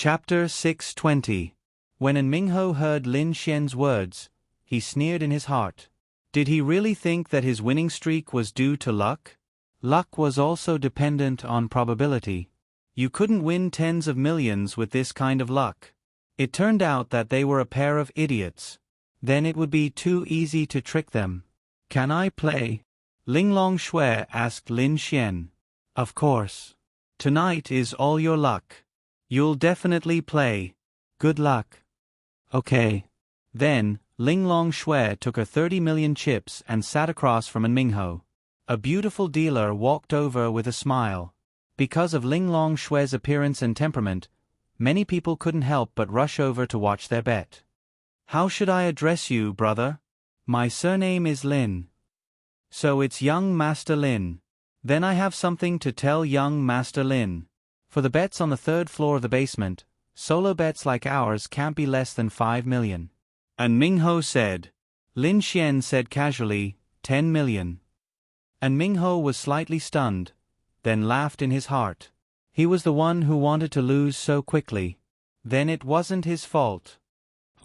Chapter 620. When An Mingho heard Lin Xian's words, he sneered in his heart. Did he really think that his winning streak was due to luck? Luck was also dependent on probability. You couldn't win tens of millions with this kind of luck. It turned out that they were a pair of idiots. Then it would be too easy to trick them. Can I play? Ling Long Shui asked Lin Xian. Of course. Tonight is all your luck. You'll definitely play. Good luck. Okay. Then, Ling Long Shui took her 30 million chips and sat across from An Mingho. A beautiful dealer walked over with a smile. Because of Ling Long Shui's appearance and temperament, many people couldn't help but rush over to watch their bet. How should I address you, brother? My surname is Lin. So it's young Master Lin. Then I have something to tell young Master Lin. For the bets on the third floor of the basement, solo bets like ours can't be less than 5 million. An Mingho said. Lin Xian said casually, 10 million. An Mingho was slightly stunned, then laughed in his heart. He was the one who wanted to lose so quickly. Then it wasn't his fault.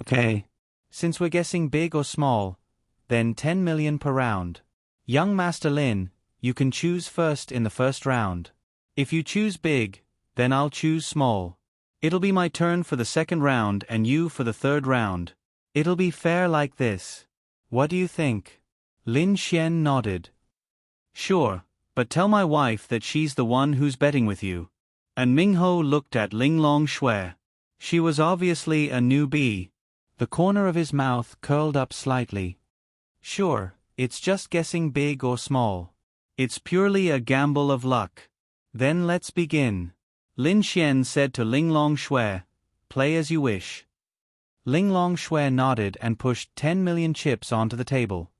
Okay. Since we're guessing big or small, then 10 million per round. Young Master Lin, you can choose first in the first round. If you choose big, then I'll choose small. It'll be my turn for the second round and you for the third round. It'll be fair like this. What do you think? Lin Xian nodded. Sure, but tell my wife that she's the one who's betting with you. An Mingho looked at Ling Long Shui. She was obviously a newbie. The corner of his mouth curled up slightly. Sure, it's just guessing big or small. It's purely a gamble of luck. Then let's begin. Lin Xian said to Ling Long Shui, play as you wish. Ling Long Shui nodded and pushed 10 million chips onto the table.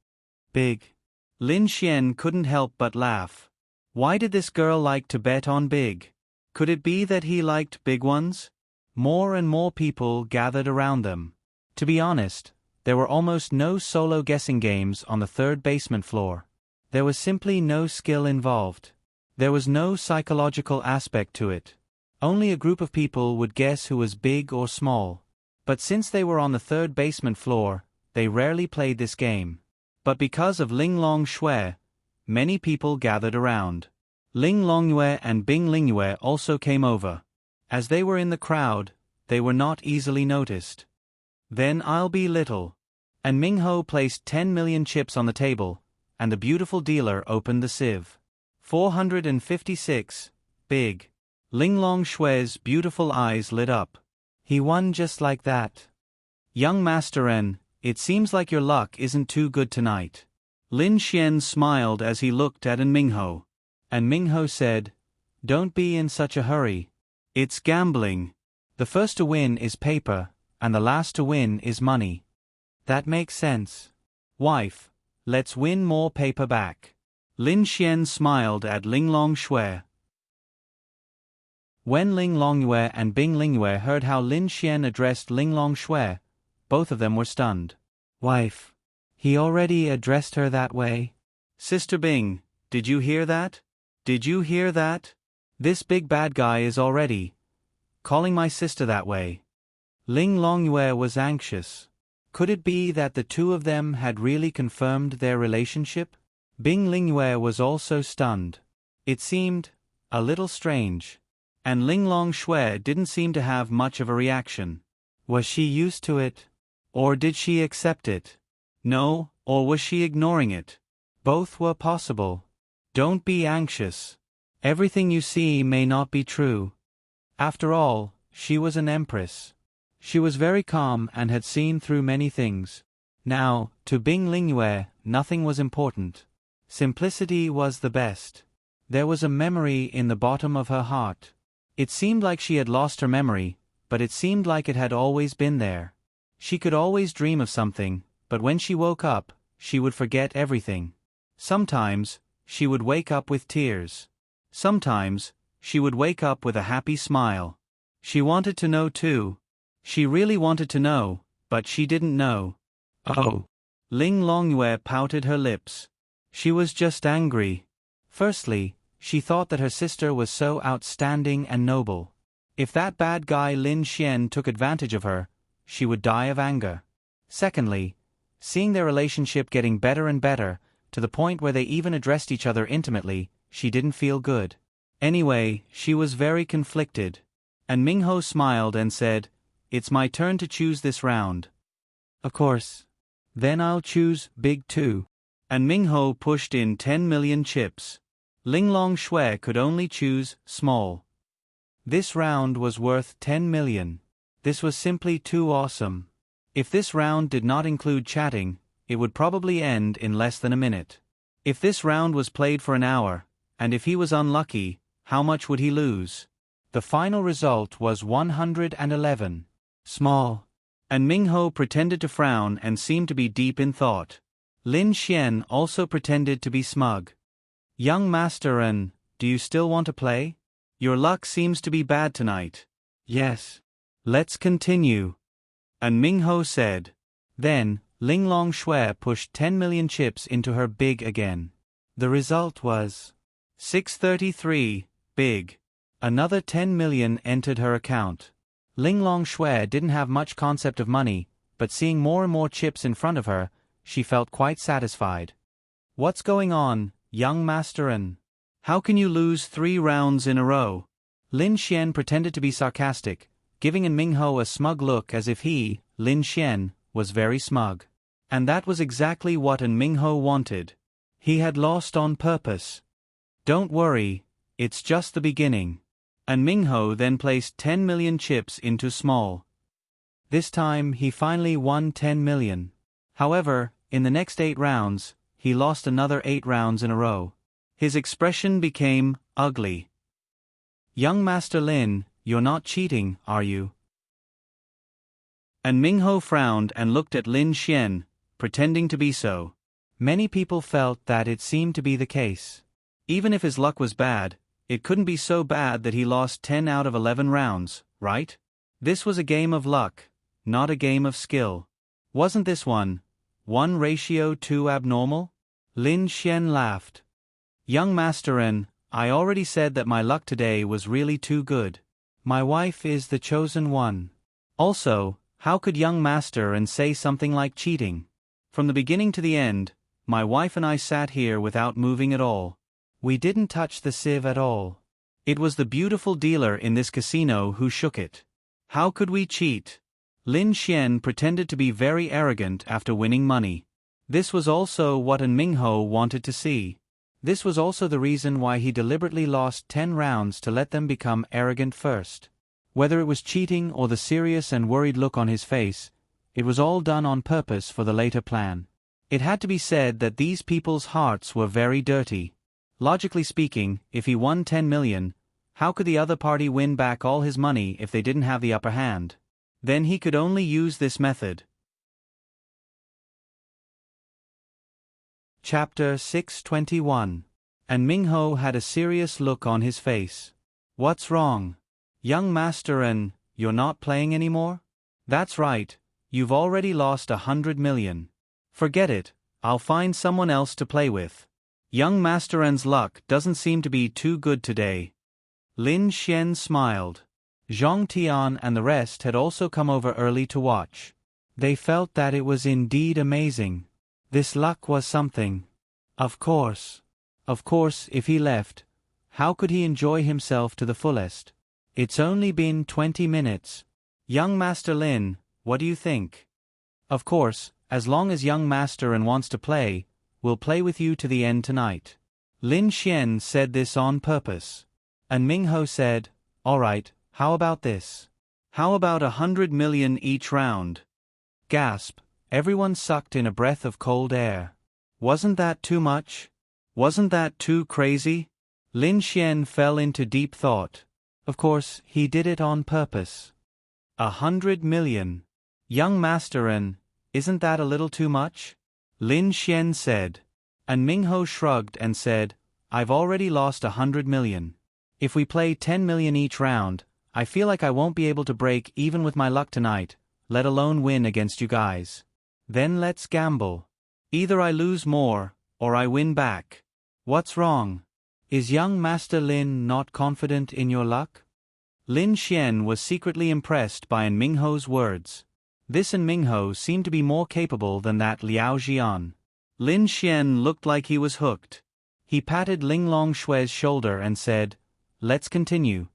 Big. Lin Xian couldn't help but laugh. Why did this girl like to bet on big? Could it be that he liked big ones? More and more people gathered around them. To be honest, there were almost no solo guessing games on the third basement floor. There was simply no skill involved. There was no psychological aspect to it. Only a group of people would guess who was big or small. But since they were on the third basement floor, they rarely played this game. But because of Ling Long Shui, many people gathered around. Ling Longyue and Bing Lingyue also came over. As they were in the crowd, they were not easily noticed. Then I'll be little. An Mingho placed 10 million chips on the table, and the beautiful dealer opened the sieve. 456, big. Ling Long Shui's beautiful eyes lit up. He won just like that. Young Master N, it seems like your luck isn't too good tonight. Lin Xian smiled as he looked at An Mingho. An Mingho said, don't be in such a hurry. It's gambling. The first to win is paper, and the last to win is money. That makes sense. Wife, let's win more paper back. Lin Xian smiled at Ling Long Shui. When Ling Longyue and Bing Lingyue heard how Lin Xian addressed Ling Long Shui, both of them were stunned. Wife, he already addressed her that way? Sister Bing, did you hear that? Did you hear that? This big bad guy is already calling my sister that way. Ling Longyue was anxious. Could it be that the two of them had really confirmed their relationship? Bing Lingyue was also stunned. It seemed a little strange. And Ling Long Shui didn't seem to have much of a reaction. Was she used to it? Or did she accept it? No, or was she ignoring it? Both were possible. Don't be anxious. Everything you see may not be true. After all, she was an empress. She was very calm and had seen through many things. Now, to Bing Lingyue, nothing was important. Simplicity was the best. There was a memory in the bottom of her heart. It seemed like she had lost her memory, but it seemed like it had always been there. She could always dream of something, but when she woke up, she would forget everything. Sometimes, she would wake up with tears. Sometimes, she would wake up with a happy smile. She wanted to know too. She really wanted to know, but she didn't know. Oh. Ling Longyue pouted her lips. She was just angry. Firstly, she thought that her sister was so outstanding and noble. If that bad guy Lin Xian took advantage of her, she would die of anger. Secondly, seeing their relationship getting better and better, to the point where they even addressed each other intimately, she didn't feel good. Anyway, she was very conflicted. And Mingho smiled and said, "It's my turn to choose this round." "Of course. Then I'll choose big too." And Mingho pushed in 10 million chips. Linglong Shui could only choose small. This round was worth 10 million. This was simply too awesome. If this round did not include chatting, it would probably end in less than a minute. If this round was played for an hour, and if he was unlucky, how much would he lose? The final result was 111. Small. And Mingho pretended to frown and seemed to be deep in thought. Lin Xian also pretended to be smug. "Young master An, do you still want to play? Your luck seems to be bad tonight." "Yes." "Let's continue." And Mingho said. Then, Linglong Shui pushed 10 million chips into her big again. The result was 633, big. Another 10 million entered her account. Linglong Shui didn't have much concept of money, but seeing more and more chips in front of her, she felt quite satisfied. "What's going on, young master An? How can you lose 3 rounds in a row?" Lin Xian pretended to be sarcastic, giving An Mingho a smug look as if he, Lin Xian, was very smug. And that was exactly what An Mingho wanted. He had lost on purpose. "Don't worry, it's just the beginning." An Mingho then placed 10 million chips into small. This time he finally won 10 million. However, in the next 8 rounds, he lost another 8 rounds in a row. His expression became ugly. "Young Master Lin, you're not cheating, are you?" And Mingho frowned and looked at Lin Xian, pretending to be so. Many people felt that it seemed to be the case. Even if his luck was bad, it couldn't be so bad that he lost 10 out of 11 rounds, right? This was a game of luck, not a game of skill. Wasn't this 1:2 abnormal? Lin Xian laughed. "Young Master An, I already said that my luck today was really too good. My wife is the chosen one. Also, how could young Master An say something like cheating? From the beginning to the end, my wife and I sat here without moving at all. We didn't touch the sieve at all. It was the beautiful dealer in this casino who shook it. How could we cheat?" Lin Xian pretended to be very arrogant after winning money. This was also what An Mingho wanted to see. This was also the reason why he deliberately lost 10 rounds to let them become arrogant first. Whether it was cheating or the serious and worried look on his face, it was all done on purpose for the later plan. It had to be said that these people's hearts were very dirty. Logically speaking, if he won 10 million, how could the other party win back all his money if they didn't have the upper hand? Then he could only use this method. Chapter 621. And Mingho had a serious look on his face. "What's wrong? Young Master An, you're not playing anymore?" "That's right, you've already lost 100 million. Forget it, I'll find someone else to play with. Young Master An's luck doesn't seem to be too good today." Lin Xian smiled. Zhang Tian and the rest had also come over early to watch. They felt that it was indeed amazing. This luck was something. Of course, if he left, how could he enjoy himself to the fullest? It's only been 20 minutes. "Young Master Lin, what do you think?" "Of course, as long as young Master An wants to play, we'll play with you to the end tonight." Lin Xian said this on purpose. And Mingho said, "All right, how about this? How about 100 million each round?" Gasp, everyone sucked in a breath of cold air. Wasn't that too much? Wasn't that too crazy? Lin Xian fell into deep thought. Of course, he did it on purpose. 100 million. "Young Master An, isn't that a little too much?" Lin Xian said. And Mingho shrugged and said, "I've already lost 100 million. If we play 10 million each round, I feel like I won't be able to break even with my luck tonight, let alone win against you guys. Then let's gamble. Either I lose more, or I win back. What's wrong? Is young Master Lin not confident in your luck?" Lin Xian was secretly impressed by An Mingho's words. This An Mingho seemed to be more capable than that Liao Jian. Lin Xian looked like he was hooked. He patted Ling Longshue's shoulder and said, "Let's continue."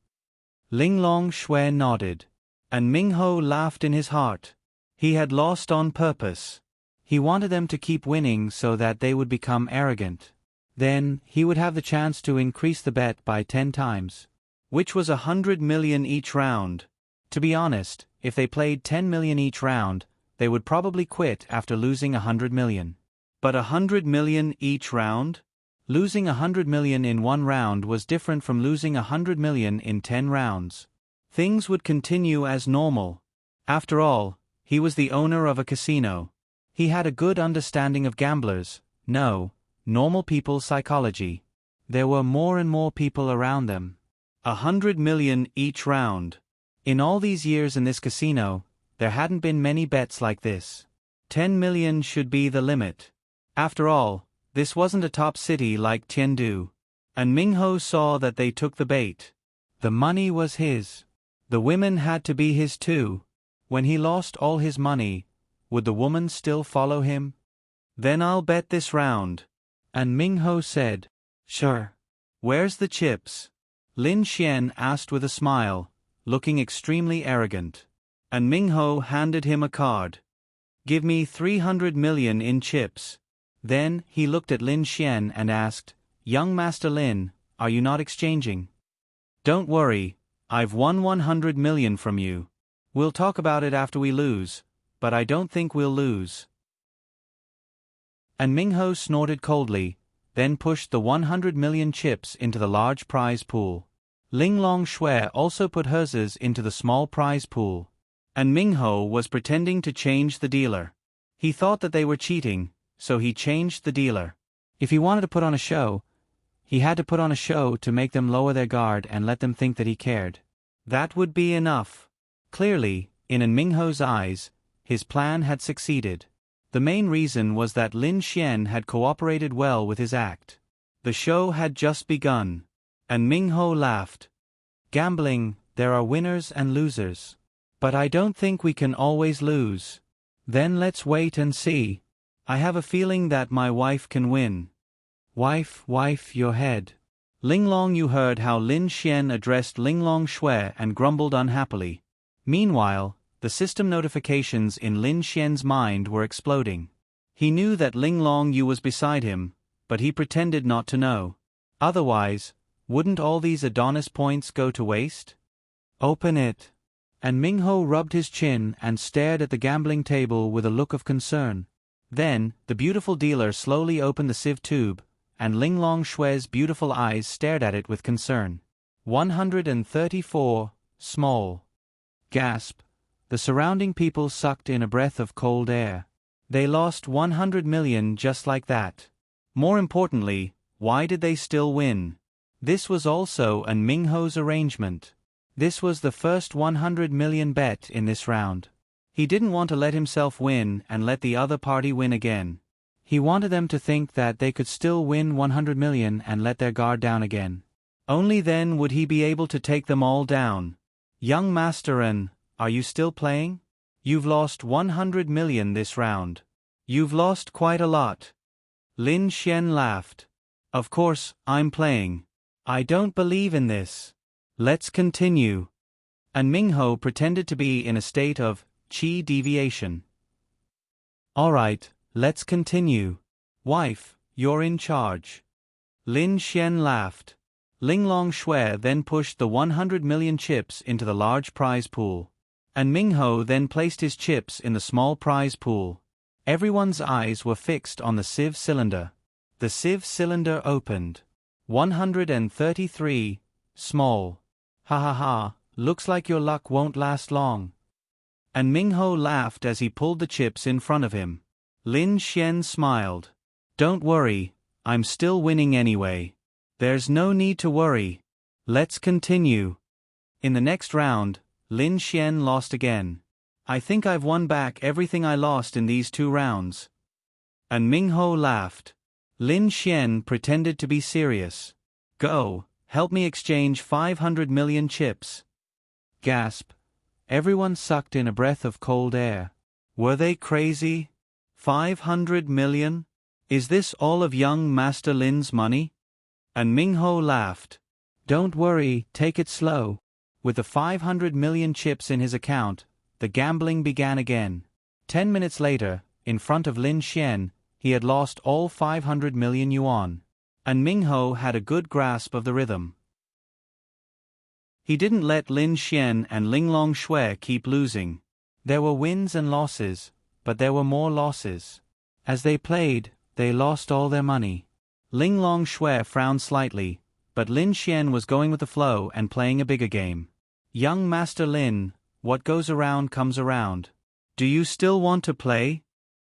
Ling Longshue nodded. An Mingho laughed in his heart. He had lost on purpose. He wanted them to keep winning so that they would become arrogant. Then, he would have the chance to increase the bet by 10 times. Which was 100 million each round. To be honest, if they played 10 million each round, they would probably quit after losing 100 million. But 100 million each round? Losing 100 million in one round was different from losing 100 million in 10 rounds. Things would continue as normal. After all, he was the owner of a casino. He had a good understanding of gamblers, normal people's psychology. There were more and more people around them. 100 million each round. In all these years in this casino, there hadn't been many bets like this. 10 million should be the limit. After all, this wasn't a top city like Tiandu. And Mingho saw that they took the bait. The money was his. The women had to be his too. When he lost all his money, would the woman still follow him? "Then I'll bet this round." And Mingho said, "Sure." "Where's the chips?" Lin Xian asked with a smile, looking extremely arrogant. And Mingho handed him a card. "Give me 300 million in chips." Then, he looked at Lin Xian and asked, "Young Master Lin, are you not exchanging?" "Don't worry, I've won 100 million from you. We'll talk about it after we lose, but I don't think we'll lose." And Mingho snorted coldly, then pushed the 100 million chips into the large prize pool. Ling Longshue also put hers into the small prize pool. And Mingho was pretending to change the dealer. He thought that they were cheating, so he changed the dealer. If he wanted to put on a show, he had to put on a show to make them lower their guard and let them think that he cared. That would be enough. Clearly, in An Mingho's eyes, his plan had succeeded. The main reason was that Lin Xian had cooperated well with his act. The show had just begun. And Mingho laughed. "Gambling, there are winners and losers. But I don't think we can always lose. Then let's wait and see. I have a feeling that my wife can win." "Wife, your head." Ling Long, you heard how Lin Xian addressed Ling Longshue and grumbled unhappily. Meanwhile, the system notifications in Lin Xian's mind were exploding. He knew that Ling Long Yu was beside him, but he pretended not to know. Otherwise, wouldn't all these Adonis points go to waste? "Open it." And Mingho rubbed his chin and stared at the gambling table with a look of concern. Then, the beautiful dealer slowly opened the sieve tube, and Ling Longshue's beautiful eyes stared at it with concern. 134, small. Gasp. The surrounding people sucked in a breath of cold air. They lost 100 million just like that. More importantly, why did they still win? This was also An Mingho's arrangement. This was the first 100 million bet in this round. He didn't want to let himself win and let the other party win again. He wanted them to think that they could still win 100 million and let their guard down again. Only then would he be able to take them all down. "Young Master An, are you still playing? You've lost 100 million this round. You've lost quite a lot." Lin Xian laughed. "Of course, I'm playing. I don't believe in this. Let's continue." And Mingho pretended to be in a state of qi deviation. "All right, let's continue. Wife, you're in charge." Lin Xian laughed. Ling Longshue then pushed the 100 million chips into the large prize pool. And Mingho then placed his chips in the small prize pool. Everyone's eyes were fixed on the sieve cylinder. The sieve cylinder opened. 133, small. "Ha ha ha, looks like your luck won't last long." And Mingho laughed as he pulled the chips in front of him. Lin Xian smiled. "Don't worry, I'm still winning anyway. There's no need to worry. Let's continue." In the next round, Lin Xian lost again. "I think I've won back everything I lost in these 2 rounds." And Mingho laughed. Lin Xian pretended to be serious. "Go, help me exchange 500 million chips." Gasp. Everyone sucked in a breath of cold air. Were they crazy? 500 million? Is this all of young Master Lin's money? And Ming-Ho laughed. Don't worry, take it slow. With the 500 million chips in his account, the gambling began again. 10 minutes later, in front of Lin Xian, he had lost all 500 million yuan. And Ming-Ho had a good grasp of the rhythm. He didn't let Lin Xian and Linglong Shui keep losing. There were wins and losses, but there were more losses. As they played, they lost all their money. Linglong Shui frowned slightly, but Lin Xian was going with the flow and playing a bigger game. Young Master Lin, what goes around comes around. Do you still want to play?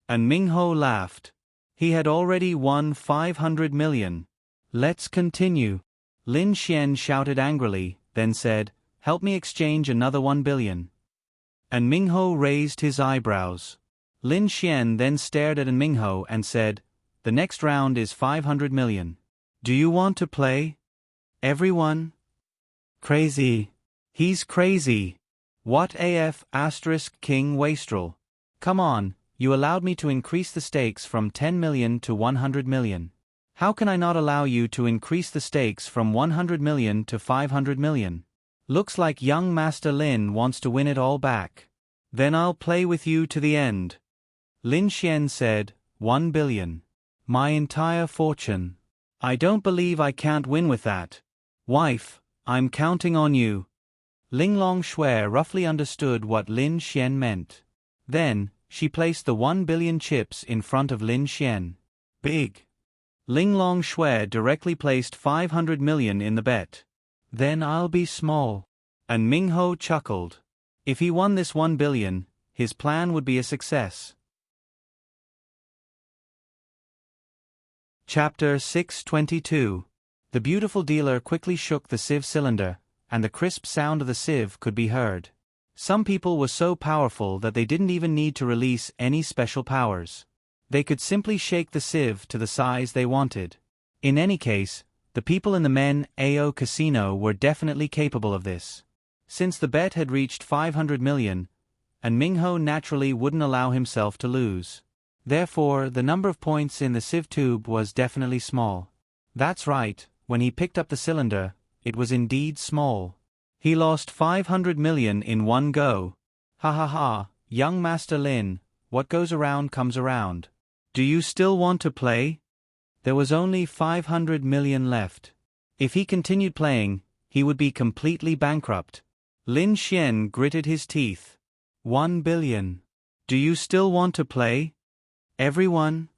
And Ming-Ho laughed. He had already won 500 million. Let's continue. Lin Xian shouted angrily, then said, help me exchange another 1 billion. And Ming-Ho raised his eyebrows. Lin Xian then stared at Ming-Ho and said, the next round is 500 million. Do you want to play? Everyone? Crazy. He's crazy. What AF * King Wastrel? Come on, you allowed me to increase the stakes from 10 million to 100 million. How can I not allow you to increase the stakes from 100 million to 500 million? Looks like young Master Lin wants to win it all back. Then I'll play with you to the end. Lin Xian said, 1 billion. My entire fortune. I don't believe I can't win with that. Wife, I'm counting on you. Linglong Shui roughly understood what Lin Xian meant. Then, she placed the 1 billion chips in front of Lin Xian. Big. Linglong Shui directly placed 500 million in the bet. Then I'll be small. And Ming-Ho chuckled. If he won this 1 billion, his plan would be a success. Chapter 622. The beautiful dealer quickly shook the sieve cylinder, and the crisp sound of the sieve could be heard. Some people were so powerful that they didn't even need to release any special powers. They could simply shake the sieve to the size they wanted. In any case, the people in the Men Ao casino were definitely capable of this. Since the bet had reached 500 million, and Ming-Ho naturally wouldn't allow himself to lose. Therefore, the number of points in the sieve tube was definitely small. That's right, when he picked up the cylinder, it was indeed small. He lost 500 million in one go. Ha ha ha, young Master Lin, what goes around comes around. Do you still want to play? There was only 500 million left. If he continued playing, he would be completely bankrupt. Lin Xian gritted his teeth. 1 billion. Do you still want to play? Everyone?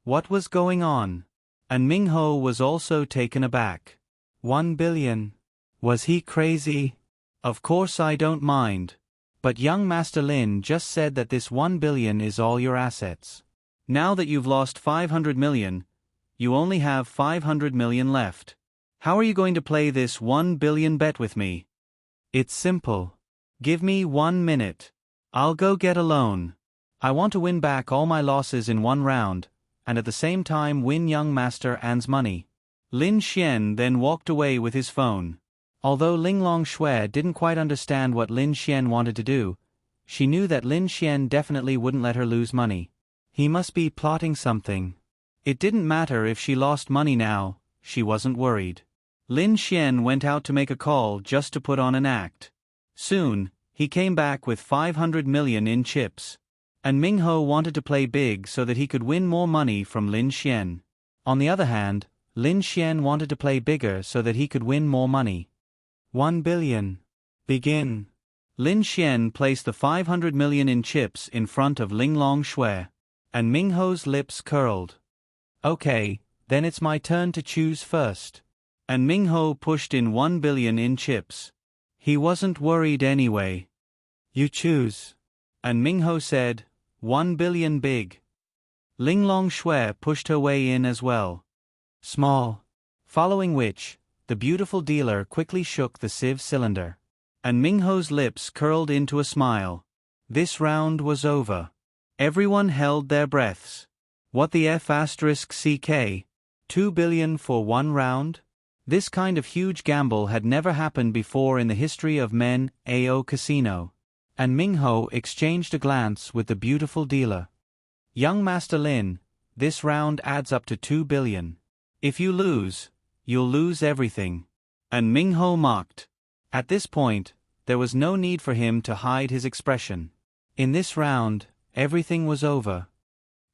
What was going on? And Ming-Ho was also taken aback. 1 billion. Was he crazy? Of course I don't mind. But young Master Lin just said that this 1 billion is all your assets. Now that you've lost 500 million, you only have 500 million left. How are you going to play this 1 billion bet with me? It's simple. Give me 1 minute. I'll go get a loan. I want to win back all my losses in one round, and at the same time win young Master An's money. Lin Xian then walked away with his phone. Although Linglong Shui didn't quite understand what Lin Xian wanted to do, she knew that Lin Xian definitely wouldn't let her lose money. He must be plotting something. It didn't matter if she lost money now, she wasn't worried. Lin Xian went out to make a call just to put on an act. Soon, he came back with 500 million in chips. And Ming-Ho wanted to play big so that he could win more money from Lin Xian. On the other hand, Lin Xian wanted to play bigger so that he could win more money. 1 billion. Begin. Lin Xian placed the 500 million in chips in front of Linglong Shui. And Ming-Ho's lips curled. Okay, then it's my turn to choose first. And Ming-Ho pushed in 1 billion in chips. He wasn't worried anyway. You choose. And Ming-Ho said, 1 billion big. Linglong Shui pushed her way in as well. Small. Following which, the beautiful dealer quickly shook the sieve cylinder. And Ming-Ho's lips curled into a smile. This round was over. Everyone held their breaths. What the F***? 2 billion for one round? This kind of huge gamble had never happened before in the history of Men Ao Casino. And Ming-Ho exchanged a glance with the beautiful dealer. Young Master Lin, this round adds up to 2 billion. If you lose, you'll lose everything. And Ming-Ho mocked. At this point, there was no need for him to hide his expression. In this round, everything was over.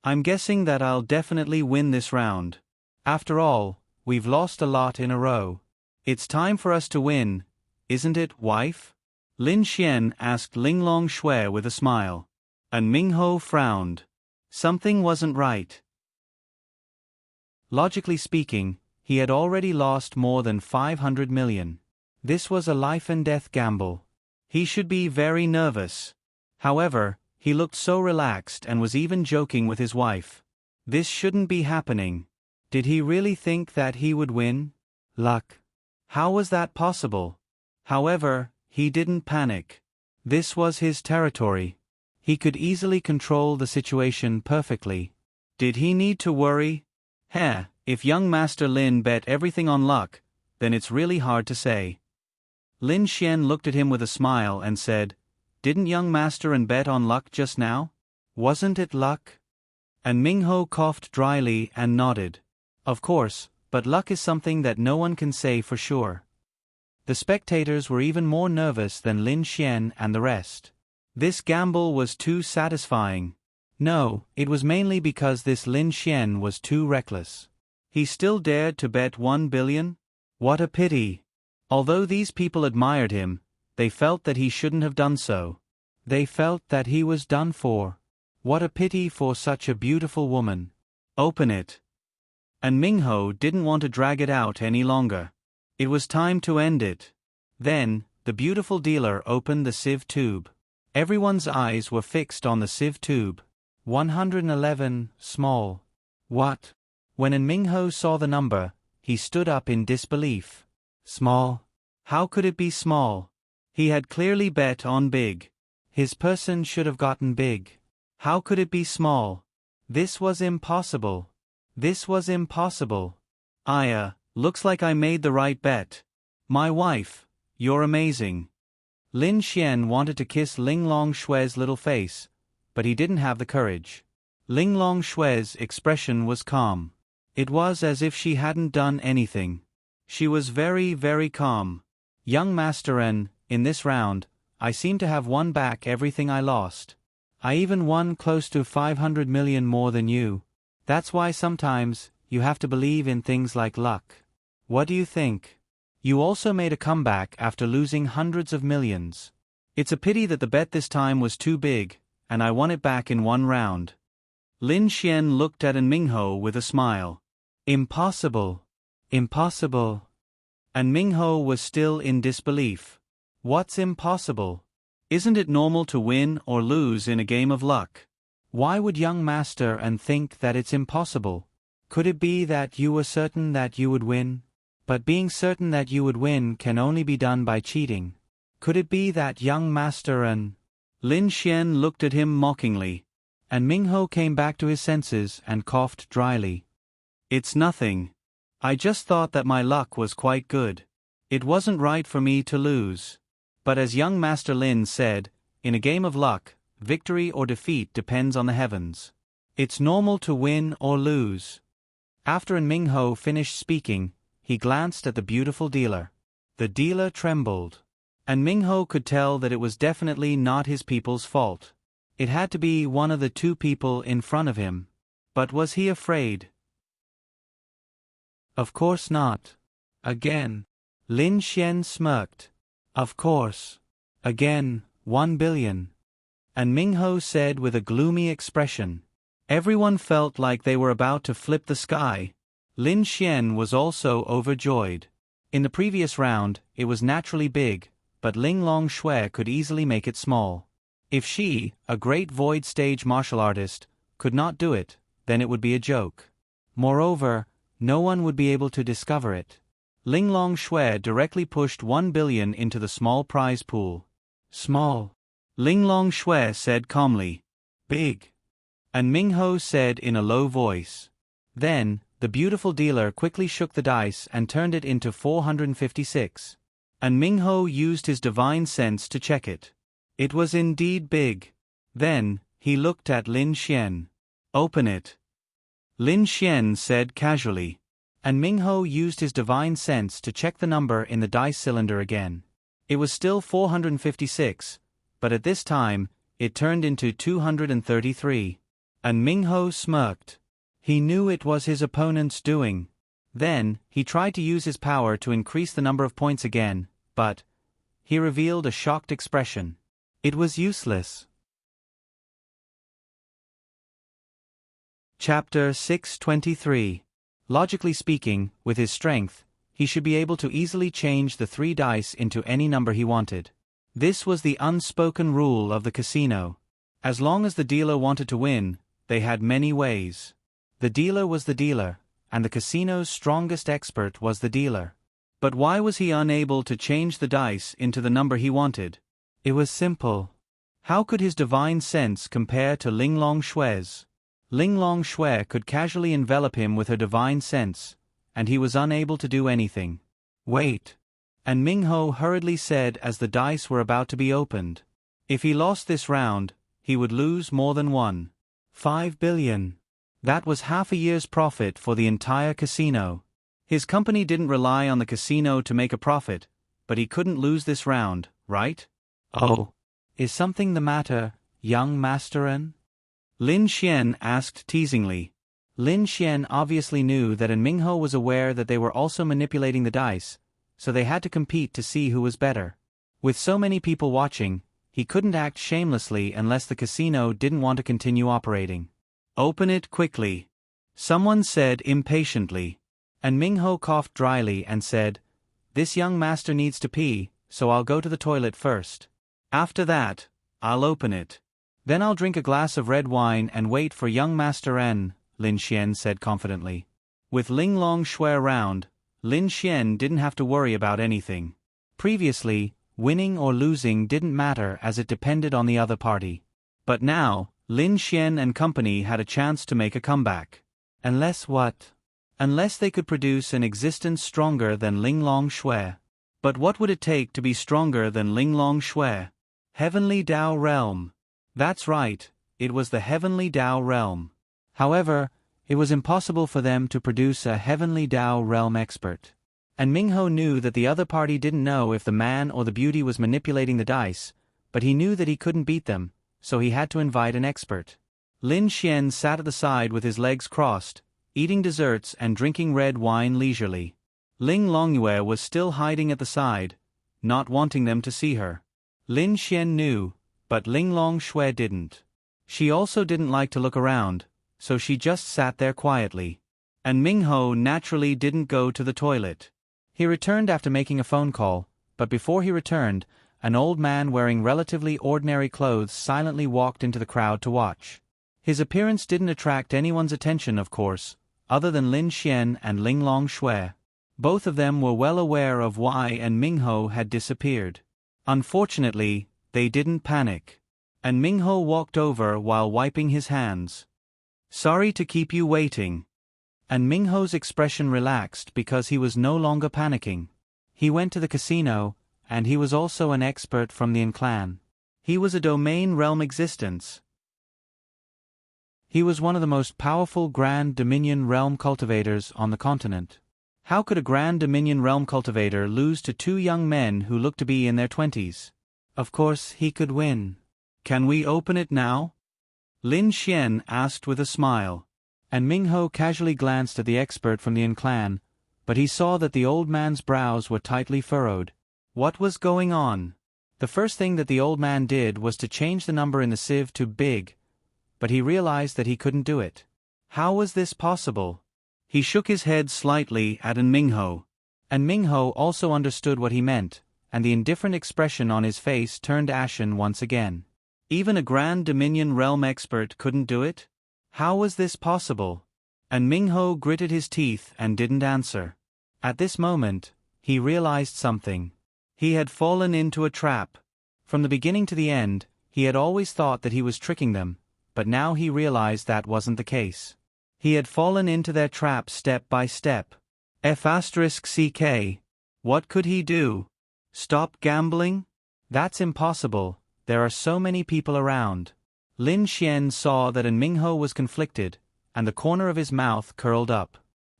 I'm guessing that I'll definitely win this round. After all, we've lost a lot in a row. It's time for us to win, isn't it, wife? Lin Xian asked Linglong Shui with a smile. And Ming-Ho frowned. Something wasn't right. Logically speaking, he had already lost more than 500 million. This was a life-and-death gamble. He should be very nervous. However, he looked so relaxed and was even joking with his wife. This shouldn't be happening. Did he really think that he would win? Luck. How was that possible? However, he didn't panic. This was his territory. He could easily control the situation perfectly. Did he need to worry? If young Master Lin bet everything on luck, then it's really hard to say. Lin Xian looked at him with a smile and said, "Didn't young Master N bet on luck just now? Wasn't it luck?" And Ming-Ho coughed dryly and nodded. Of course, but luck is something that no one can say for sure. The spectators were even more nervous than Lin Xian and the rest. This gamble was too satisfying. No, it was mainly because this Lin Xian was too reckless. He still dared to bet 1 billion? What a pity. Although these people admired him, they felt that he shouldn't have done so. They felt that he was done for. What a pity for such a beautiful woman. Open it. And Ming-Ho didn't want to drag it out any longer. It was time to end it. Then, the beautiful dealer opened the sieve tube. Everyone's eyes were fixed on the sieve tube. 111, small. What? When Ming-Ho saw the number, he stood up in disbelief. Small? How could it be small? He had clearly bet on big. His person should have gotten big. How could it be small? This was impossible. This was impossible. Looks like I made the right bet. My wife, you're amazing. Lin Xian wanted to kiss Linglong Shui's little face, but he didn't have the courage. Linglong Shui's expression was calm. It was as if she hadn't done anything. She was very, very calm. Young Master N, in this round, I seem to have won back everything I lost. I even won close to 500 million more than you. That's why sometimes, you have to believe in things like luck. What do you think? You also made a comeback after losing hundreds of millions. It's a pity that the bet this time was too big, and I won it back in one round. Lin Xian looked at Ming-Ho with a smile. Impossible. Impossible. And Ming-Ho was still in disbelief. What's impossible? Isn't it normal to win or lose in a game of luck? Why would young Master N think that it's impossible? Could it be that you were certain that you would win? But being certain that you would win can only be done by cheating. Could it be that young Master N? Lin Xian looked at him mockingly. And Ming-Ho came back to his senses and coughed dryly. It's nothing. I just thought that my luck was quite good. It wasn't right for me to lose. But as young Master Lin said, in a game of luck, victory or defeat depends on the heavens. It's normal to win or lose. After Ming-Ho finished speaking, he glanced at the beautiful dealer. The dealer trembled. And Ming-Ho could tell that it was definitely not his people's fault. It had to be one of the two people in front of him. But was he afraid? Of course not. Again. Lin Xian smirked. Of course. Again, 1 billion. And Ming-Ho said with a gloomy expression. Everyone felt like they were about to flip the sky. Lin Xian was also overjoyed. In the previous round, it was naturally big, but Linglong Shui could easily make it small. If she, a great void stage martial artist, could not do it, then it would be a joke. Moreover, no one would be able to discover it. Linglong Shui directly pushed 1 billion into the small prize pool. Small. Linglong Shui said calmly. Big. And Ming-Ho said in a low voice. Then, The beautiful dealer quickly shook the dice and turned it into 456. And Mingho used his divine sense to check it. It was indeed big. Then, he looked at Lin Xian. "Open it," Lin Xian said casually. And Mingho used his divine sense to check the number in the dice cylinder again. It was still 456, but at this time, it turned into 233. And Mingho smirked. He knew it was his opponent's doing. Then, he tried to use his power to increase the number of points again, but he revealed a shocked expression. It was useless. Chapter 623. Logically speaking, with his strength, he should be able to easily change the 3 dice into any number he wanted. This was the unspoken rule of the casino. As long as the dealer wanted to win, they had many ways. The dealer was the dealer, and the casino's strongest expert was the dealer. But why was he unable to change the dice into the number he wanted? It was simple. How could his divine sense compare to Linglong Xue's? Linglong Xue could casually envelop him with her divine sense, and he was unable to do anything. "Wait," and Mingho hurriedly said as the dice were about to be opened. If he lost this round, he would lose more than 1.5 billion. That was half a year's profit for the entire casino. His company didn't rely on the casino to make a profit, but he couldn't lose this round, right? "Oh, is something the matter, young master-en?" Lin Xian asked teasingly. Lin Xian obviously knew that and Mingho was aware that they were also manipulating the dice, so they had to compete to see who was better. With so many people watching, he couldn't act shamelessly unless the casino didn't want to continue operating. "Open it quickly," someone said impatiently. And Mingho coughed dryly and said, "This young master needs to pee, so I'll go to the toilet first. After that, I'll open it. Then I'll drink a glass of red wine and wait for young Master N," Lin Xian said confidently. With Linglong Xue around, Lin Xian didn't have to worry about anything. Previously, winning or losing didn't matter as it depended on the other party. But now, Lin Xian and company had a chance to make a comeback. Unless what? Unless they could produce an existence stronger than Linglong Xue. But what would it take to be stronger than Linglong Xue? Heavenly Dao Realm. That's right, it was the Heavenly Dao Realm. However, it was impossible for them to produce a Heavenly Dao Realm expert. And Mingho knew that the other party didn't know if the man or the beauty was manipulating the dice, but he knew that he couldn't beat them, so he had to invite an expert. Lin Xian sat at the side with his legs crossed, eating desserts and drinking red wine leisurely. Ling Longyue was still hiding at the side, not wanting them to see her. Lin Xian knew, but Linglong Xue didn't. She also didn't like to look around, so she just sat there quietly. And Mingho naturally didn't go to the toilet. He returned after making a phone call, but before he returned, an old man wearing relatively ordinary clothes silently walked into the crowd to watch. His appearance didn't attract anyone's attention, of course, other than Lin Xian and Linglong Xue. Both of them were well aware of why and Mingho had disappeared. Unfortunately, they didn't panic. And Mingho walked over while wiping his hands. "Sorry to keep you waiting." And Mingho's expression relaxed because he was no longer panicking. He went to the casino, and he was also an expert from the clan. He was a domain realm existence. He was one of the most powerful Grand Dominion realm cultivators on the continent. How could a Grand Dominion realm cultivator lose to 2 young men who looked to be in their 20s? Of course he could win. "Can we open it now?" Lin Xian asked with a smile. And Mingho casually glanced at the expert from the clan, but he saw that the old man's brows were tightly furrowed. What was going on? The first thing that the old man did was to change the number in the sieve to big, but he realized that he couldn't do it. How was this possible? He shook his head slightly at Mingho. And Mingho also understood what he meant, and the indifferent expression on his face turned ashen once again. Even a Grand Dominion realm expert couldn't do it? How was this possible? And Mingho gritted his teeth and didn't answer. At this moment, he realized something. He had fallen into a trap. From the beginning to the end, he had always thought that he was tricking them, but now he realized that wasn't the case. He had fallen into their trap step by step. F***ck. What could he do? Stop gambling? That's impossible, there are so many people around. Lin Xian saw that An Mingho was conflicted, and the corner of his mouth curled up.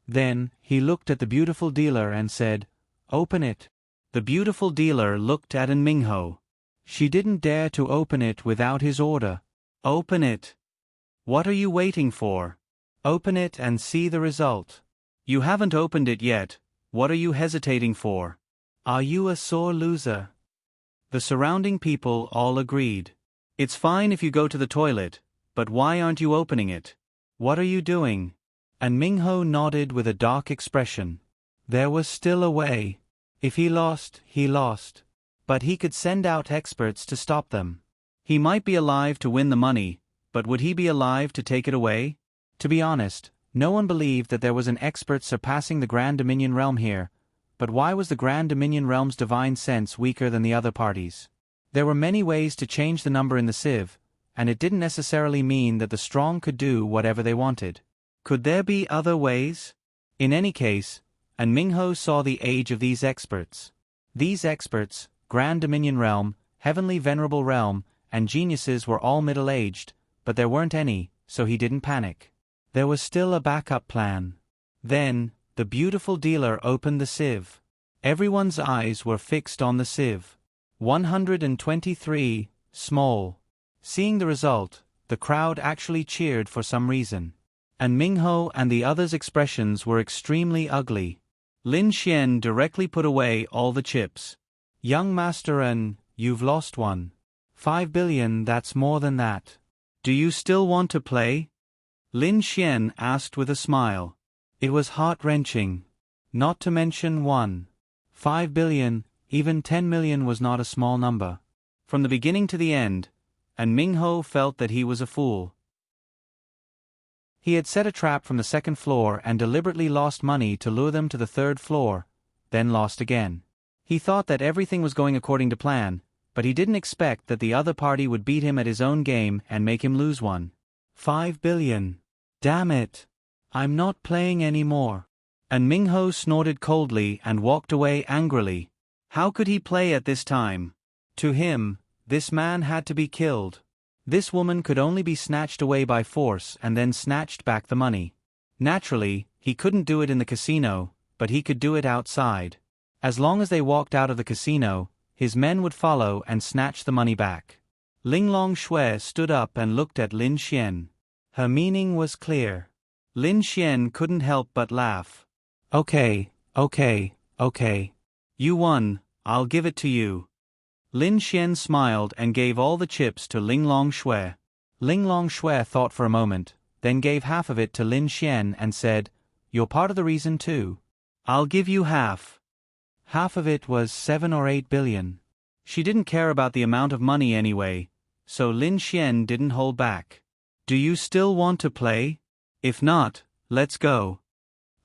Then, he looked at the beautiful dealer and said, "Open it." The beautiful dealer looked at An Mingho. She didn't dare to open it without his order. "Open it." "What are you waiting for? Open it and see the result." "You haven't opened it yet, what are you hesitating for? Are you a sore loser?" The surrounding people all agreed. "It's fine if you go to the toilet, but why aren't you opening it? What are you doing?" And Mingho nodded with a dark expression. There was still a way. If he lost, he lost. But he could send out experts to stop them. He might be alive to win the money, but would he be alive to take it away? To be honest, no one believed that there was an expert surpassing the Grand Dominion realm here, but why was the Grand Dominion realm's divine sense weaker than the other parties? There were many ways to change the number in the sieve, and it didn't necessarily mean that the strong could do whatever they wanted. Could there be other ways? In any case, An Mingho saw the age of these experts. These experts, Grand Dominion realm, Heavenly Venerable realm, and geniuses were all middle-aged, but there weren't any, so he didn't panic. There was still a backup plan. Then, the beautiful dealer opened the sieve. Everyone's eyes were fixed on the sieve. 123, small. Seeing the result, the crowd actually cheered for some reason. And Mingho and the others' expressions were extremely ugly. Lin Xian directly put away all the chips. "Young Master An, you've lost one. 5 billion, that's more than that. Do you still want to play?" Lin Xian asked with a smile. It was heart-wrenching. Not to mention 5 billion, even 10 million was not a small number. From the beginning to the end, An Mingho felt that he was a fool. He had set a trap from the second floor and deliberately lost money to lure them to the third floor, then lost again. He thought that everything was going according to plan, but he didn't expect that the other party would beat him at his own game and make him lose one. 5 billion. Damn it. I'm not playing anymore. And Mingho snorted coldly and walked away angrily. How could he play at this time? To him, this man had to be killed. This woman could only be snatched away by force and then snatched back the money. Naturally, he couldn't do it in the casino, but he could do it outside. As long as they walked out of the casino, his men would follow and snatch the money back. Linglong Shui stood up and looked at Lin Xian. Her meaning was clear. Lin Xian couldn't help but laugh. Okay. You won, I'll give it to you. Lin Xian smiled and gave all the chips to Linglong Shui. Linglong Shui thought for a moment, then gave half of it to Lin Xian and said, "You're part of the reason too. I'll give you half." Half of it was 7 or 8 billion. She didn't care about the amount of money anyway, so Lin Xian didn't hold back. "Do you still want to play? If not, let's go,"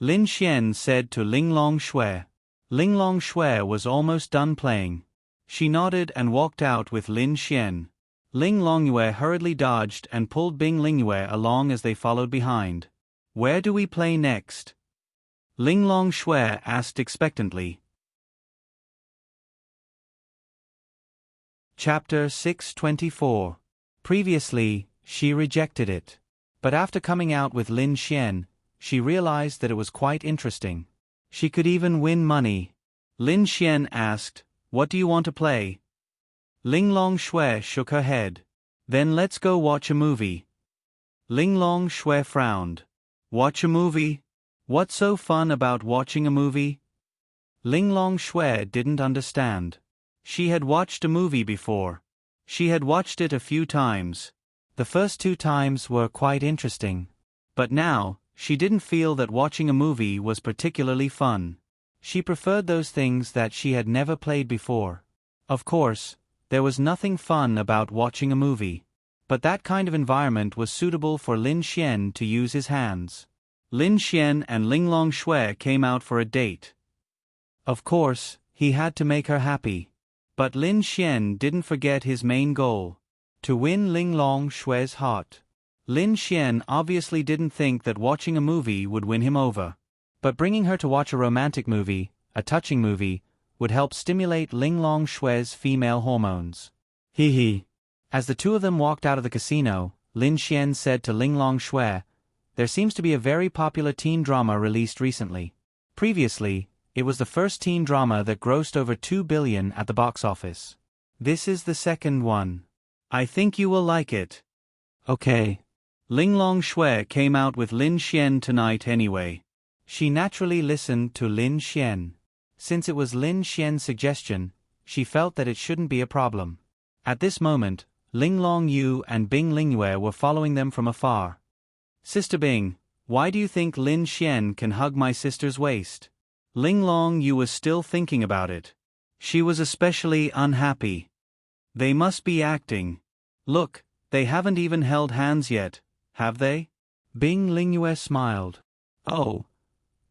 Lin Xian said to Linglong Shui. Linglong Shui was almost done playing. She nodded and walked out with Lin Xian. Ling Longyue hurriedly dodged and pulled Bing Lingyue along as they followed behind. "Where do we play next?" Linglong Shui asked expectantly. Chapter 624. Previously, she rejected it. But after coming out with Lin Xian, she realized that it was quite interesting. She could even win money. Lin Xian asked, "What do you want to play?" Linglong Shui shook her head. "Then let's go watch a movie." Linglong Shui frowned. "Watch a movie? What's so fun about watching a movie?" Linglong Shui didn't understand. She had watched a movie before. She had watched it a few times. The first 2 times were quite interesting. But now, she didn't feel that watching a movie was particularly fun. She preferred those things that she had never played before. Of course, there was nothing fun about watching a movie. But that kind of environment was suitable for Lin Xian to use his hands. Lin Xian and Linglong Shui came out for a date. Of course, he had to make her happy. But Lin Xian didn't forget his main goal: to win Linglong Shui's heart. Lin Xian obviously didn't think that watching a movie would win him over. But bringing her to watch a romantic movie, a touching movie, would help stimulate Linglong Shue's female hormones. Hee hee. As the two of them walked out of the casino, Lin Xian said to Linglong Shue, "There seems to be a very popular teen drama released recently. Previously, it was the first teen drama that grossed over 2 billion at the box office. This is the second one. I think you will like it." Okay. Linglong Shue came out with Lin Xian tonight anyway. She naturally listened to Lin Xian. Since it was Lin Xian's suggestion, she felt that it shouldn't be a problem. At this moment, Linglong Yu and Bing Lingyue were following them from afar. "Sister Bing, why do you think Lin Xian can hug my sister's waist?" Linglong Yu was still thinking about it. She was especially unhappy. They must be acting. Look, they haven't even held hands yet, have they? Bing Lingyue smiled. "Oh.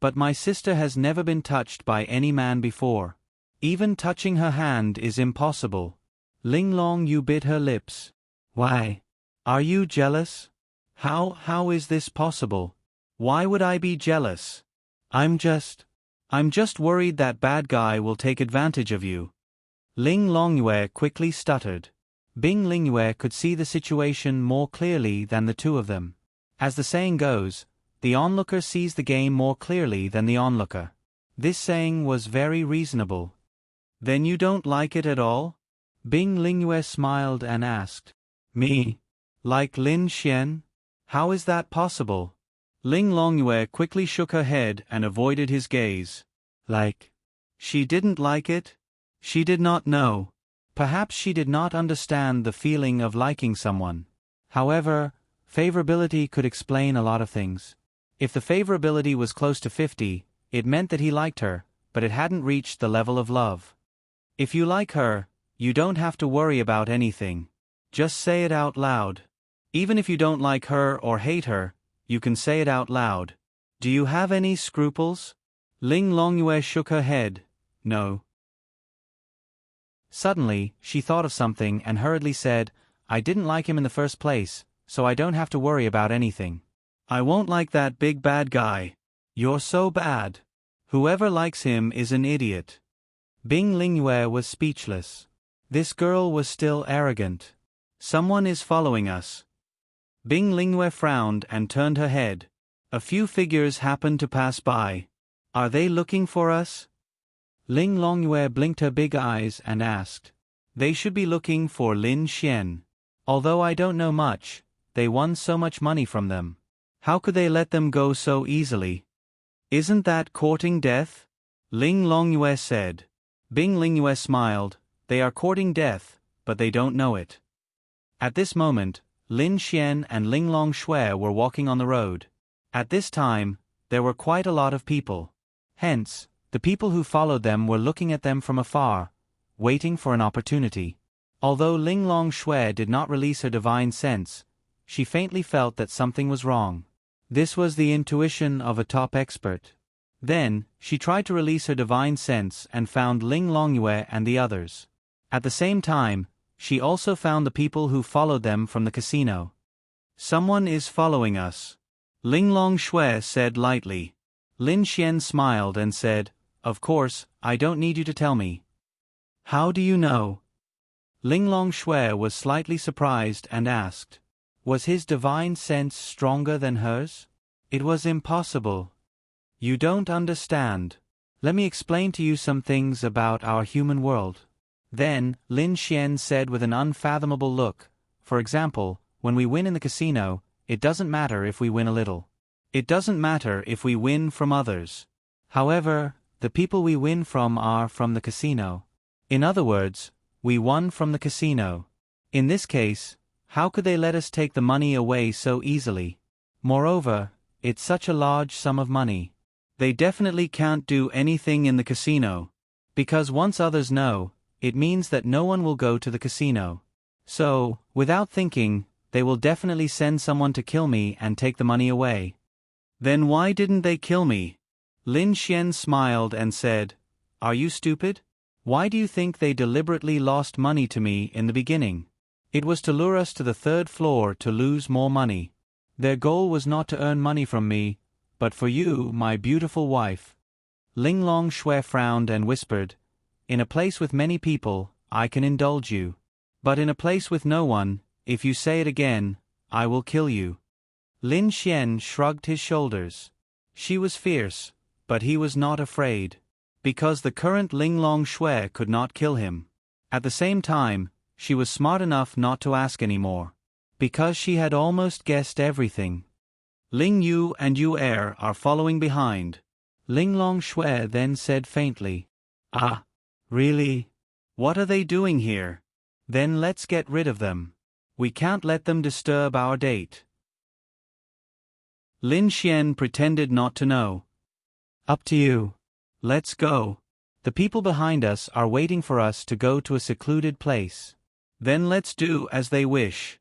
But my sister has never been touched by any man before. Even touching her hand is impossible." Linglong Yu bit her lips. "Why? Are you jealous? How is this possible? Why would I be jealous? I'm just worried that bad guy will take advantage of you." Linglong Yue quickly stuttered. Bing Lingyue could see the situation more clearly than the two of them. As the saying goes, the onlooker sees the game more clearly than the onlooker. This saying was very reasonable. "Then you don't like it at all?" Bing Lingyue smiled and asked. "Me? Like Lin Xian? How is that possible?" Linglong Yue quickly shook her head and avoided his gaze. "Like? She didn't like it? She did not know. Perhaps she did not understand the feeling of liking someone. However, favorability could explain a lot of things. If the favorability was close to 50, it meant that he liked her, but it hadn't reached the level of love. If you like her, you don't have to worry about anything. Just say it out loud. Even if you don't like her or hate her, you can say it out loud. Do you have any scruples?" Linglong Yue shook her head. "No." Suddenly, she thought of something and hurriedly said, "I didn't like him in the first place, so I don't have to worry about anything. I won't like that big bad guy. You're so bad. Whoever likes him is an idiot." Bing Lingyue was speechless. This girl was still arrogant. "Someone is following us." Bing Lingyue frowned and turned her head. A few figures happened to pass by. "Are they looking for us?" Linglong Yue blinked her big eyes and asked. "They should be looking for Lin Xian. Although I don't know much, they won so much money from them. How could they let them go so easily?" "Isn't that courting death?" Linglong Yue said. Bing Lingyue smiled. "They are courting death, but they don't know it." At this moment, Lin Xian and Linglong Shue were walking on the road. At this time, there were quite a lot of people. Hence, the people who followed them were looking at them from afar, waiting for an opportunity. Although Linglong Shue did not release her divine sense, she faintly felt that something was wrong. This was the intuition of a top expert. Then, she tried to release her divine sense and found Linglong Yue and the others. At the same time, she also found the people who followed them from the casino. "Someone is following us," Linglong Shue said lightly. Lin Xian smiled and said, "Of course, I don't need you to tell me." "How do you know?" Linglong Shue was slightly surprised and asked. Was his divine sense stronger than hers? It was impossible. "You don't understand. Let me explain to you some things about our human world." Then, Lin Xian said with an unfathomable look, "For example, when we win in the casino, it doesn't matter if we win a little. It doesn't matter if we win from others. However, the people we win from are from the casino. In other words, we won from the casino. In this case, how could they let us take the money away so easily? Moreover, it's such a large sum of money. They definitely can't do anything in the casino. Because once others know, it means that no one will go to the casino. So, without thinking, they will definitely send someone to kill me and take the money away." "Then why didn't they kill me?" Lin Xian smiled and said, "Are you stupid? Why do you think they deliberately lost money to me in the beginning? It was to lure us to the third floor to lose more money. Their goal was not to earn money from me, but for you, my beautiful wife. Ling Long Shui frowned and whispered, "In a place with many people, I can indulge you. But in a place with no one, if you say it again, I will kill you." Lin Xian shrugged his shoulders. She was fierce, but he was not afraid. Because the current Ling Long Shui could not kill him. At the same time, she was smart enough not to ask anymore. Because she had almost guessed everything. Ling Yu and Yu Er are following behind. Ling Long Shui then said faintly, "Ah, really? What are they doing here? Then let's get rid of them. We can't let them disturb our date." Lin Xian pretended not to know. "Up to you. Let's go. The people behind us are waiting for us to go to a secluded place. Then let's do as they wish."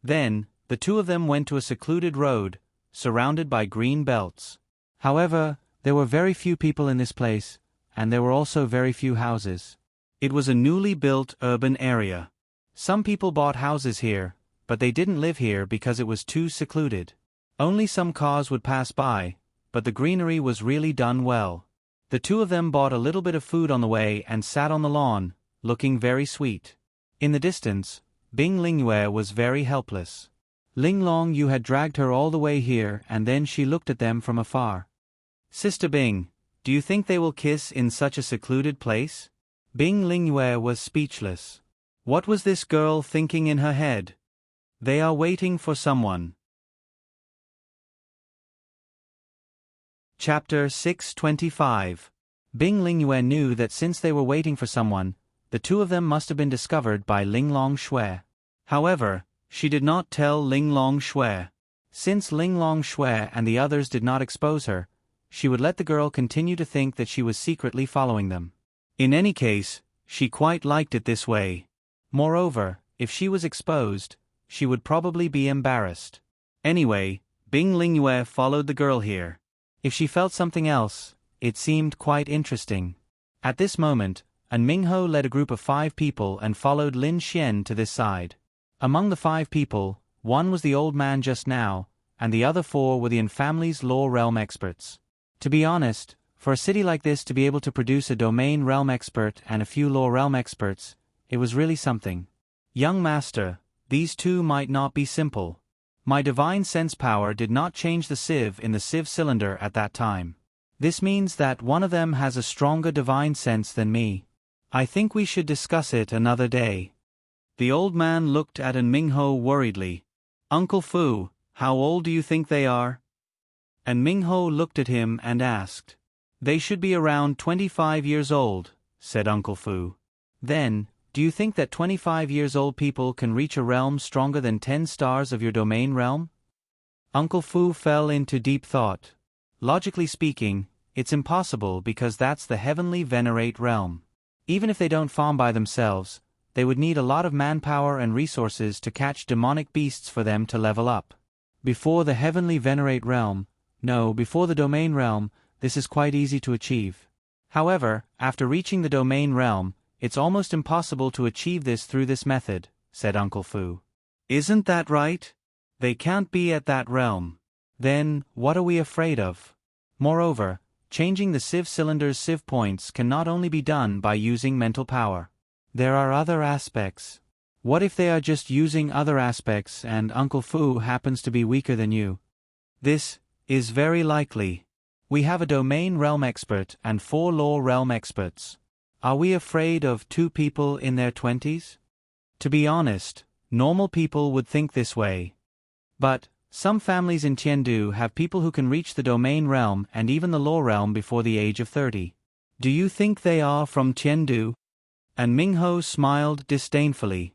Then, the two of them went to a secluded road, surrounded by green belts. However, there were very few people in this place, and there were also very few houses. It was a newly built urban area. Some people bought houses here, but they didn't live here because it was too secluded. Only some cars would pass by, but the greenery was really done well. The two of them bought a little bit of food on the way and sat on the lawn, looking very sweet. In the distance, Bing Lingyue was very helpless. Ling Long Yu had dragged her all the way here, and then she looked at them from afar. "Sister Bing, do you think they will kiss in such a secluded place?" Bing Lingyue was speechless. What was this girl thinking in her head? They are waiting for someone. Chapter 625. Bing Lingyue knew that since they were waiting for someone, the two of them must have been discovered by Ling Long Shui. However, she did not tell Ling Long Shui. Since Ling Long Shui and the others did not expose her, she would let the girl continue to think that she was secretly following them. In any case, she quite liked it this way. Moreover, if she was exposed, she would probably be embarrassed. Anyway, Bing Lingyue followed the girl here. If she felt something else, it seemed quite interesting. At this moment, An Mingho led a group of 5 people and followed Lin Xian to this side. Among the 5 people, one was the old man just now, and the other 4 were the family's law realm experts. To be honest, for a city like this to be able to produce a domain realm expert and a few law realm experts, it was really something. Young master, these 2 might not be simple. My divine sense power did not change the sieve in the sieve cylinder at that time. This means that one of them has a stronger divine sense than me. I think we should discuss it another day. The old man looked at An Mingho worriedly. "Uncle Fu, how old do you think they are?" An Mingho looked at him and asked. "They should be around 25 years old," said Uncle Fu. "Then, do you think that 25 years old people can reach a realm stronger than 10 stars of your domain realm?" Uncle Fu fell into deep thought. Logically speaking, it's impossible because that's the heavenly venerate realm. Even if they don't farm by themselves, they would need a lot of manpower and resources to catch demonic beasts for them to level up. Before the heavenly venerate realm, no, before the domain realm, this is quite easy to achieve. However, after reaching the domain realm, it's almost impossible to achieve this through this method, said Uncle Fu. Isn't that right? They can't be at that realm. Then, what are we afraid of? Moreover, changing the sieve cylinder's sieve points can not only be done by using mental power. There are other aspects. What if they are just using other aspects and Uncle Fu happens to be weaker than you? This is very likely. We have a domain realm expert and 4 law realm experts. Are we afraid of 2 people in their 20s? To be honest, normal people would think this way. But, some families in Tiandu have people who can reach the domain realm and even the law realm before the age of 30. Do you think they are from Tiandu? And Mingho smiled disdainfully.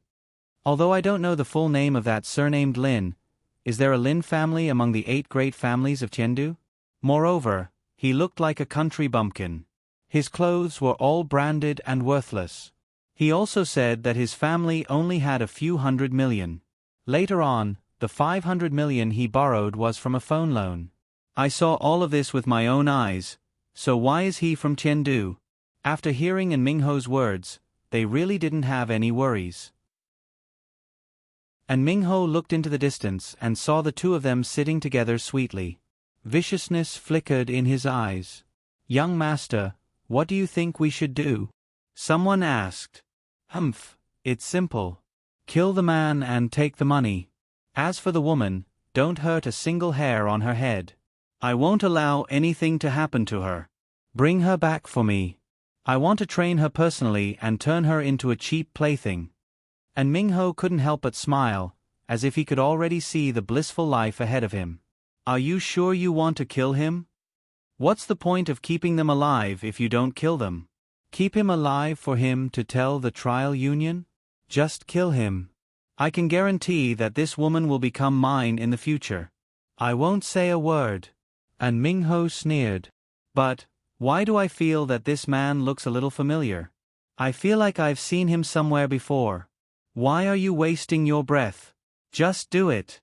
Although I don't know the full name of that surnamed Lin, is there a Lin family among the 8 great families of Tiandu? Moreover, he looked like a country bumpkin. His clothes were all branded and worthless. He also said that his family only had a few hundred million. Later on, the 500 million he borrowed was from a phone loan. I saw all of this with my own eyes, so why is he from Tiandu? After hearing Mingho's words, they really didn't have any worries. And Mingho looked into the distance and saw the two of them sitting together sweetly. Viciousness flickered in his eyes. "Young master, what do you think we should do?" someone asked. "Humph, it's simple. Kill the man and take the money. As for the woman, don't hurt a single hair on her head. I won't allow anything to happen to her. Bring her back for me. I want to train her personally and turn her into a cheap plaything." And Mingho couldn't help but smile, as if he could already see the blissful life ahead of him. "Are you sure you want to kill him? What's the point of keeping them alive if you don't kill them? Keep him alive for him to tell the trial union? Just kill him. I can guarantee that this woman will become mine in the future. I won't say a word." And Mingho sneered. "But why do I feel that this man looks a little familiar? I feel like I've seen him somewhere before. Why are you wasting your breath? Just do it."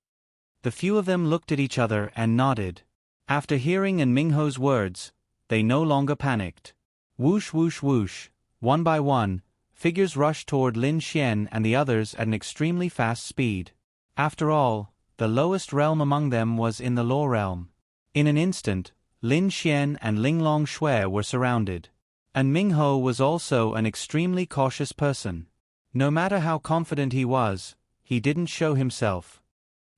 The few of them looked at each other and nodded. After hearing Mingho's words, they no longer panicked. Whoosh whoosh whoosh, one by one, figures rushed toward Lin Xian and the others at an extremely fast speed. After all, the lowest realm among them was in the law realm. In an instant, Lin Xian and Linglong Shui were surrounded. And Mingho was also an extremely cautious person. No matter how confident he was, he didn't show himself.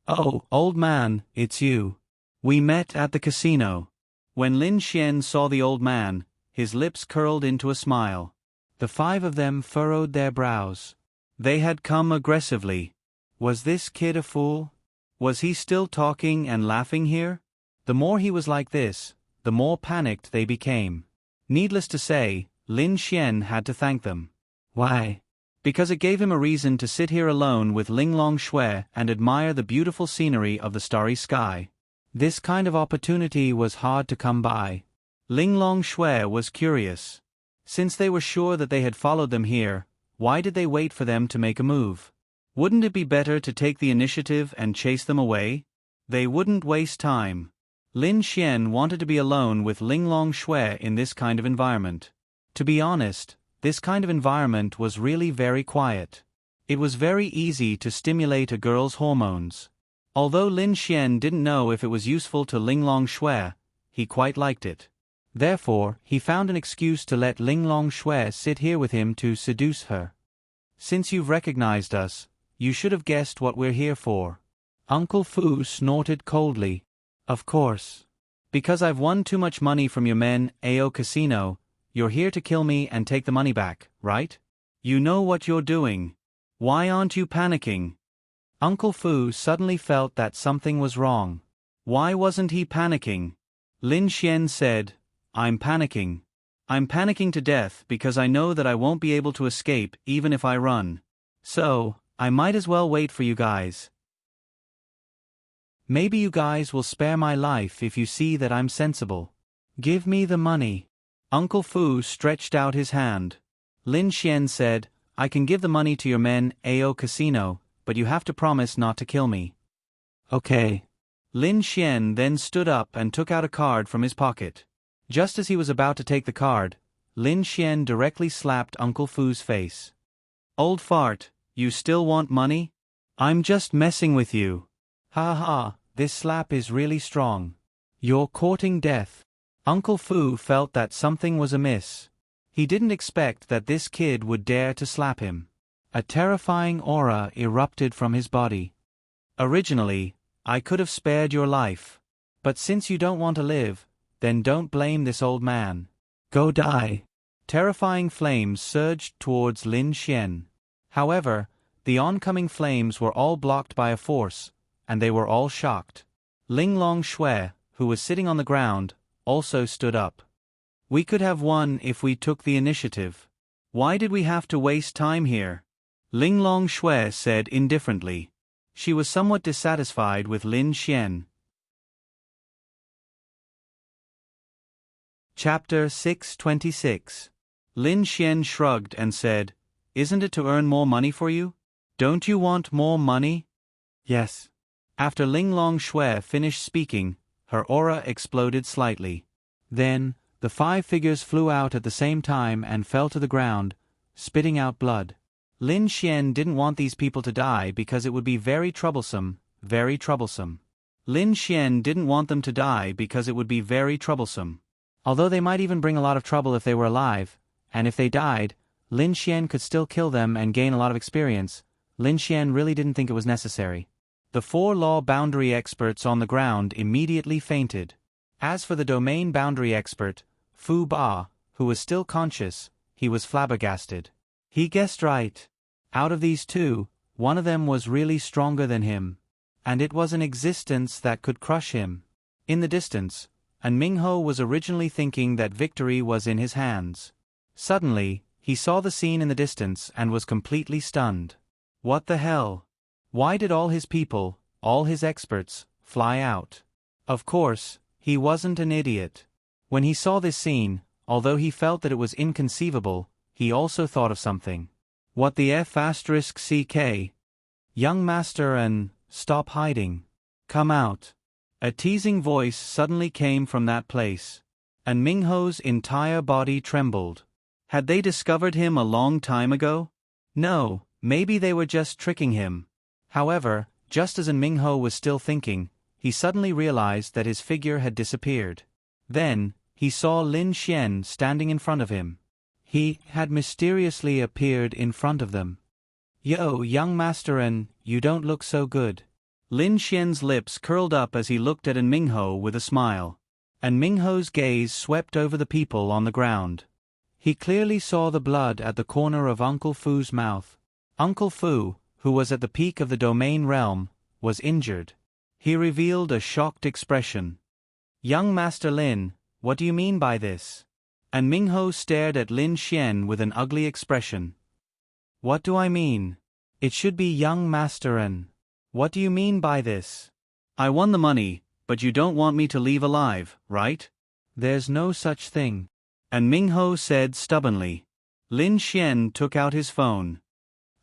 "Oh, old man, it's you. We met at the casino." When Lin Xian saw the old man, his lips curled into a smile. The five of them furrowed their brows. They had come aggressively. Was this kid a fool? Was he still talking and laughing here? The more he was like this, the more panicked they became. Needless to say, Lin Xian had to thank them. Why? Because it gave him a reason to sit here alone with Linglong Shui and admire the beautiful scenery of the starry sky. This kind of opportunity was hard to come by. Linglong Shui was curious. Since they were sure that they had followed them here, why did they wait for them to make a move? Wouldn't it be better to take the initiative and chase them away? They wouldn't waste time. Lin Xian wanted to be alone with Linglong Shui in this kind of environment. To be honest, this kind of environment was really very quiet. It was very easy to stimulate a girl's hormones. Although Lin Xian didn't know if it was useful to Linglong Shui, he quite liked it. Therefore, he found an excuse to let Linglong Shui sit here with him to seduce her. "Since you've recognized us, you should have guessed what we're here for." Uncle Fu snorted coldly. "Of course. Because I've won too much money from your men, AO Casino, you're here to kill me and take the money back, right? You know what you're doing. Why aren't you panicking?" Uncle Fu suddenly felt that something was wrong. Why wasn't he panicking? Lin Xian said, "I'm panicking. I'm panicking to death because I know that I won't be able to escape even if I run. So, I might as well wait for you guys. Maybe you guys will spare my life if you see that I'm sensible. Give me the money." Uncle Fu stretched out his hand. Lin Xian said, "I can give the money to your men, AO Casino, but you have to promise not to kill me." "Okay." Lin Xian then stood up and took out a card from his pocket. Just as he was about to take the card, Lin Xian directly slapped Uncle Fu's face. "Old fart, you still want money? I'm just messing with you. Ha ha, this slap is really strong. You're courting death." Uncle Fu felt that something was amiss. He didn't expect that this kid would dare to slap him. A terrifying aura erupted from his body. "Originally, I could have spared your life. But since you don't want to live, then don't blame this old man. Go die." Terrifying flames surged towards Lin Xian. However, the oncoming flames were all blocked by a force, and they were all shocked. Linglong Shui, who was sitting on the ground, also stood up. "We could have won if we took the initiative. Why did we have to waste time here?" Linglong Shui said indifferently. She was somewhat dissatisfied with Lin Xian. Chapter 626. Lin Xian shrugged and said, "Isn't it to earn more money for you? Don't you want more money?" "Yes." After Linglong Shui finished speaking, her aura exploded slightly. Then, the 5 figures flew out at the same time and fell to the ground, spitting out blood. Lin Xian didn't want these people to die because it would be very troublesome, very troublesome. Lin Xian didn't want them to die because it would be very troublesome. Although they might even bring a lot of trouble if they were alive, and if they died, Lin Xian could still kill them and gain a lot of experience. Lin Xian really didn't think it was necessary. The 4 law boundary experts on the ground immediately fainted. As for the domain boundary expert, Fu Ba, who was still conscious, he was flabbergasted. He guessed right. Out of these 2, one of them was really stronger than him. And it was an existence that could crush him. In the distance, and Mingho was originally thinking that victory was in his hands. Suddenly, he saw the scene in the distance and was completely stunned. What the hell? Why did all his people, all his experts, fly out? Of course, he wasn't an idiot. When he saw this scene, although he felt that it was inconceivable, he also thought of something. What the F***CK? Young master and, stop hiding. Come out. A teasing voice suddenly came from that place. And Mingho's entire body trembled. Had they discovered him a long time ago? No, maybe they were just tricking him. However, just as Mingho was still thinking, he suddenly realized that his figure had disappeared. Then, he saw Lin Xian standing in front of him. He had mysteriously appeared in front of them. Yo, young master and, you don't look so good. Lin Xian's lips curled up as he looked at Mingho with a smile. And Mingho's gaze swept over the people on the ground. He clearly saw the blood at the corner of Uncle Fu's mouth. Uncle Fu, who was at the peak of the domain realm, was injured. He revealed a shocked expression. Young Master Lin, what do you mean by this? And Mingho stared at Lin Xian with an ugly expression. What do I mean? It should be young Master N. What do you mean by this? I won the money, but you don't want me to leave alive, right? There's no such thing. And Mingho said stubbornly. Lin Xian took out his phone.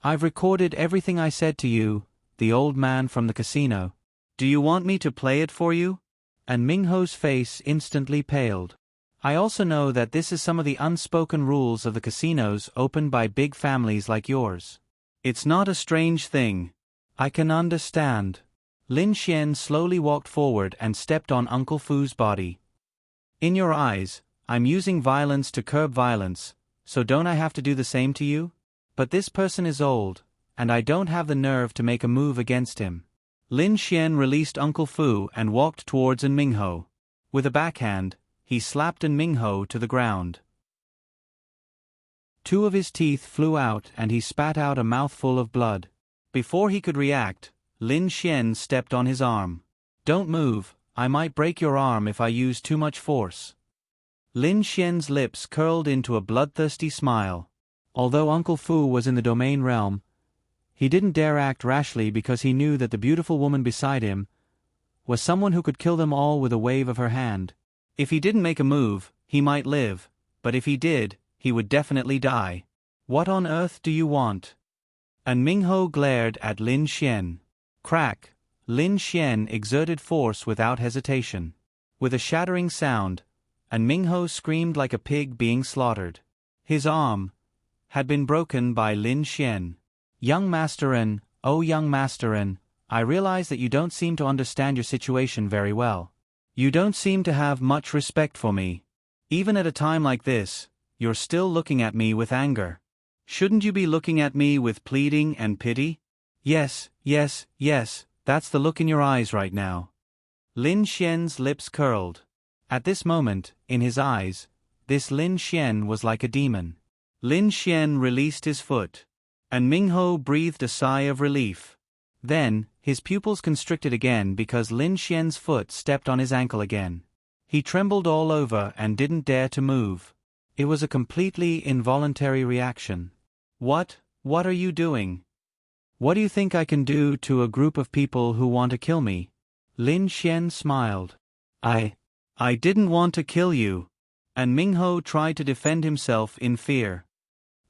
I've recorded everything I said to you, the old man from the casino. Do you want me to play it for you? And Mingho's face instantly paled. I also know that this is some of the unspoken rules of the casinos opened by big families like yours. It's not a strange thing. I can understand. Lin Xian slowly walked forward and stepped on Uncle Fu's body. In your eyes, I'm using violence to curb violence, so don't I have to do the same to you? But this person is old, and I don't have the nerve to make a move against him. Lin Xian released Uncle Fu and walked towards Mingho. With a backhand, he slapped Mingho to the ground. 2 of his teeth flew out and he spat out a mouthful of blood. Before he could react, Lin Xian stepped on his arm. Don't move, I might break your arm if I use too much force. Lin Xian's lips curled into a bloodthirsty smile. Although Uncle Fu was in the domain realm, he didn't dare act rashly because he knew that the beautiful woman beside him was someone who could kill them all with a wave of her hand. If he didn't make a move, he might live, but if he did, he would definitely die. What on earth do you want? And Mingho glared at Lin Xian. Crack! Lin Xian exerted force without hesitation. With a shattering sound, and Mingho screamed like a pig being slaughtered. His arm had been broken by Lin Xian. Young Master N, oh young Master N, I realize that you don't seem to understand your situation very well. You don't seem to have much respect for me. Even at a time like this, you're still looking at me with anger. Shouldn't you be looking at me with pleading and pity? Yes, yes, yes, that's the look in your eyes right now. Lin Xian's lips curled. At this moment, in his eyes, this Lin Xian was like a demon. Lin Xian released his foot. And Mingho breathed a sigh of relief. Then, his pupils constricted again because Lin Xian's foot stepped on his ankle again. He trembled all over and didn't dare to move. It was a completely involuntary reaction. What are you doing? What do you think I can do to a group of people who want to kill me? Lin Xian smiled. I didn't want to kill you. And Mingho tried to defend himself in fear.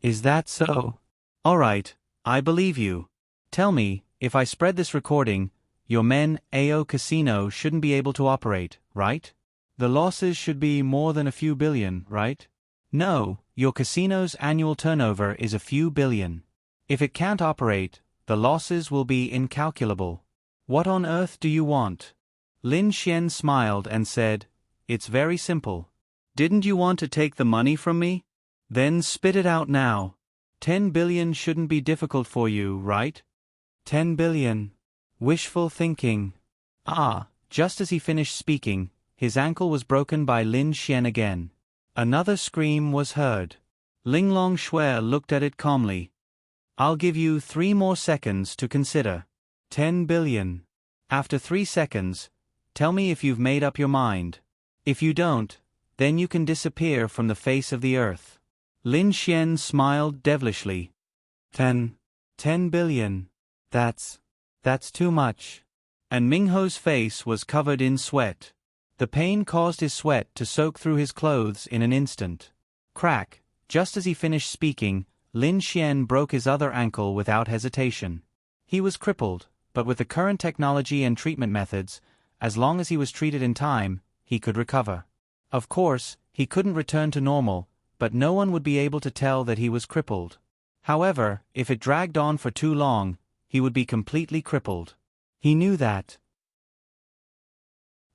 Is that so? Alright, I believe you. Tell me, if I spread this recording, your men AO Casino shouldn't be able to operate, right? The losses should be more than a few billion, right? No, your casino's annual turnover is a few billion. If it can't operate, the losses will be incalculable. What on earth do you want? Lin Xian smiled and said, It's very simple. Didn't you want to take the money from me? Then spit it out now. 10 billion shouldn't be difficult for you, right? 10 billion. Wishful thinking. Just as he finished speaking, his ankle was broken by Lin Xian again. Another scream was heard. Linglong Shui looked at it calmly. I'll give you 3 more seconds to consider. 10 billion. After 3 seconds, tell me if you've made up your mind. If you don't, then you can disappear from the face of the earth. Lin Xian smiled devilishly. 10 billion. That's too much. And Mingho's face was covered in sweat. The pain caused his sweat to soak through his clothes in an instant. Crack, just as he finished speaking, Lin Xian broke his other ankle without hesitation. He was crippled, but with the current technology and treatment methods, as long as he was treated in time, he could recover. Of course, he couldn't return to normal, but no one would be able to tell that he was crippled. However, if it dragged on for too long, he would be completely crippled. He knew that.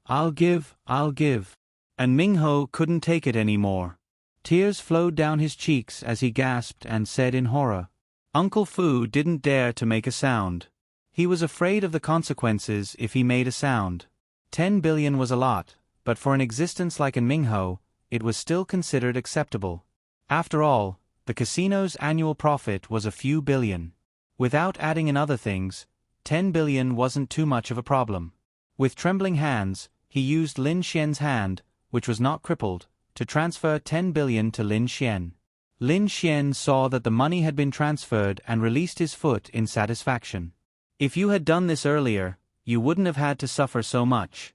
I'll give. And Mingho couldn't take it anymore. Tears flowed down his cheeks as he gasped and said in horror. Uncle Fu didn't dare to make a sound. He was afraid of the consequences if he made a sound. 10 billion was a lot, but for an existence like in Mingho, it was still considered acceptable. After all, the casino's annual profit was a few billion. Without adding in other things, 10 billion wasn't too much of a problem. With trembling hands, he used Lin Xian's hand, which was not crippled, to transfer 10 billion to Lin Xian. Lin Xian saw that the money had been transferred and released his foot in satisfaction. If you had done this earlier, you wouldn't have had to suffer so much.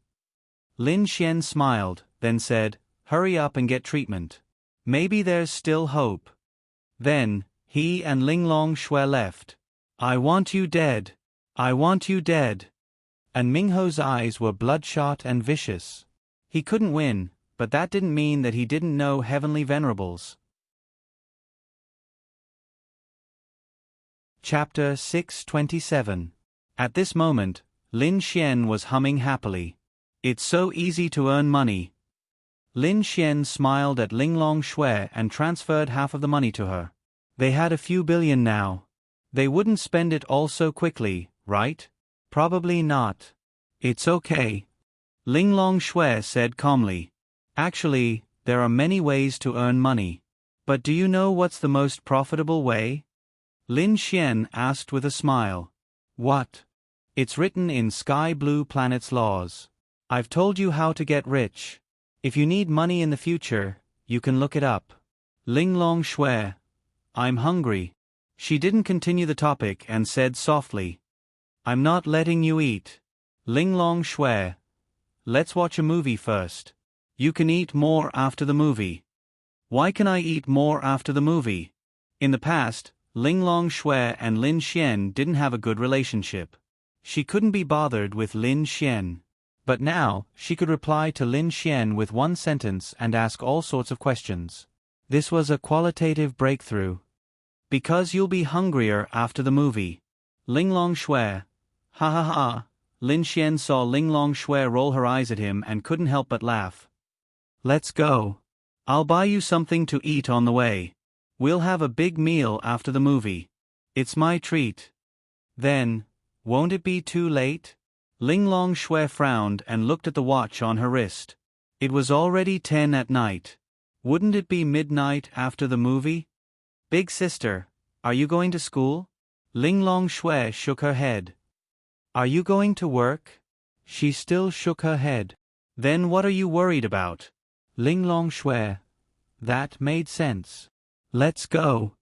Lin Xian smiled, then said, Hurry up and get treatment. Maybe there's still hope. Then, he and Linglong Shui left. I want you dead. I want you dead. And Mingho's eyes were bloodshot and vicious. He couldn't win, but that didn't mean that he didn't know heavenly venerables. Chapter 627. At this moment, Lin Xian was humming happily. It's so easy to earn money. Lin Xian smiled at Linglong Shui and transferred half of the money to her. They had a few billion now. They wouldn't spend it all so quickly, right? Probably not. It's okay. Linglong Shui said calmly. Actually, there are many ways to earn money. But do you know what's the most profitable way? Lin Xian asked with a smile. What? It's written in Sky Blue Planet's laws. I've told you how to get rich. If you need money in the future, you can look it up. Linglong Shui. I'm hungry. She didn't continue the topic and said softly. I'm not letting you eat. Linglong Shui. Let's watch a movie first. You can eat more after the movie. Why can I eat more after the movie? In the past, Linglong Shui and Lin Xian didn't have a good relationship. She couldn't be bothered with Lin Xian. But now, she could reply to Lin Xian with one sentence and ask all sorts of questions. This was a qualitative breakthrough. Because you'll be hungrier after the movie. Linglong Shui. Ha ha ha. Lin Xian saw Linglong Shui roll her eyes at him and couldn't help but laugh. Let's go. I'll buy you something to eat on the way. We'll have a big meal after the movie. It's my treat. Then, won't it be too late? Linglong Shui frowned and looked at the watch on her wrist. It was already 10 at night. Wouldn't it be midnight after the movie? Big sister, are you going to school? Linglong Shui shook her head. Are you going to work? She still shook her head. Then what are you worried about? Linglong Shui. That made sense. Let's go.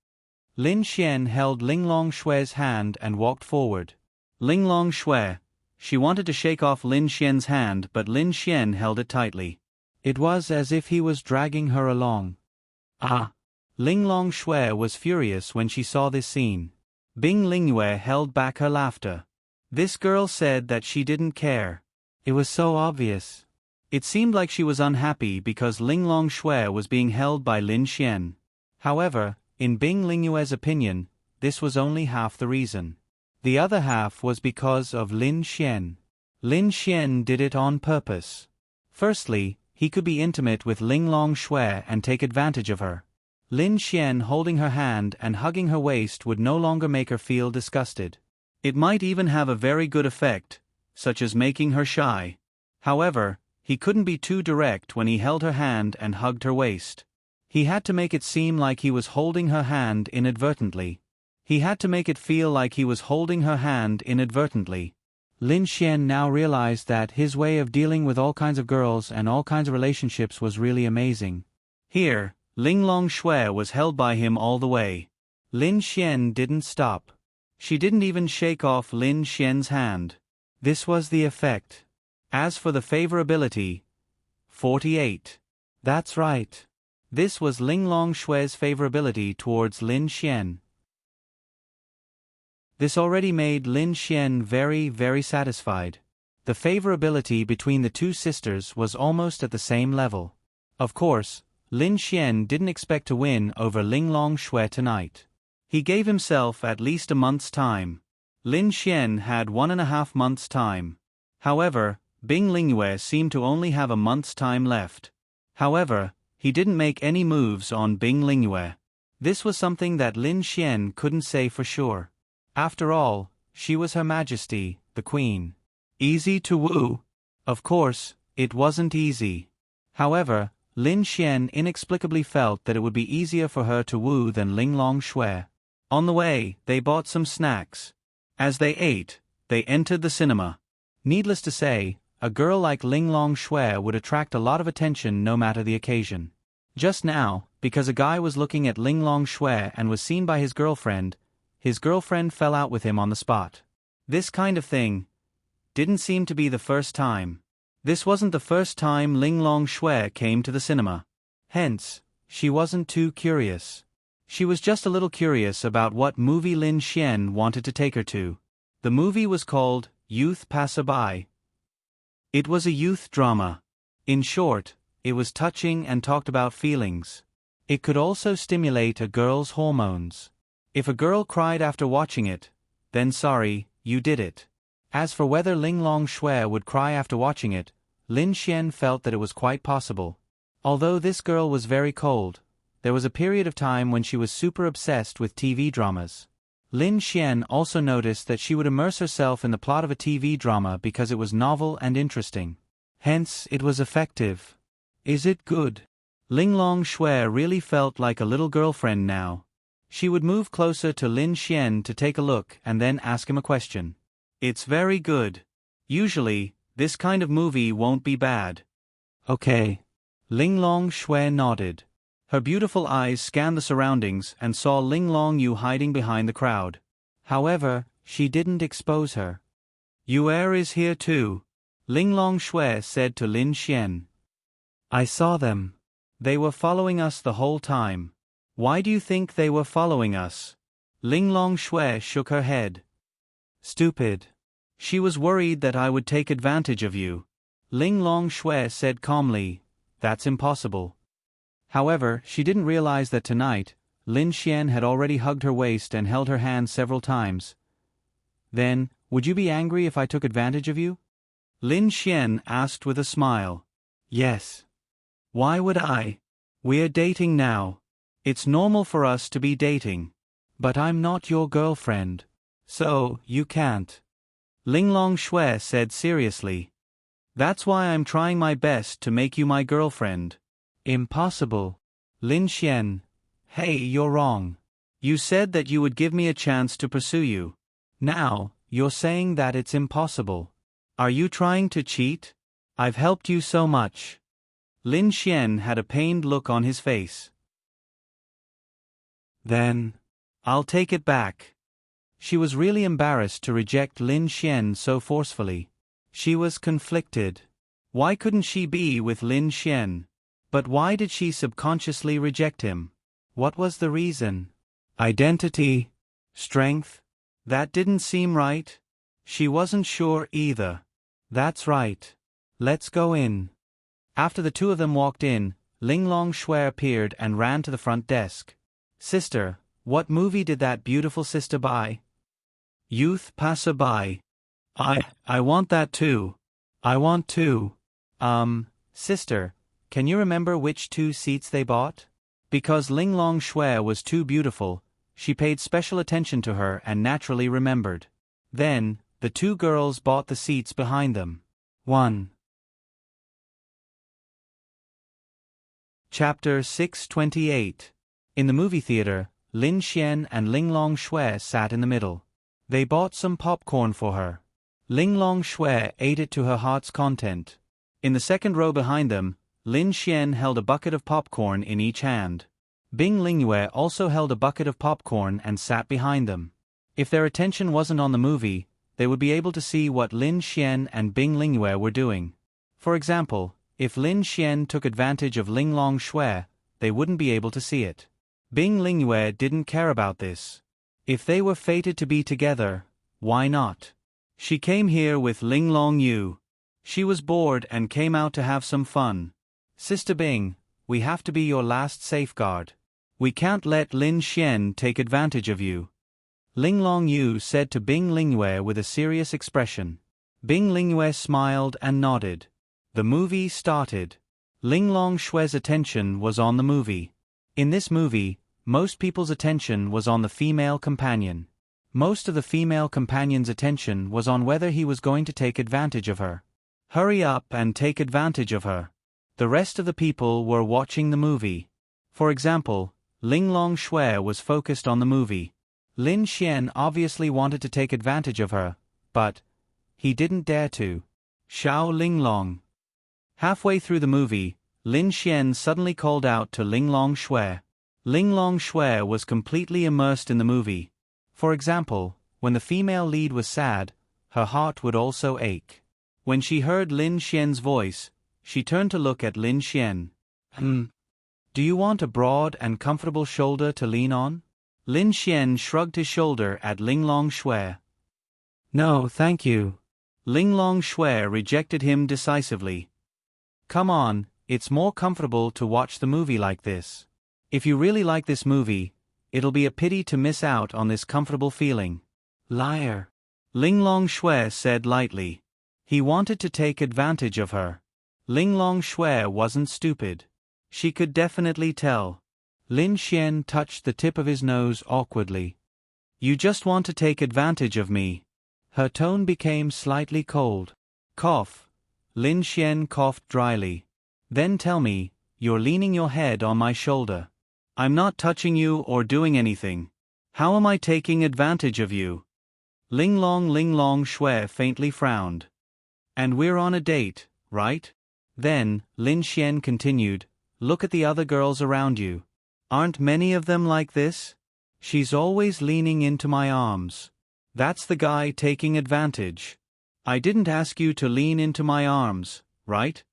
Lin Xian held Linglong Shui's hand and walked forward. Linglong Shui. She wanted to shake off Lin Xian's hand, but Lin Xian held it tightly. It was as if he was dragging her along. Linglong Shui was furious when she saw this scene. Bing Lingyue held back her laughter. This girl said that she didn't care. It was so obvious. It seemed like she was unhappy because Linglong Shui was being held by Lin Xian. However, in Bing Lingyue's opinion, this was only half the reason. The other half was because of Lin Xian. Lin Xian did it on purpose. Firstly, he could be intimate with Ling Long Shui and take advantage of her. Lin Xian holding her hand and hugging her waist would no longer make her feel disgusted. It might even have a very good effect, such as making her shy. However, he couldn't be too direct when he held her hand and hugged her waist. He had to make it seem like he was holding her hand inadvertently. He had to make it feel like he was holding her hand inadvertently. Lin Xian now realized that his way of dealing with all kinds of girls and all kinds of relationships was really amazing. Here, Ling Long Shui was held by him all the way. Lin Xian didn't stop. She didn't even shake off Lin Xian's hand. This was the effect. As for the favorability, 48. That's right. This was Ling Long Shui's favorability towards Lin Xian. This already made Lin Xian very, very satisfied. The favorability between the two sisters was almost at the same level. Of course, Lin Xian didn't expect to win over Ling Long Shui tonight. He gave himself at least a month's time. Lin Xian had 1.5 months' time. However, Bing Lingyue seemed to only have a month's time left. However, he didn't make any moves on Bing Lingyue. This was something that Lin Xian couldn't say for sure. After all, she was Her Majesty, the Queen. Easy to woo? Of course, it wasn't easy. However, Lin Xian inexplicably felt that it would be easier for her to woo than Ling Long Shui. On the way, they bought some snacks. As they ate, they entered the cinema. Needless to say, a girl like Ling Long Shui would attract a lot of attention no matter the occasion. Just now, because a guy was looking at Ling Long Shui and was seen by his girlfriend fell out with him on the spot. This kind of thing didn't seem to be the first time. This wasn't the first time Ling Long Shui came to the cinema. Hence, she wasn't too curious. She was just a little curious about what movie Lin Xian wanted to take her to. The movie was called Youth Passerby. It was a youth drama. In short, it was touching and talked about feelings. It could also stimulate a girl's hormones. If a girl cried after watching it, then sorry, you did it. As for whether Ling Long Shui would cry after watching it, Lin Xian felt that it was quite possible. Although this girl was very cold, there was a period of time when she was super obsessed with TV dramas. Lin Xian also noticed that she would immerse herself in the plot of a TV drama because it was novel and interesting. Hence, it was effective. Is it good? Ling Long Shui really felt like a little girlfriend now. She would move closer to Lin Xian to take a look and then ask him a question. It's very good. Usually, this kind of movie won't be bad. Okay. Ling Long Shui nodded. Her beautiful eyes scanned the surroundings and saw Ling Long Yu hiding behind the crowd. However, she didn't expose her. Yu is here too, Ling Long Shui said to Lin Xian. I saw them. They were following us the whole time. Why do you think they were following us? Ling Long Shui shook her head. Stupid. She was worried that I would take advantage of you. Ling Long Shui said calmly, That's impossible. However, she didn't realize that tonight, Lin Xian had already hugged her waist and held her hand several times. Then, would you be angry if I took advantage of you? Lin Xian asked with a smile. Yes. Why would I? We're dating now. It's normal for us to be dating. But I'm not your girlfriend. So, you can't. Ling Long Shui said seriously. That's why I'm trying my best to make you my girlfriend. Impossible. Lin Xian. Hey, you're wrong. You said that you would give me a chance to pursue you. Now, you're saying that it's impossible. Are you trying to cheat? I've helped you so much. Lin Xian had a pained look on his face. Then, I'll take it back. She was really embarrassed to reject Lin Xian so forcefully. She was conflicted. Why couldn't she be with Lin Xian? But why did she subconsciously reject him? What was the reason? Identity? Strength? That didn't seem right. She wasn't sure either. That's right. Let's go in. After the two of them walked in, Ling Long Shui appeared and ran to the front desk. Sister, What movie did that beautiful sister buy? Youth passerby. I want that too. I want to. Sister, can you remember which 2 seats they bought? Because Ling Long Shui was too beautiful, she paid special attention to her and naturally remembered. Then, the 2 girls bought the seats behind them. 1. Chapter 628. In the movie theater, Lin Xian and Ling Long Shui sat in the middle. They bought some popcorn for her. Ling Long Shui ate it to her heart's content. In the second row behind them, Lin Xian held a bucket of popcorn in each hand. Bing Lingyue also held a bucket of popcorn and sat behind them. If their attention wasn't on the movie, they would be able to see what Lin Xian and Bing Lingyue were doing. For example, if Lin Xian took advantage of Ling Long Shui, they wouldn't be able to see it. Bing Lingyue didn't care about this. If they were fated to be together, why not? She came here with Ling Long Yu. She was bored and came out to have some fun. Sister Bing, we have to be your last safeguard. We can't let Lin Xian take advantage of you. Ling Long Yu said to Bing Lingyue with a serious expression. Bing Lingyue smiled and nodded. The movie started. Ling Long Shui's attention was on the movie. In this movie, most people's attention was on the female companion. Most of the female companion's attention was on whether he was going to take advantage of her. Hurry up and take advantage of her. The rest of the people were watching the movie. For example, Ling Long Shui was focused on the movie. Lin Xian obviously wanted to take advantage of her, but he didn't dare to. Xiao Ling Long. Halfway through the movie, Lin Xian suddenly called out to Ling Long Shui. Ling Long Shui was completely immersed in the movie. For example, when the female lead was sad, her heart would also ache. When she heard Lin Xian's voice, she turned to look at Lin Xian. Do you want a broad and comfortable shoulder to lean on? Lin Xian shrugged his shoulder at Ling Long Shui. No, thank you. Ling Long Shui rejected him decisively. Come on, it's more comfortable to watch the movie like this. If you really like this movie, it'll be a pity to miss out on this comfortable feeling. Liar. Ling Long Shui said lightly. He wanted to take advantage of her. Ling Long Shui wasn't stupid. She could definitely tell. Lin Xian touched the tip of his nose awkwardly. You just want to take advantage of me. Her tone became slightly cold. Cough. Lin Xian coughed dryly. Then tell me, you're leaning your head on my shoulder. I'm not touching you or doing anything. How am I taking advantage of you? Ling Long Shui faintly frowned. And we're on a date, right? Then, Lin Xian continued, look at the other girls around you. Aren't many of them like this? She's always leaning into my arms. That's the guy taking advantage. I didn't ask you to lean into my arms, right?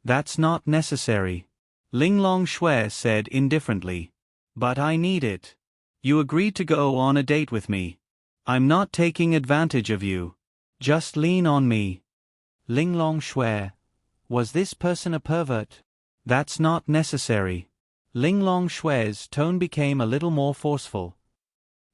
That's not necessary. Ling Long Shui said indifferently. But I need it. You agreed to go on a date with me. I'm not taking advantage of you. Just lean on me. Ling Long Shui. Was this person a pervert? That's not necessary. Ling Long Shui's tone became a little more forceful.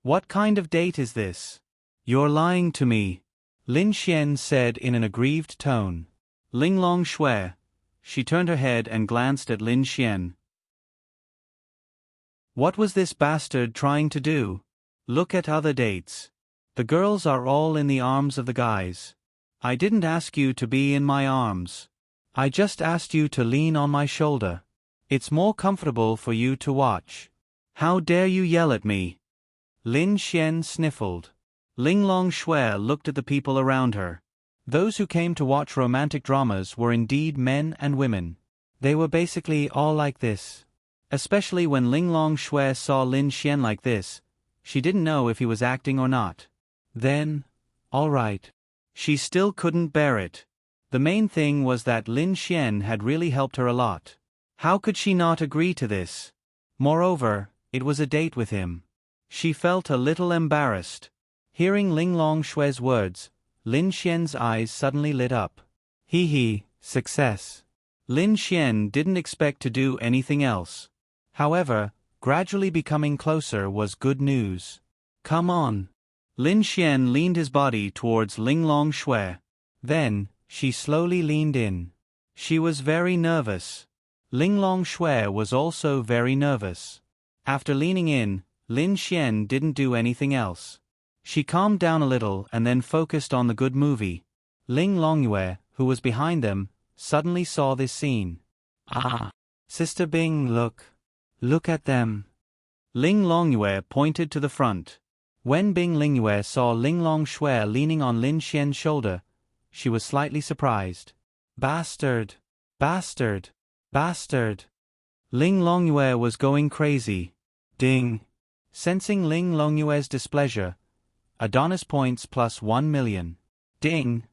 What kind of date is this? You're lying to me. Lin Xian said in an aggrieved tone. Ling Long Shui. She turned her head and glanced at Lin Xian. What was this bastard trying to do? Look at other dates. The girls are all in the arms of the guys. I didn't ask you to be in my arms. I just asked you to lean on my shoulder. It's more comfortable for you to watch. How dare you yell at me? Lin Xian sniffled. Ling Long Shui looked at the people around her. Those who came to watch romantic dramas were indeed men and women. They were basically all like this. Especially when Ling Long Shui saw Lin Xian like this, she didn't know if he was acting or not. Then, all right. She still couldn't bear it. The main thing was that Lin Xian had really helped her a lot. How could she not agree to this? Moreover, it was a date with him. She felt a little embarrassed. Hearing Ling Long Shui's words, Lin Xian's eyes suddenly lit up. Hee, success. Lin Xian didn't expect to do anything else. However, gradually becoming closer was good news. Come on. Lin Xian leaned his body towards Ling Long Shui. Then, she slowly leaned in. She was very nervous. Ling Long Shui was also very nervous. After leaning in, Lin Xian didn't do anything else. She calmed down a little and then focused on the good movie. Ling Longyue, who was behind them, suddenly saw this scene. Ah! Sister Bing, look. Look at them. Ling Longyue pointed to the front. When Bing Lingyue saw Ling Long Shui leaning on Lin Xian's shoulder, she was slightly surprised. Bastard! Bastard! Bastard! Ling Longyue was going crazy. Ding! Sensing Ling Longyue's displeasure, Adonis points plus 1 million. Ding!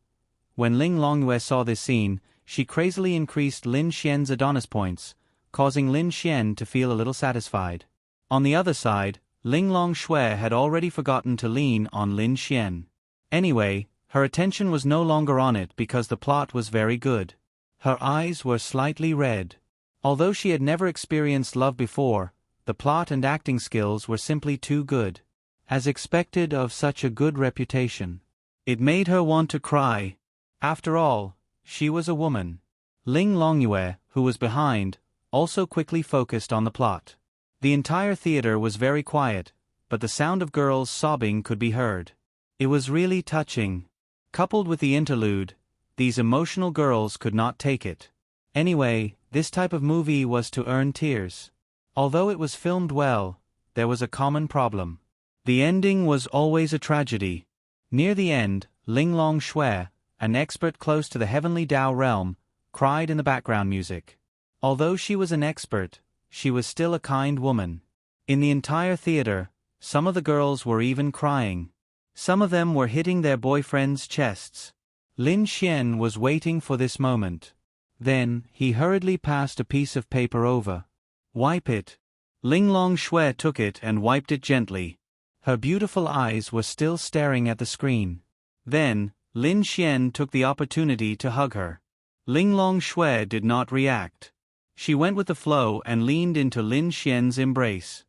When Ling Longyue saw this scene, she crazily increased Lin Xian's Adonis points, causing Lin Xian to feel a little satisfied. On the other side, Ling Long Shui had already forgotten to lean on Lin Xian. Anyway, her attention was no longer on it because the plot was very good. Her eyes were slightly red. Although she had never experienced love before, the plot and acting skills were simply too good. As expected of such a good reputation. It made her want to cry. After all, she was a woman. Ling Longyue, who was behind, also quickly focused on the plot. The entire theater was very quiet, but the sound of girls sobbing could be heard. It was really touching. Coupled with the interlude, these emotional girls could not take it. Anyway, this type of movie was to earn tears. Although it was filmed well, there was a common problem. The ending was always a tragedy. Near the end, Ling Long Shui, an expert close to the heavenly Tao realm, cried in the background music. Although she was an expert, she was still a kind woman. In the entire theater, some of the girls were even crying. Some of them were hitting their boyfriends' chests. Lin Xian was waiting for this moment. Then, he hurriedly passed a piece of paper over. Wipe it. Ling Long Shui took it and wiped it gently. Her beautiful eyes were still staring at the screen. Then, Lin Xian took the opportunity to hug her. Ling Long Shui did not react. She went with the flow and leaned into Lin Xian's embrace.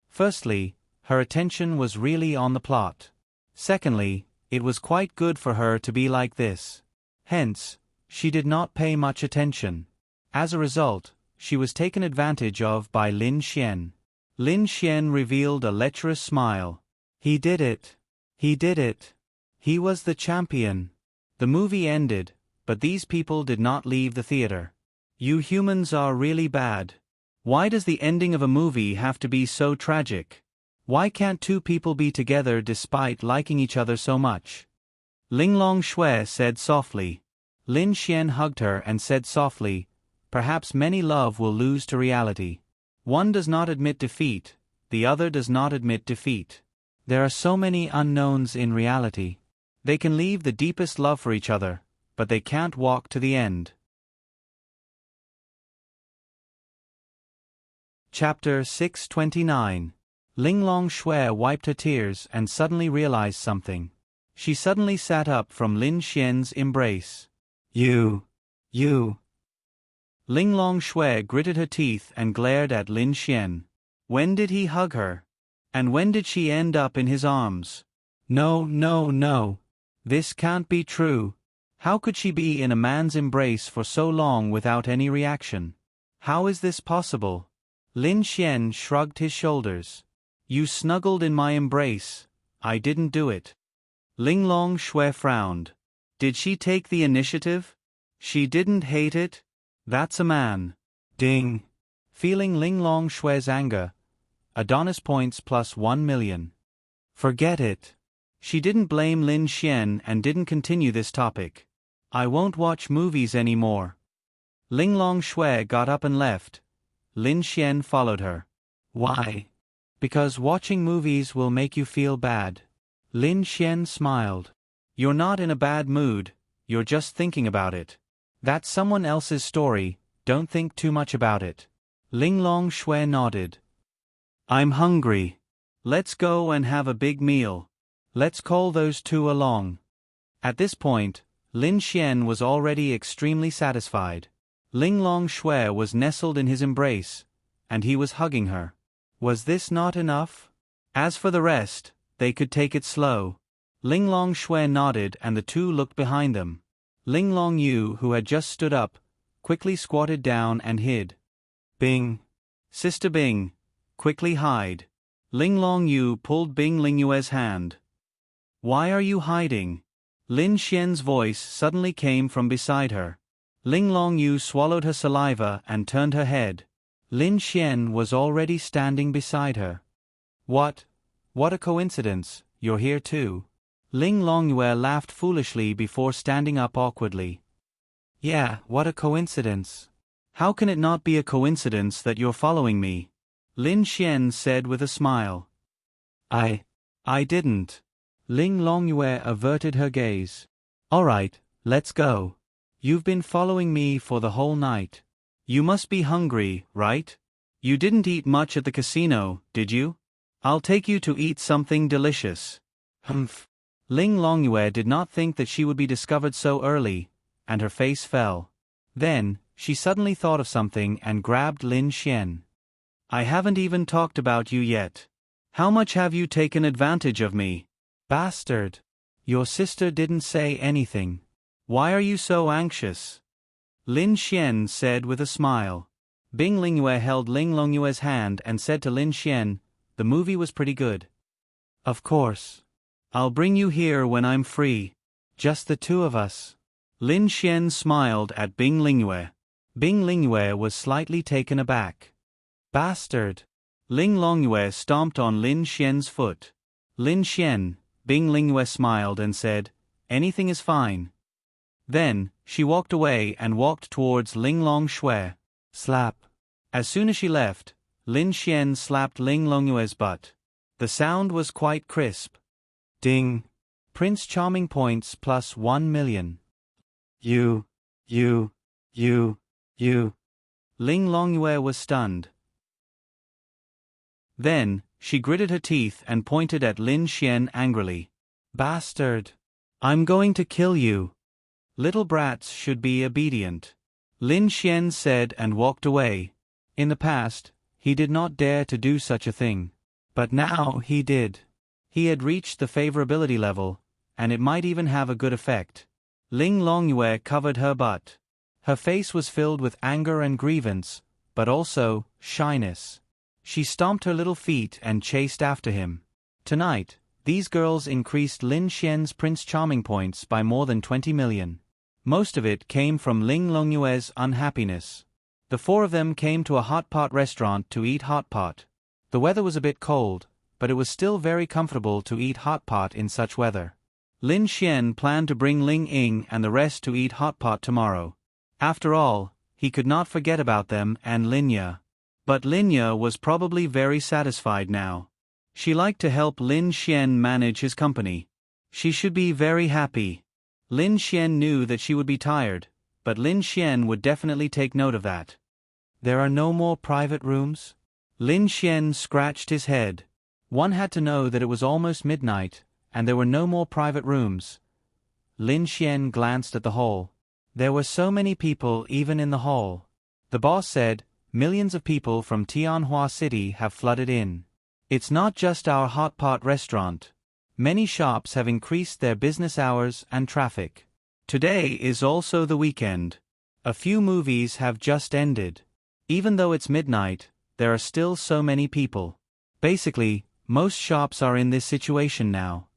Firstly, her attention was really on the plot. Secondly, it was quite good for her to be like this. Hence, she did not pay much attention. As a result, she was taken advantage of by Lin Xian. Lin Xian revealed a lecherous smile. He did it. He did it. He was the champion. The movie ended, but these people did not leave the theater. You humans are really bad. Why does the ending of a movie have to be so tragic? Why can't two people be together despite liking each other so much? Ling Long Shui said softly. Lin Xian hugged her and said softly, perhaps many love will lose to reality. One does not admit defeat, the other does not admit defeat. There are so many unknowns in reality. They can leave the deepest love for each other, but they can't walk to the end. Chapter 629. Ling Long Shui wiped her tears and suddenly realized something. She suddenly sat up from Lin Xian's embrace. You. Ling Long Shui gritted her teeth and glared at Lin Xian. When did he hug her? And when did she end up in his arms? No. This can't be true. How could she be in a man's embrace for so long without any reaction? How is this possible? Lin Xian shrugged his shoulders. You snuggled in my embrace. I didn't do it. Ling Long Shui frowned. Did she take the initiative? She didn't hate it? That's a man. Ding. Feeling Ling Long Shui's anger, Adonis points plus 1 million. Forget it. She didn't blame Lin Xian and didn't continue this topic. I won't watch movies anymore. Ling Long Shui got up and left. Lin Xian followed her. Why? Because watching movies will make you feel bad. Lin Xian smiled. You're not in a bad mood, you're just thinking about it. That's someone else's story, don't think too much about it. Ling Long Shui nodded. I'm hungry. Let's go and have a big meal. Let's call those two along. At this point, Lin Xian was already extremely satisfied. Ling Long Shui was nestled in his embrace, and he was hugging her. Was this not enough? As for the rest, they could take it slow. Ling Longshui nodded and the two looked behind them. Ling Longyu, who had just stood up, quickly squatted down and hid. Bing! Sister Bing! Quickly hide! Ling Longyu pulled Bing Lingyue's hand. Why are you hiding? Lin Xian's voice suddenly came from beside her. Ling Longyu swallowed her saliva and turned her head. Lin Xian was already standing beside her. What a coincidence, you're here too. Ling Longyue laughed foolishly before standing up awkwardly. Yeah, what a coincidence. How can it not be a coincidence that you're following me? Lin Xian said with a smile. I didn't. Ling Longyue averted her gaze. Alright, let's go. You've been following me for the whole night. You must be hungry, right? You didn't eat much at the casino, did you? I'll take you to eat something delicious. Humph. Ling Longyue did not think that she would be discovered so early, and her face fell. Then, she suddenly thought of something and grabbed Lin Xian. I haven't even talked about you yet. How much have you taken advantage of me? Bastard. Your sister didn't say anything. Why are you so anxious? Lin Xian said with a smile. Bing Lingyue held Ling Longyue's hand and said to Lin Xian, the movie was pretty good. Of course. I'll bring you here when I'm free. Just the two of us. Lin Xian smiled at Bing Lingyue. Bing Lingyue was slightly taken aback. Bastard. Ling Longyue stomped on Lin Xian's foot. Lin Xian, Bing Lingyue smiled and said, anything is fine. Then, she walked away and walked towards Ling Longshui. Slap. As soon as she left, Lin Xian slapped Ling Longyue's butt. The sound was quite crisp. Ding. Prince Charming points plus 1 million. You. Ling Longyue was stunned. Then, she gritted her teeth and pointed at Lin Xian angrily. Bastard. I'm going to kill you. Little brats should be obedient. Lin Xian said and walked away. In the past, he did not dare to do such a thing. But now he did. He had reached the favorability level, and it might even have a good effect. Ling Longyue covered her butt. Her face was filled with anger and grievance, but also shyness. She stomped her little feet and chased after him. Tonight, these girls increased Lin Xian's Prince Charming points by more than 20 million. Most of it came from Ling Longyue's unhappiness. The four of them came to a hot pot restaurant to eat hot pot. The weather was a bit cold, but it was still very comfortable to eat hot pot in such weather. Lin Xian planned to bring Ling Ying and the rest to eat hot pot tomorrow. After all, he could not forget about them and Linya. But Linya was probably very satisfied now. She liked to help Lin Xian manage his company. She should be very happy. Lin Xian knew that she would be tired, but Lin Xian would definitely take note of that. There are no more private rooms? Lin Xian scratched his head. One had to know that it was almost midnight, and there were no more private rooms. Lin Xian glanced at the hall. There were so many people even in the hall. The boss said, millions of people from Tianhua City have flooded in. It's not just our hot pot restaurant. Many shops have increased their business hours and traffic. Today is also the weekend. A few movies have just ended. Even though it's midnight, there are still so many people. Basically, most shops are in this situation now.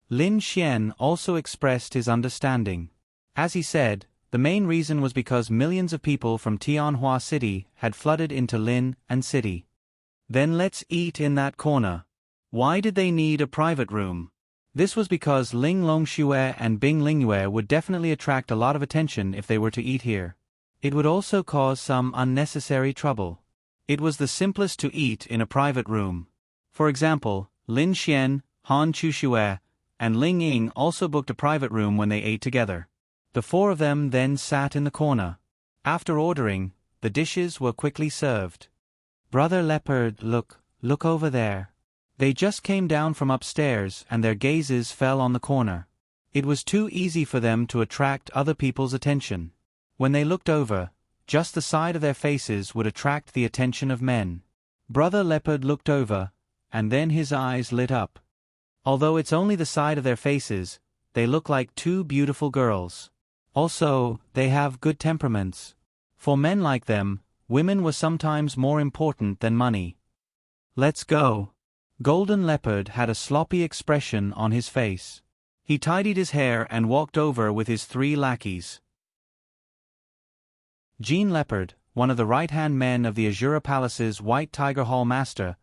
Lin Xian also expressed his understanding. As he said, the main reason was because millions of people from Tianhua City had flooded into Lin and City. Then let's eat in that corner. Why did they need a private room? This was because Ling Longshui and Bing Lingyue would definitely attract a lot of attention if they were to eat here. It would also cause some unnecessary trouble. It was the simplest to eat in a private room. For example, Lin Xian, Han Chuxue, and Ling Ying also booked a private room when they ate together. The four of them then sat in the corner. After ordering, the dishes were quickly served. Brother Leopard, look over there. They just came down from upstairs and their gazes fell on the corner. It was too easy for them to attract other people's attention. When they looked over, Just the side of their faces would attract the attention of men. Brother Leopard looked over, and then his eyes lit up. Although it's only the side of their faces, they look like two beautiful girls. Also, they have good temperaments. For men like them, women were sometimes more important than money. Let's go. Golden Leopard had a sloppy expression on his face. He tidied his hair and walked over with his 3 lackeys. Jean Leopard, one of the right-hand men of the Azura Palace's White Tiger Hall Master,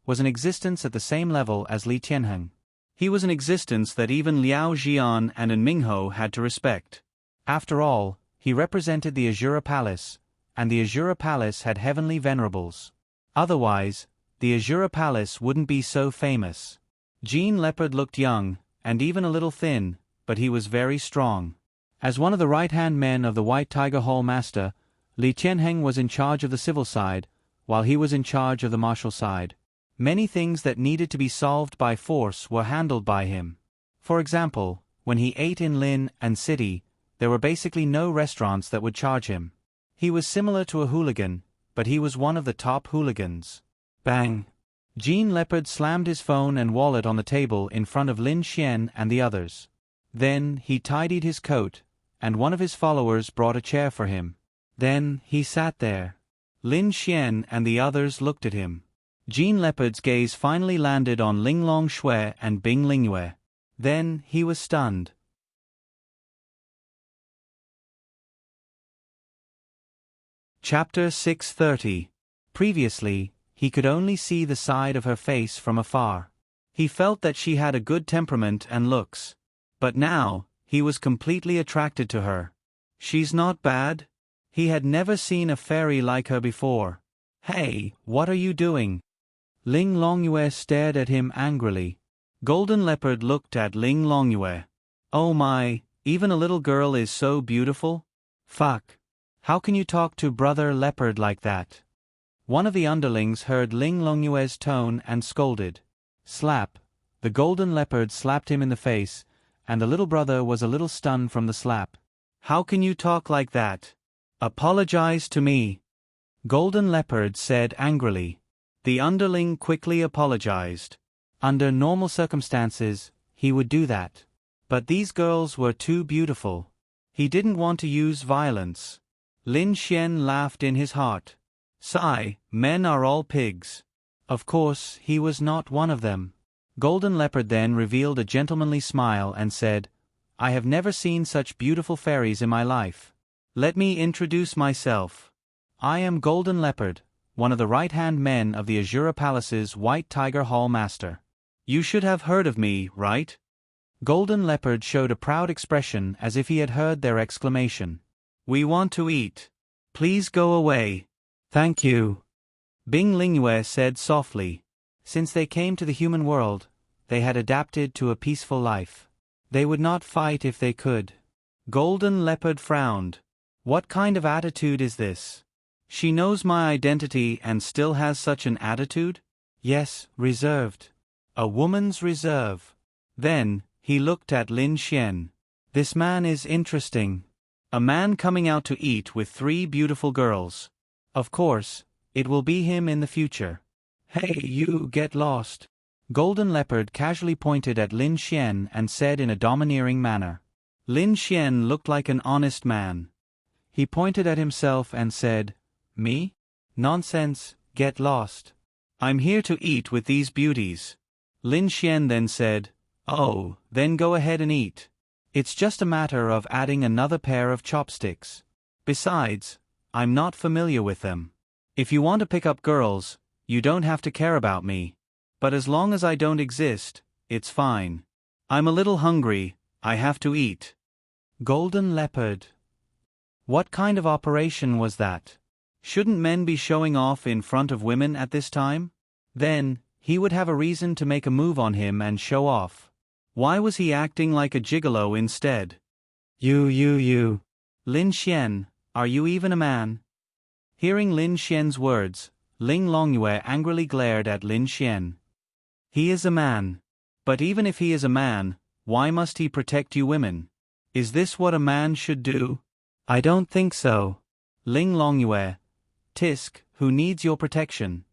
was in existence at the same level as Li Tianheng. He was an existence that even Liao Jian and An Mingho had to respect. After all, he represented the Azura Palace, and the Azura Palace had heavenly venerables. Otherwise, the Azura Palace wouldn't be so famous. Jean Leopard looked young, and even a little thin, but he was very strong. As one of the right-hand men of the White Tiger Hall Master, Li Tianheng was in charge of the civil side, while he was in charge of the martial side. Many things that needed to be solved by force were handled by him. For example, when he ate in Lin and City, there were basically no restaurants that would charge him. He was similar to a hooligan, but he was one of the top hooligans. Bang! Jean Leopard slammed his phone and wallet on the table in front of Lin Xian and the others. Then he tidied his coat, and one of his followers brought a chair for him. Then he sat there. Lin Xian and the others looked at him. Jean Leopard's gaze finally landed on Ling Long Shui and Bing Lingyue. Then he was stunned. Chapter 630. Previously, he could only see the side of her face from afar. He felt that she had a good temperament and looks. But now, he was completely attracted to her. She's not bad? He had never seen a fairy like her before. Hey, what are you doing? Ling Longyue stared at him angrily. Golden Leopard looked at Ling Longyue. Oh my, even a little girl is so beautiful? Fuck. How can you talk to Brother Leopard like that? One of the underlings heard Ling Longyue's tone and scolded. Slap. The Golden Leopard slapped him in the face, and the little brother was a little stunned from the slap. How can you talk like that? Apologize to me. Golden Leopard said angrily. The underling quickly apologized. Under normal circumstances, he would do that. But these girls were too beautiful. He didn't want to use violence. Lin Xian laughed in his heart. Sigh, men are all pigs. Of course, he was not one of them. Golden Leopard then revealed a gentlemanly smile and said, I have never seen such beautiful fairies in my life. Let me introduce myself. I am Golden Leopard, one of the right-hand men of the Azura Palace's White Tiger Hall Master. You should have heard of me, right? Golden Leopard showed a proud expression as if he had heard their exclamation. We want to eat. Please go away. Thank you. Bing Lingyue said softly. Since they came to the human world, they had adapted to a peaceful life. They would not fight if they could. Golden Leopard frowned. What kind of attitude is this? She knows my identity and still has such an attitude? Yes, reserved. A woman's reserve. Then, he looked at Lin Xian. This man is interesting. A man coming out to eat with 3 beautiful girls. Of course, it will be him in the future. Hey, you get lost. Golden Leopard casually pointed at Lin Xian and said in a domineering manner. Lin Xian looked like an honest man. He pointed at himself and said, Me? Nonsense, get lost. I'm here to eat with these beauties. Lin Xian then said, Oh, then go ahead and eat. It's just a matter of adding another pair of chopsticks. Besides, I'm not familiar with them. If you want to pick up girls, you don't have to care about me. But as long as I don't exist, it's fine. I'm a little hungry, I have to eat. Golden Leopard. What kind of operation was that? Shouldn't men be showing off in front of women at this time? Then, he would have a reason to make a move on him and show off. Why was he acting like a gigolo instead? You. Lin Xian, are you even a man? Hearing Lin Xian's words, Ling Longyue angrily glared at Lin Xian. He is a man. But even if he is a man, why must he protect you women? Is this what a man should do? I don't think so. Ling Longyue. Tisk, who needs your protection?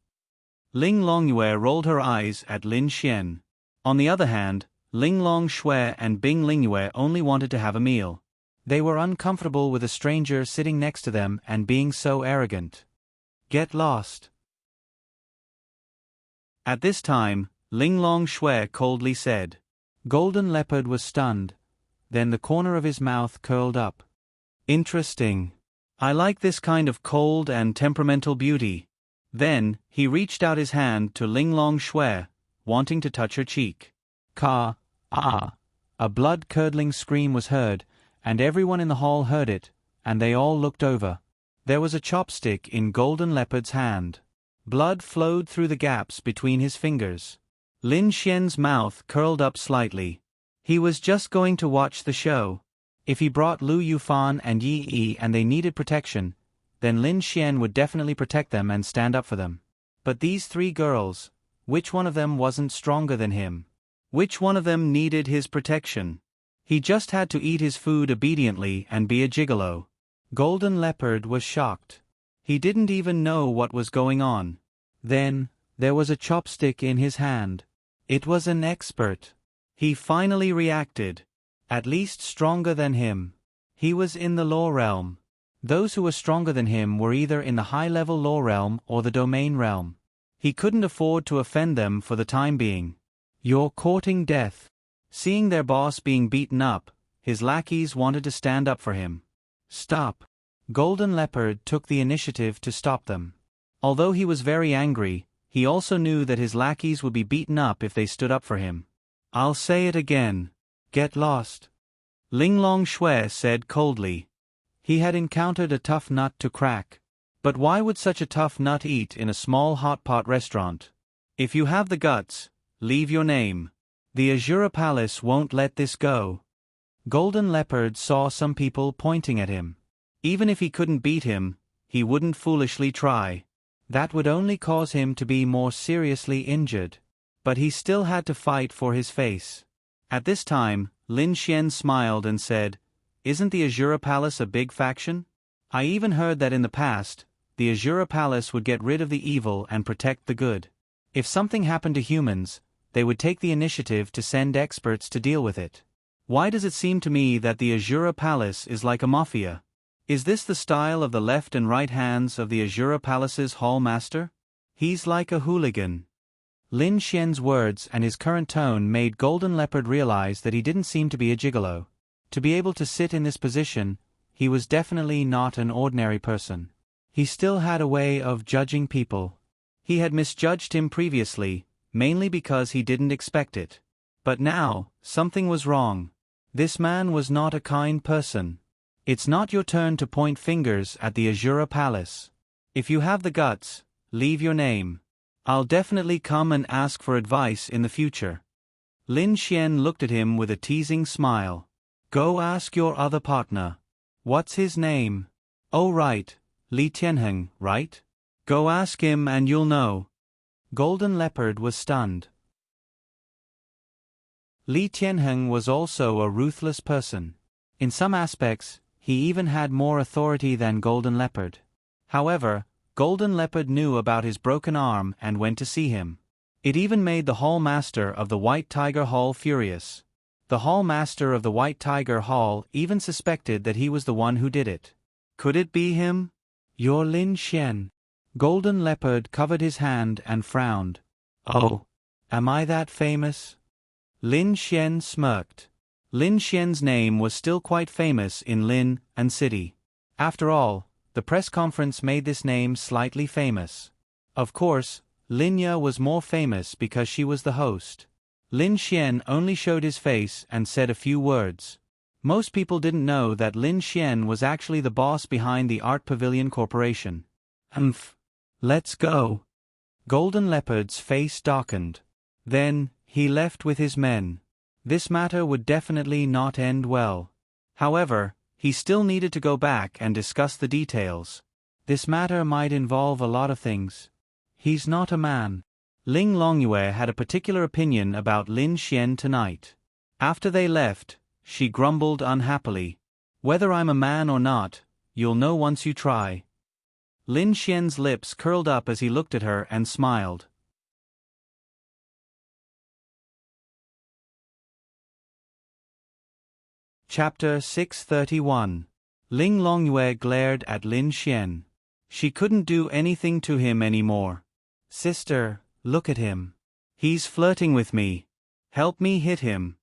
Ling Longyue rolled her eyes at Lin Xian. On the other hand, Ling Longshui and Bing Lingyue only wanted to have a meal. They were uncomfortable with a stranger sitting next to them and being so arrogant. Get lost. At this time, Ling Longshui coldly said. Golden Leopard was stunned. Then the corner of his mouth curled up. Interesting. I like this kind of cold and temperamental beauty. Then, he reached out his hand to Ling Longshui, wanting to touch her cheek. Ka, ah. A blood-curdling scream was heard, and everyone in the hall heard it, and they all looked over. There was a chopstick in Golden Leopard's hand. Blood flowed through the gaps between his fingers. Lin Xian's mouth curled up slightly. He was just going to watch the show. If he brought Lu Yufan and Yi Yi and they needed protection, then Lin Xian would definitely protect them and stand up for them. But these three girls, which one of them wasn't stronger than him? Which one of them needed his protection? He just had to eat his food obediently and be a gigolo. Golden Leopard was shocked. He didn't even know what was going on. Then, there was a chopstick in his hand. It was an expert. He finally reacted. At least stronger than him. He was in the law realm. Those who were stronger than him were either in the high-level law realm or the domain realm. He couldn't afford to offend them for the time being. You're courting death. Seeing their boss being beaten up, his lackeys wanted to stand up for him. Stop. Golden Leopard took the initiative to stop them. Although he was very angry, he also knew that his lackeys would be beaten up if they stood up for him. I'll say it again. Get lost. Ling Longshui said coldly. He had encountered a tough nut to crack. But why would such a tough nut eat in a small hot pot restaurant? If you have the guts, leave your name. The Azura Palace won't let this go. Golden Leopard saw some people pointing at him. Even if he couldn't beat him, he wouldn't foolishly try. That would only cause him to be more seriously injured. But he still had to fight for his face. At this time, Lin Xian smiled and said, Isn't the Azura Palace a big faction? I even heard that in the past, the Azura Palace would get rid of the evil and protect the good. If something happened to humans, they would take the initiative to send experts to deal with it. Why does it seem to me that the Azura Palace is like a mafia? Is this the style of the left and right hands of the Azura Palace's hall master? He's like a hooligan. Lin Xian's words and his current tone made Golden Leopard realize that he didn't seem to be a gigolo. To be able to sit in this position, he was definitely not an ordinary person. He still had a way of judging people. He had misjudged him previously, mainly because he didn't expect it. But now, something was wrong. This man was not a kind person. It's not your turn to point fingers at the Azura Palace. If you have the guts, leave your name. I'll definitely come and ask for advice in the future. Lin Xian looked at him with a teasing smile. Go ask your other partner. What's his name? Oh right, Li Tianheng, right? Go ask him and you'll know. Golden Leopard was stunned. Li Tianheng was also a ruthless person. In some aspects, he even had more authority than Golden Leopard. However, Golden Leopard knew about his broken arm and went to see him. It even made the hall master of the White Tiger Hall furious. The hall master of the White Tiger Hall even suspected that he was the one who did it. Could it be him? You're Lin Xian. Golden Leopard covered his hand and frowned. Oh, am I that famous? Lin Xian smirked. Lin Xian's name was still quite famous in Lin and city. After all, the press conference made this name slightly famous. Of course, Linya was more famous because she was the host. Lin Xian only showed his face and said a few words. Most people didn't know that Lin Xian was actually the boss behind the Art Pavilion Corporation. Let's go. Golden Leopard's face darkened. Then, he left with his men. This matter would definitely not end well. However, he still needed to go back and discuss the details. This matter might involve a lot of things. He's not a man. Ling Longyue had a particular opinion about Lin Xian tonight. After they left, she grumbled unhappily. Whether I'm a man or not, you'll know once you try. Lin Xian's lips curled up as he looked at her and smiled. Chapter 631. Ling Longyue glared at Lin Xian. She couldn't do anything to him anymore. Sister, look at him. He's flirting with me. Help me hit him.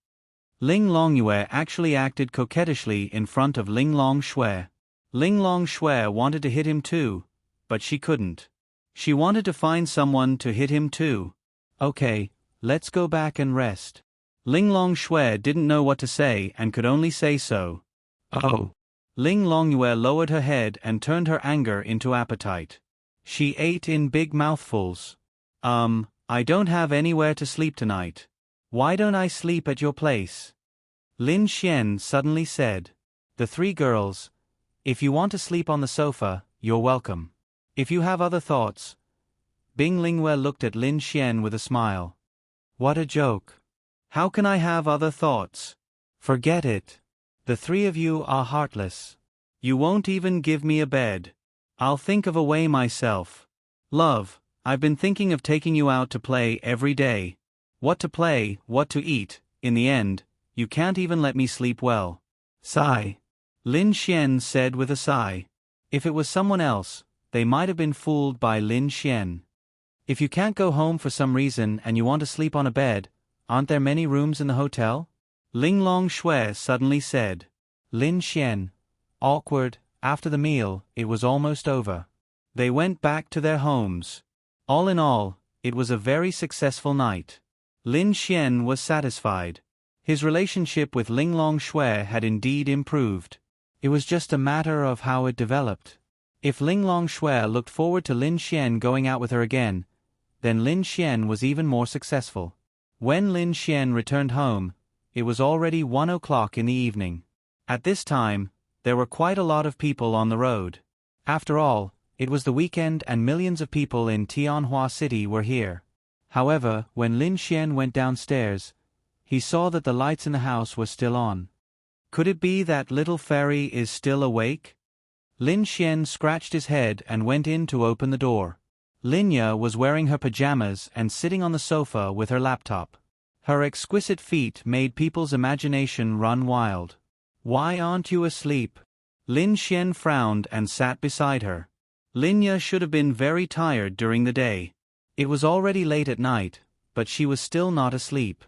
Ling Longyue actually acted coquettishly in front of Ling Longshui. Ling Longshui wanted to hit him too, but she couldn't. She wanted to find someone to hit him too. Okay, let's go back and rest. Ling Longshui didn't know what to say and could only say so. Oh. Ling Longyue lowered her head and turned her anger into appetite. She ate in big mouthfuls. I don't have anywhere to sleep tonight. Why don't I sleep at your place? Lin Xian suddenly said. The three girls, if you want to sleep on the sofa, you're welcome. If you have other thoughts. Bing Lingyue looked at Lin Xian with a smile. What a joke. How can I have other thoughts? Forget it. The three of you are heartless. You won't even give me a bed. I'll think of a way myself. Love, I've been thinking of taking you out to play every day. What to play, what to eat, in the end, you can't even let me sleep well. Sigh. Lin Xian said with a sigh. If it was someone else, they might have been fooled by Lin Xian. If you can't go home for some reason and you want to sleep on a bed, aren't there many rooms in the hotel? Ling Longshui suddenly said. Lin Xian. Awkward. After the meal, it was almost over. They went back to their homes. All in all, it was a very successful night. Lin Xian was satisfied. His relationship with Ling Longshui had indeed improved. It was just a matter of how it developed. If Ling Longshui looked forward to Lin Xian going out with her again, then Lin Xian was even more successful. When Lin Xian returned home, it was already 1 o'clock in the evening. At this time, there were quite a lot of people on the road. After all, it was the weekend and millions of people in Tianhua City were here. However, when Lin Xian went downstairs, he saw that the lights in the house were still on. Could it be that little fairy is still awake? Lin Xian scratched his head and went in to open the door. Linya was wearing her pajamas and sitting on the sofa with her laptop. Her exquisite feet made people's imagination run wild. Why aren't you asleep? Lin Xian frowned and sat beside her. Linya should have been very tired during the day. It was already late at night, but she was still not asleep.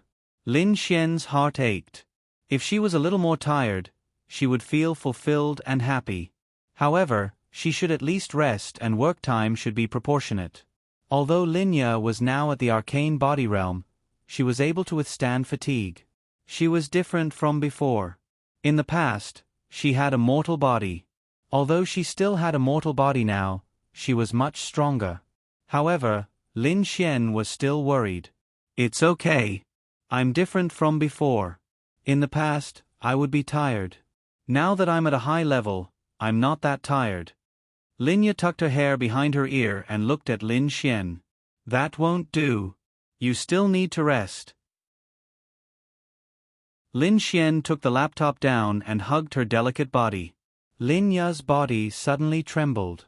Lin Xian's heart ached. If she was a little more tired, she would feel fulfilled and happy. However, she should at least rest and work time should be proportionate. Although Linya was now at the arcane body realm, she was able to withstand fatigue. She was different from before. In the past, she had a mortal body. Although she still had a mortal body now, she was much stronger. However, Lin Xian was still worried. It's okay. I'm different from before. In the past, I would be tired. Now that I'm at a high level, I'm not that tired. Linya tucked her hair behind her ear and looked at Lin Xian. That won't do. You still need to rest. Lin Xian took the laptop down and hugged her delicate body. Linya's body suddenly trembled.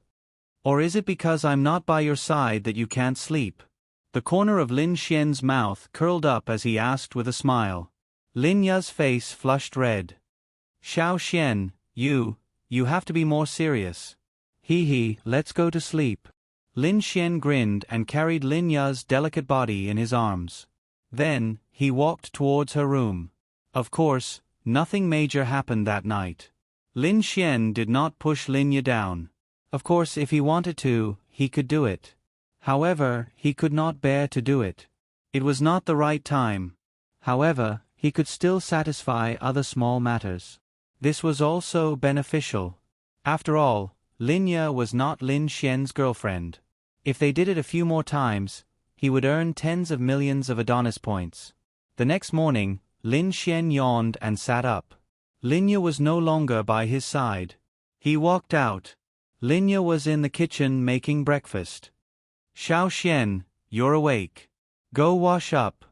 Or is it because I'm not by your side that you can't sleep? The corner of Lin Xian's mouth curled up as he asked with a smile. Linya's face flushed red. Xiao Xian, you have to be more serious. He, let's go to sleep. Lin Xian grinned and carried Linya's delicate body in his arms. Then, he walked towards her room. Of course, nothing major happened that night. Lin Xian did not push Linya down. Of course, if he wanted to, he could do it. However, he could not bear to do it. It was not the right time. However, he could still satisfy other small matters. This was also beneficial. After all, Linya was not Lin Xian's girlfriend. If they did it a few more times, he would earn tens of millions of Adonis points. The next morning, Lin Xian yawned and sat up. Linya was no longer by his side. He walked out. Linya was in the kitchen making breakfast. Xiao Xian, you're awake. Go wash up.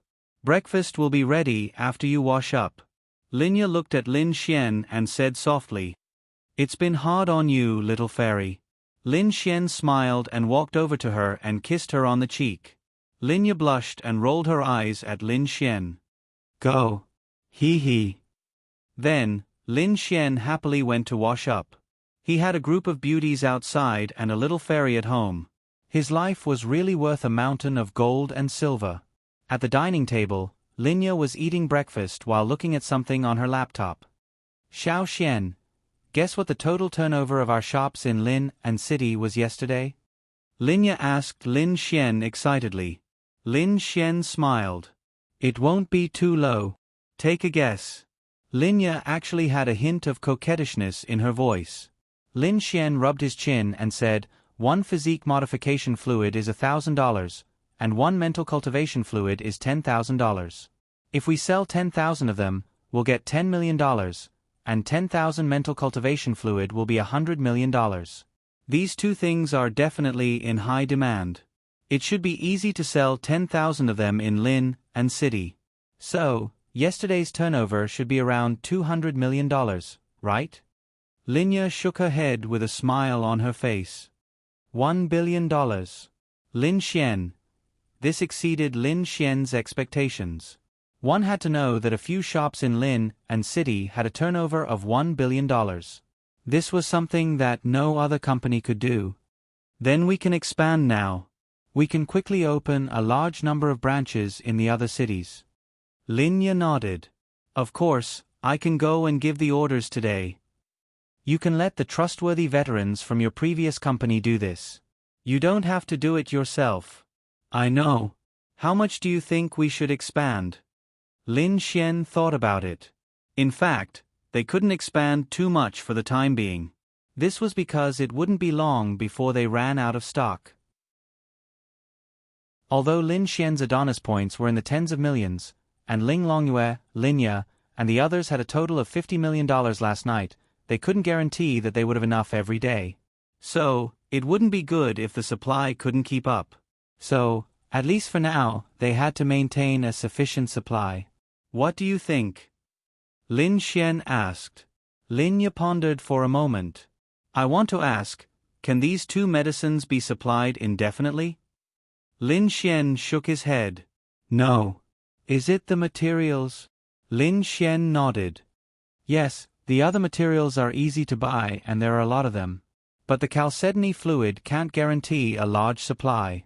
Breakfast will be ready after you wash up. Linya looked at Lin Xian and said softly. It's been hard on you, little fairy. Lin Xian smiled and walked over to her and kissed her on the cheek. Linya blushed and rolled her eyes at Lin Xian. Go. Hee hee. Then, Lin Xian happily went to wash up. He had a group of beauties outside and a little fairy at home. His life was really worth a mountain of gold and silver. At the dining table, Linya was eating breakfast while looking at something on her laptop. Xiao Xian, guess what the total turnover of our shops in Lin and City was yesterday? Linya asked Lin Xian excitedly. Lin Xian smiled. It won't be too low. Take a guess. Linya actually had a hint of coquettishness in her voice. Lin Xian rubbed his chin and said, "One physique modification fluid is $1,000, and one mental cultivation fluid is $10,000. If we sell 10,000 of them, we'll get $10 million, and 10,000 mental cultivation fluid will be $100 million. These two things are definitely in high demand. It should be easy to sell 10,000 of them in Lin and City. So, yesterday's turnover should be around $200 million, right?" Linya shook her head with a smile on her face. $1 billion. Lin Xian. This exceeded Lin Xian's expectations. One had to know that a few shops in Lin and City had a turnover of $1 billion. This was something that no other company could do. Then we can expand now. We can quickly open a large number of branches in the other cities. Linya nodded. Of course, I can go and give the orders today. You can let the trustworthy veterans from your previous company do this. You don't have to do it yourself. I know. How much do you think we should expand? Lin Xian thought about it. In fact, they couldn't expand too much for the time being. This was because it wouldn't be long before they ran out of stock. Although Lin Xian's Adonis points were in the tens of millions, and Ling Longyue, Linya, and the others had a total of $50 million last night, they couldn't guarantee that they would have enough every day. So, it wouldn't be good if the supply couldn't keep up. So, at least for now, they had to maintain a sufficient supply. What do you think? Lin Xian asked. Linya pondered for a moment. I want to ask, can these two medicines be supplied indefinitely? Lin Xian shook his head. No. Is it the materials? Lin Xian nodded. Yes, the other materials are easy to buy and there are a lot of them. But the chalcedony fluid can't guarantee a large supply.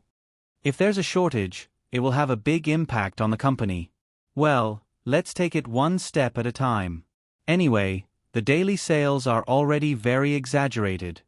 If there's a shortage, it will have a big impact on the company. Well, let's take it one step at a time. Anyway, the daily sales are already very exaggerated.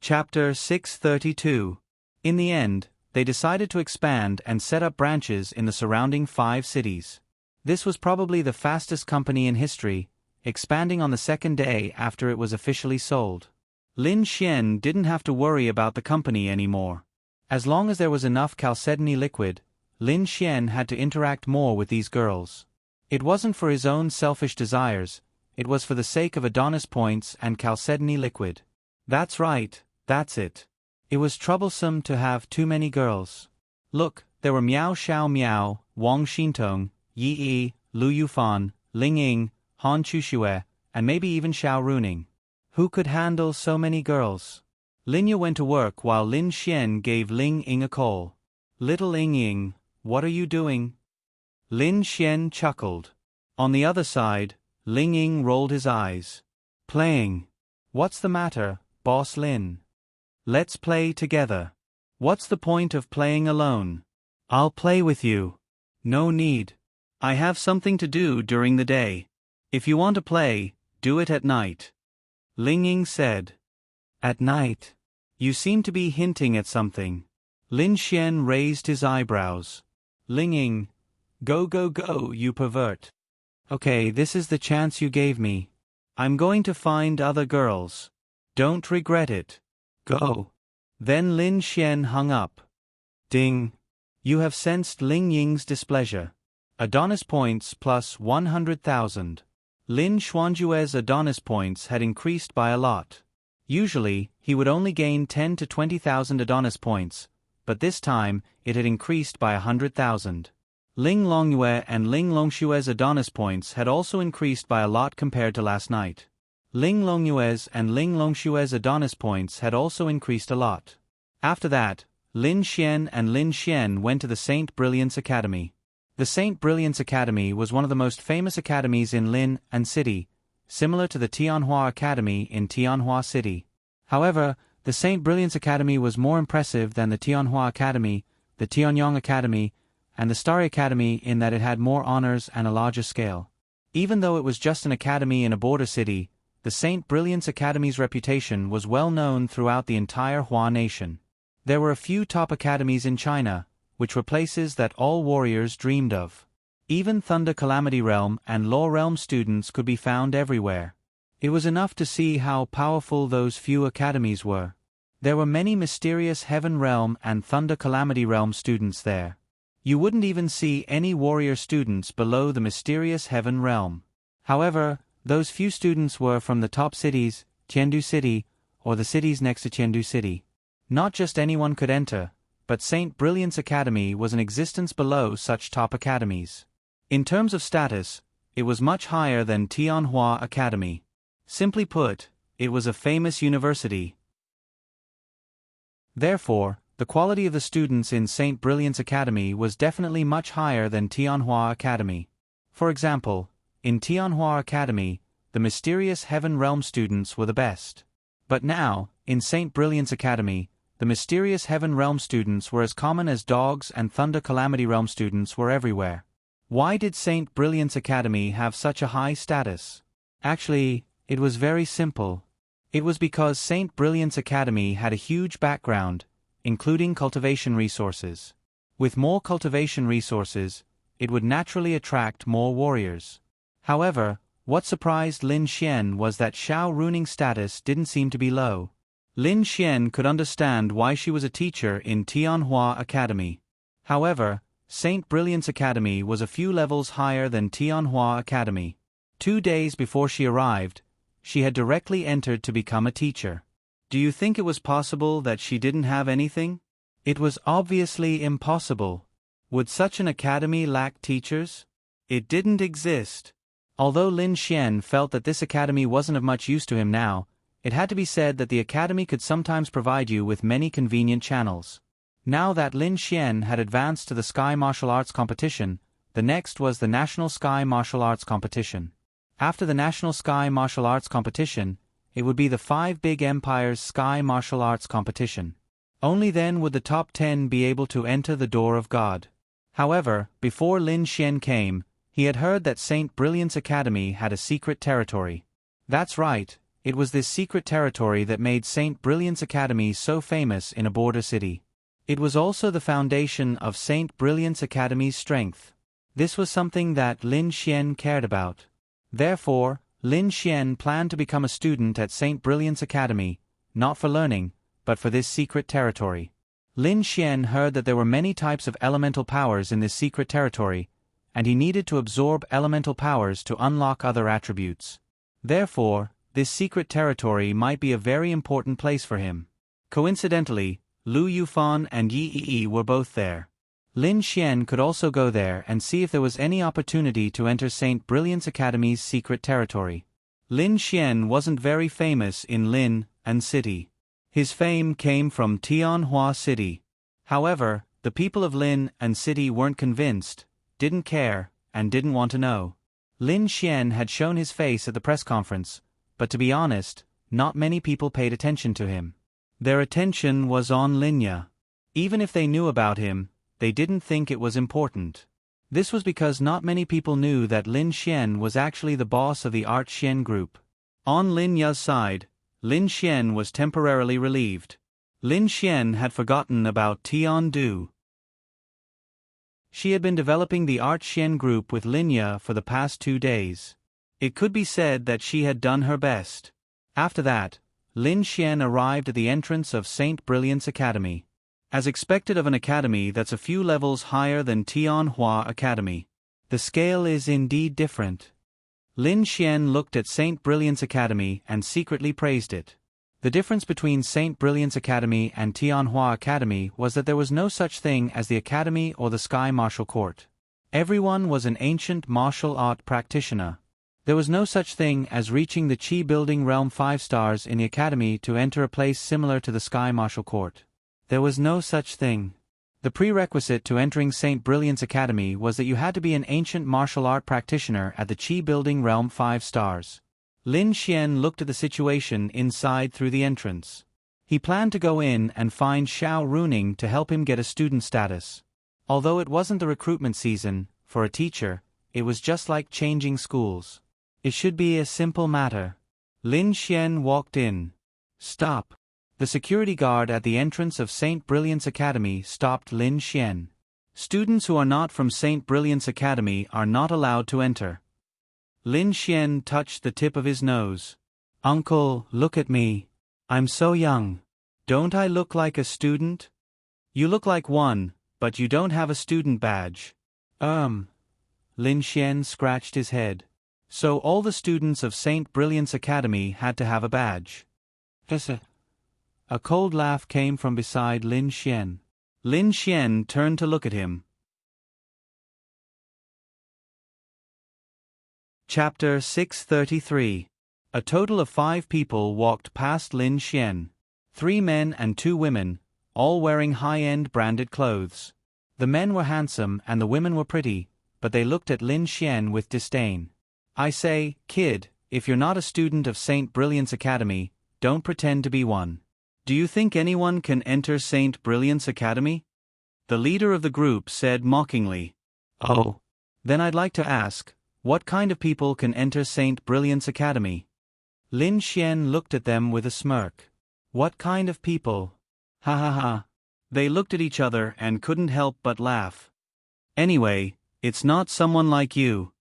Chapter 632. In the end, they decided to expand and set up branches in the surrounding 5 cities. This was probably the fastest company in history, expanding on the second day after it was officially sold. Lin Xian didn't have to worry about the company anymore. As long as there was enough chalcedony liquid, Lin Xian had to interact more with these girls. It wasn't for his own selfish desires, it was for the sake of Adonis points and chalcedony liquid. That's right, that's it. It was troublesome to have too many girls. Look, there were Miao Xiao Miao, Wang Xintong, Yi Yi, Lu Yufan, Ling Ying, Han Chuxue, and maybe even Xiao Runing. Who could handle so many girls? Linya went to work while Lin Xian gave Ling Ying a call. Little Ling Ying, what are you doing? Lin Xian chuckled. On the other side, Ling Ying rolled his eyes. Playing. What's the matter, Boss Lin? Let's play together. What's the point of playing alone? I'll play with you. No need. I have something to do during the day. If you want to play, do it at night. Ling Ying said. At night? You seem to be hinting at something. Lin Xian raised his eyebrows. Ling Ying. Go go go, you pervert. Okay, this is the chance you gave me. I'm going to find other girls. Don't regret it. Go. Then Lin Xian hung up. Ding. You have sensed Ling Ying's displeasure. Adonis points plus 100,000. Lin Xuanjue's Adonis points had increased by a lot. Usually, he would only gain 10 to 20,000 Adonis points, but this time, it had increased by 100,000. Ling Longyue and Ling Longshue's Adonis points had also increased by a lot compared to last night. Ling Longyue's and Ling Longshue's Adonis points had also increased a lot. After that, Lin Xian and Lin Xian went to the Saint Brilliance Academy. The Saint Brilliance Academy was one of the most famous academies in Lin and City, similar to the Tianhua Academy in Tianhua City. However, the Saint Brilliance Academy was more impressive than the Tianhua Academy, the Tianyong Academy, and the Starry Academy in that it had more honors and a larger scale. Even though it was just an academy in a border city, the Saint Brilliance Academy's reputation was well known throughout the entire Hua nation. There were a few top academies in China, which were places that all warriors dreamed of. Even Thunder Calamity Realm and Law Realm students could be found everywhere. It was enough to see how powerful those few academies were. There were many mysterious Heaven Realm and Thunder Calamity Realm students there. You wouldn't even see any warrior students below the mysterious Heaven Realm. However, those few students were from the top cities, Chengdu City, or the cities next to Chengdu City. Not just anyone could enter, but Saint Brilliance Academy was in existence below such top academies. In terms of status, it was much higher than Tianhua Academy. Simply put, it was a famous university. Therefore, the quality of the students in Saint Brilliance Academy was definitely much higher than Tianhua Academy. For example, in Tianhua Academy, the mysterious Heaven Realm students were the best. But now, in Saint Brilliance Academy, the mysterious Heaven Realm students were as common as dogs and Thunder Calamity Realm students were everywhere. Why did Saint Brilliance Academy have such a high status? Actually, it was very simple. It was because Saint Brilliance Academy had a huge background, including cultivation resources. With more cultivation resources, it would naturally attract more warriors. However, what surprised Lin Xian was that Xiao Runing status didn't seem to be low. Lin Xian could understand why she was a teacher in Tianhua Academy. However, Saint Brilliance Academy was a few levels higher than Tianhua Academy. 2 days before she arrived, she had directly entered to become a teacher. Do you think it was possible that she didn't have anything? It was obviously impossible. Would such an academy lack teachers? It didn't exist. Although Lin Xian felt that this academy wasn't of much use to him now, it had to be said that the academy could sometimes provide you with many convenient channels. Now that Lin Xian had advanced to the Sky Martial Arts Competition, the next was the National Sky Martial Arts Competition. After the National Sky Martial Arts Competition, it would be the 5 Big Empires Sky Martial Arts Competition. Only then would the top 10 be able to enter the Door of God. However, before Lin Xian came, he had heard that Saint Brilliance Academy had a secret territory. That's right, it was this secret territory that made Saint Brilliance Academy so famous in a border city. It was also the foundation of Saint Brilliance Academy's strength. This was something that Lin Xian cared about. Therefore, Lin Xian planned to become a student at Saint Brilliance Academy, not for learning, but for this secret territory. Lin Xian heard that there were many types of elemental powers in this secret territory, and he needed to absorb elemental powers to unlock other attributes. Therefore, this secret territory might be a very important place for him. Coincidentally, Lu Yufan and Yi Yi were both there. Lin Xian could also go there and see if there was any opportunity to enter Saint Brilliance Academy's secret territory. Lin Xian wasn't very famous in Lin and City. His fame came from Tianhua City. However, the people of Lin and City weren't convinced, didn't care, and didn't want to know. Lin Xian had shown his face at the press conference, but to be honest, not many people paid attention to him. Their attention was on Linya. Even if they knew about him, they didn't think it was important. This was because not many people knew that Lin Xian was actually the boss of the Art Xian group. On Linya's side, Lin Xian was temporarily relieved. Lin Xian had forgotten about Tian Du. She had been developing the Art Xian group with Linya for the past 2 days. It could be said that she had done her best. After that, Lin Xian arrived at the entrance of Saint Brilliance Academy. As expected of an academy that's a few levels higher than Tianhua Academy. The scale is indeed different. Lin Xian looked at Saint Brilliance Academy and secretly praised it. The difference between Saint Brilliance Academy and Tianhua Academy was that there was no such thing as the academy or the Sky Martial Court. Everyone was an ancient martial art practitioner. There was no such thing as reaching the Chi Building Realm 5 stars in the academy to enter a place similar to the Sky Martial Court. There was no such thing. The prerequisite to entering St. Brilliant's Academy was that you had to be an ancient martial art practitioner at the Chi Building Realm 5 stars. Lin Xian looked at the situation inside through the entrance. He planned to go in and find Xiao Runing to help him get a student status. Although it wasn't the recruitment season, for a teacher, it was just like changing schools. It should be a simple matter. Lin Xian walked in. Stop. The security guard at the entrance of St. Brilliant's Academy stopped Lin Xian. Students who are not from St. Brilliant's Academy are not allowed to enter. Lin Xian touched the tip of his nose. Uncle, look at me. I'm so young. Don't I look like a student? You look like one, but you don't have a student badge. Lin Xian scratched his head. So all the students of St. Brilliant's Academy had to have a badge. A cold laugh came from beside Lin Xian. Lin Xian turned to look at him. Chapter 633. A total of 5 people walked past Lin Xian. 3 men and 2 women, all wearing high-end branded clothes. The men were handsome and the women were pretty, but they looked at Lin Xian with disdain. I say, kid, if you're not a student of St. Brilliant's Academy, don't pretend to be one. Do you think anyone can enter St. Brilliant's Academy? The leader of the group said mockingly. Oh. Then I'd like to ask, what kind of people can enter St. Brilliant's Academy? Lin Xian looked at them with a smirk. What kind of people? Ha ha ha. They looked at each other and couldn't help but laugh. Anyway, it's not someone like you.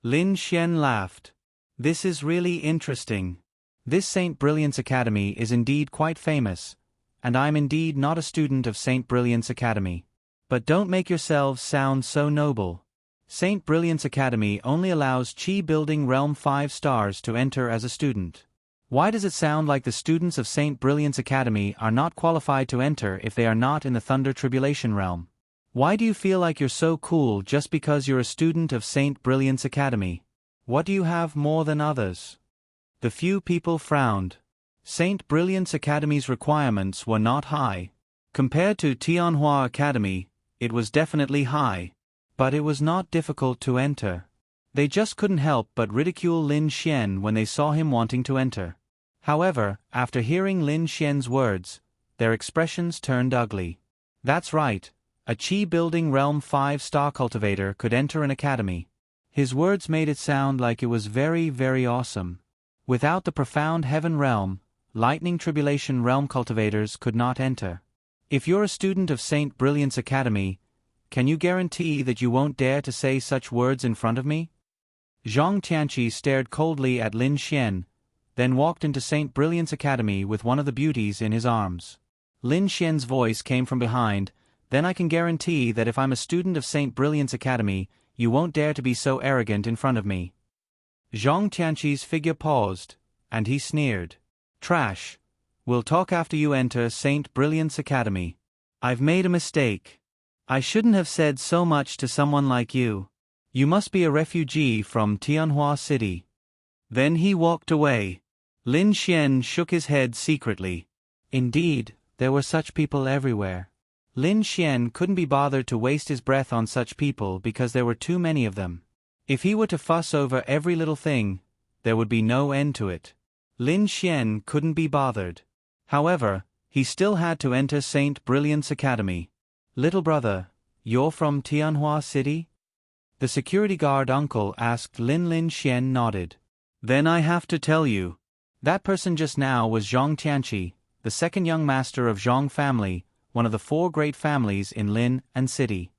Lin Xian laughed. This is really interesting. This St. Brilliant's Academy is indeed quite famous, and I'm indeed not a student of St. Brilliant's Academy. But don't make yourselves sound so noble. St. Brilliant's Academy only allows Chi Building Realm 5 stars to enter as a student. Why does it sound like the students of St. Brilliant's Academy are not qualified to enter if they are not in the Thunder Tribulation Realm? Why do you feel like you're so cool just because you're a student of St. Brilliant's Academy? What do you have more than others? The few people frowned. St. Brilliant's Academy's requirements were not high. Compared to Tianhua Academy, it was definitely high. But it was not difficult to enter. They just couldn't help but ridicule Lin Xian when they saw him wanting to enter. However, after hearing Lin Xian's words, their expressions turned ugly. That's right, a Chi Building Realm 5-star cultivator could enter an academy. His words made it sound like it was very, very awesome. Without the profound heaven realm, lightning tribulation realm cultivators could not enter. If you're a student of St. Brilliant's Academy, can you guarantee that you won't dare to say such words in front of me? Zhang Tianqi stared coldly at Lin Xian, then walked into St. Brilliant's Academy with one of the beauties in his arms. Lin Xian's voice came from behind, then I can guarantee that if I'm a student of St. Brilliant's Academy, you won't dare to be so arrogant in front of me. Zhang Tianqi's figure paused, and he sneered. Trash. We'll talk after you enter St. Brilliant's Academy. I've made a mistake. I shouldn't have said so much to someone like you. You must be a refugee from Tianhua City. Then he walked away. Lin Xian shook his head secretly. Indeed, there were such people everywhere. Lin Xian couldn't be bothered to waste his breath on such people because there were too many of them. If he were to fuss over every little thing, there would be no end to it. Lin Xian couldn't be bothered. However, he still had to enter St. Brilliant's Academy. Little brother, you're from Tianhua City? The security guard uncle asked. Lin Xian nodded. Then I have to tell you. That person just now was Zhang Tianqi, the second young master of Zhang family, one of the 4 great families in Lin and City.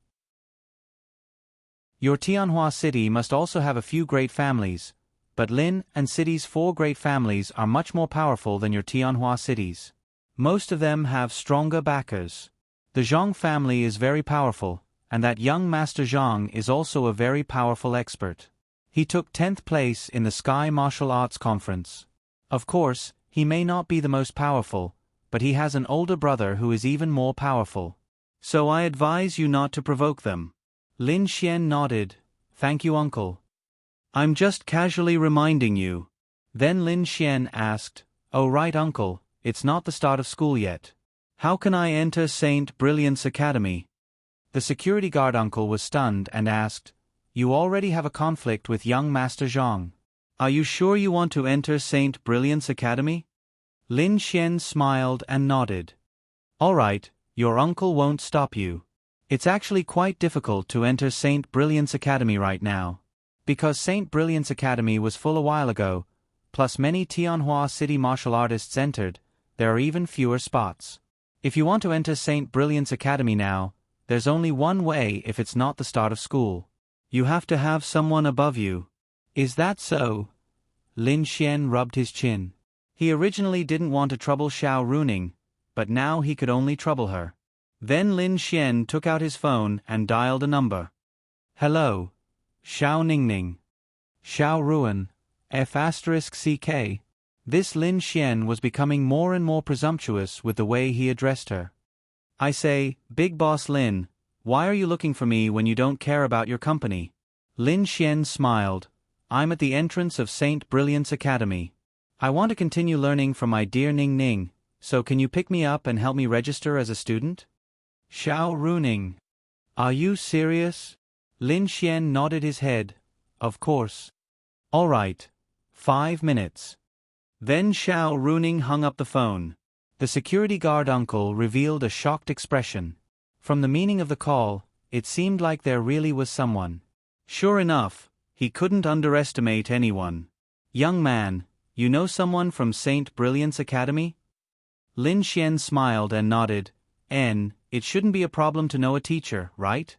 Your Tianhua City must also have a few great families, but Lin and City's 4 great families are much more powerful than your Tianhua cities. Most of them have stronger backers. The Zhang family is very powerful, and that young Master Zhang is also a very powerful expert. He took 10th place in the Sky Martial Arts Conference. Of course, he may not be the most powerful, but he has an older brother who is even more powerful. So I advise you not to provoke them. Lin Xian nodded. Thank you, uncle. I'm just casually reminding you. Then Lin Xian asked, Oh right uncle, it's not the start of school yet. How can I enter Saint Brilliance Academy? The security guard uncle was stunned and asked, You already have a conflict with young Master Zhang. Are you sure you want to enter Saint Brilliance Academy? Lin Xian smiled and nodded. All right, your uncle won't stop you. It's actually quite difficult to enter Saint Brilliance Academy right now. Because Saint Brilliance Academy was full a while ago, plus many Tianhua City martial artists entered, there are even fewer spots. If you want to enter Saint Brilliance Academy now, there's only one way if it's not the start of school. You have to have someone above you. Is that so? Lin Xian rubbed his chin. He originally didn't want to trouble Xiao Runing, but now he could only trouble her. Then Lin Xian took out his phone and dialed a number. Hello. Xiao Ningning. Xiao Ruan. F***CK. This Lin Xian was becoming more and more presumptuous with the way he addressed her. I say, Big Boss Lin, why are you looking for me when you don't care about your company? Lin Xian smiled. I'm at the entrance of Saint Brilliance Academy. I want to continue learning from my dear Ning Ning, so can you pick me up and help me register as a student? Xiao Runing. Are you serious? Lin Xian nodded his head. Of course. All right. 5 minutes. Then Xiao Runing hung up the phone. The security guard uncle revealed a shocked expression. From the meaning of the call, it seemed like there really was someone. Sure enough, he couldn't underestimate anyone. Young man, you know someone from Saint Brilliance Academy? Lin Xian smiled and nodded. It shouldn't be a problem to know a teacher, right?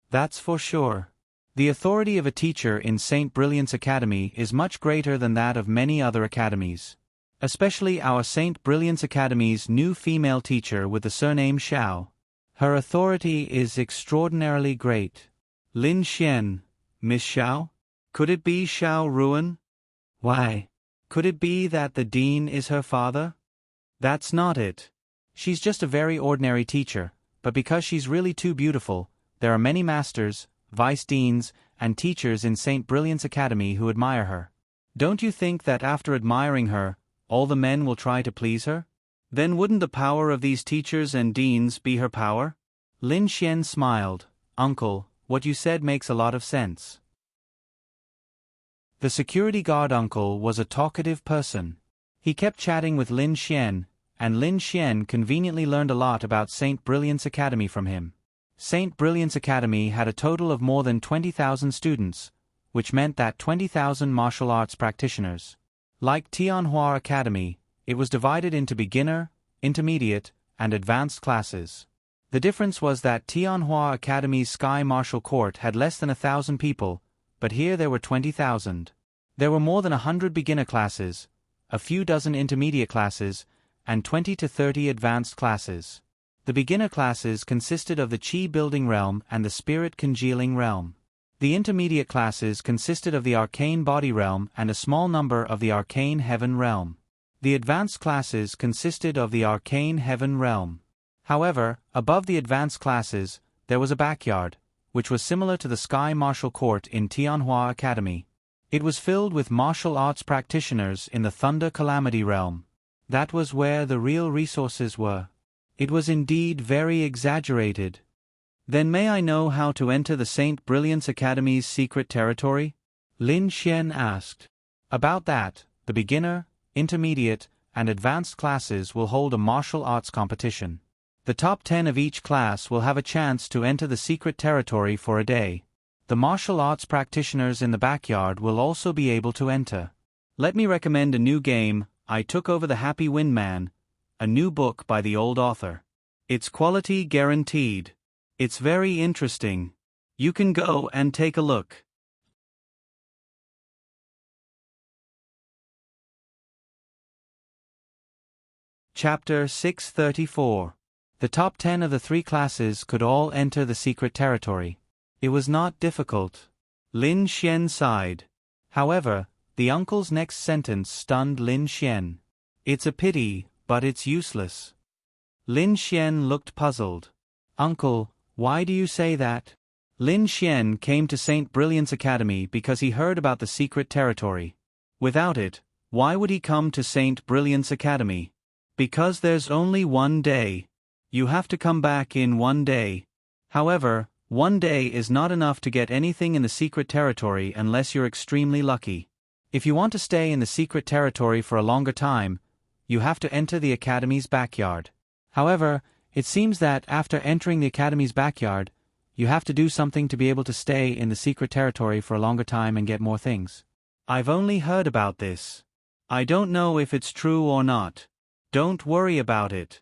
That's for sure. The authority of a teacher in Saint Brilliance Academy is much greater than that of many other academies. Especially our Saint Brilliance Academy's new female teacher with the surname Xiao. Her authority is extraordinarily great. Lin Xian, Miss Xiao? Could it be Xiao Ruan? Why? Could it be that the dean is her father? That's not it. She's just a very ordinary teacher, but because she's really too beautiful, there are many masters, vice deans, and teachers in Saint Brilliance Academy who admire her. Don't you think that after admiring her, all the men will try to please her? Then wouldn't the power of these teachers and deans be her power? Lin Xian smiled. Uncle, what you said makes a lot of sense. The security guard uncle was a talkative person. He kept chatting with Lin Xian, and Lin Xian conveniently learned a lot about Saint Brilliance Academy from him. Saint Brilliance Academy had a total of more than 20,000 students, which meant that 20,000 martial arts practitioners. Like Tianhua Academy, it was divided into beginner, intermediate, and advanced classes. The difference was that Tianhua Academy's Sky Martial Court had less than 1,000 people, but here there were 20,000. There were more than 100 beginner classes, a few dozen intermediate classes, and 20 to 30 advanced classes. The beginner classes consisted of the Qi building realm and the spirit congealing realm. The intermediate classes consisted of the arcane body realm and a small number of the arcane heaven realm. The advanced classes consisted of the arcane heaven realm. However, above the advanced classes, there was a backyard, which was similar to the Sky Martial Court in Tianhua Academy. It was filled with martial arts practitioners in the Thunder Calamity realm. That was where the real resources were. It was indeed very exaggerated. Then may I know how to enter the Saint Brilliance Academy's secret territory? Lin Xian asked. About that, the beginner, intermediate, and advanced classes will hold a martial arts competition. The top 10 of each class will have a chance to enter the secret territory for a day. The martial arts practitioners in the backyard will also be able to enter. Let me recommend a new game, I Took Over the Happy Wind Man, a new book by the old author. It's quality guaranteed. It's very interesting. You can go and take a look. Chapter 634. The top 10 of the 3 classes could all enter the secret territory. It was not difficult. Lin Xian sighed. However, the uncle's next sentence stunned Lin Xian. It's a pity, but it's useless. Lin Xian looked puzzled. Uncle, why do you say that? Lin Xian came to St. Brilliant's Academy because he heard about the secret territory. Without it, why would he come to St. Brilliant's Academy? Because there's only one day. You have to come back in one day. However, one day is not enough to get anything in the secret territory unless you're extremely lucky. If you want to stay in the secret territory for a longer time, you have to enter the Academy's backyard. However, it seems that after entering the Academy's backyard, you have to do something to be able to stay in the secret territory for a longer time and get more things. I've only heard about this. I don't know if it's true or not. Don't worry about it.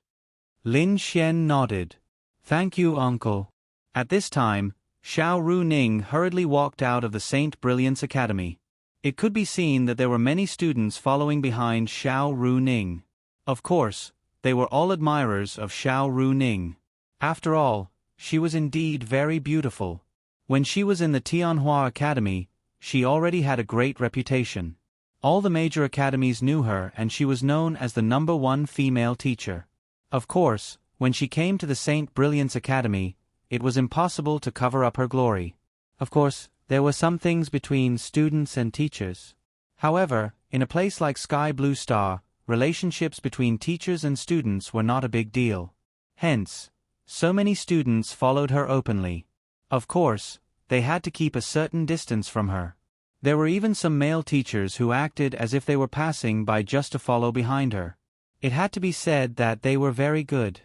Lin Xian nodded. Thank you, uncle. At this time, Xiao Runing hurriedly walked out of the St. Brilliant's Academy. It could be seen that there were many students following behind Xiao Runing. Of course, they were all admirers of Xiao Runing. After all, she was indeed very beautiful. When she was in the Tianhua Academy, she already had a great reputation. All the major academies knew her and she was known as the #1 female teacher. Of course, when she came to the St. Brilliant's Academy, it was impossible to cover up her glory. Of course, there were some things between students and teachers. However, in a place like Sky Blue Star, relationships between teachers and students were not a big deal. Hence, so many students followed her openly. Of course, they had to keep a certain distance from her. There were even some male teachers who acted as if they were passing by just to follow behind her. It had to be said that they were very good.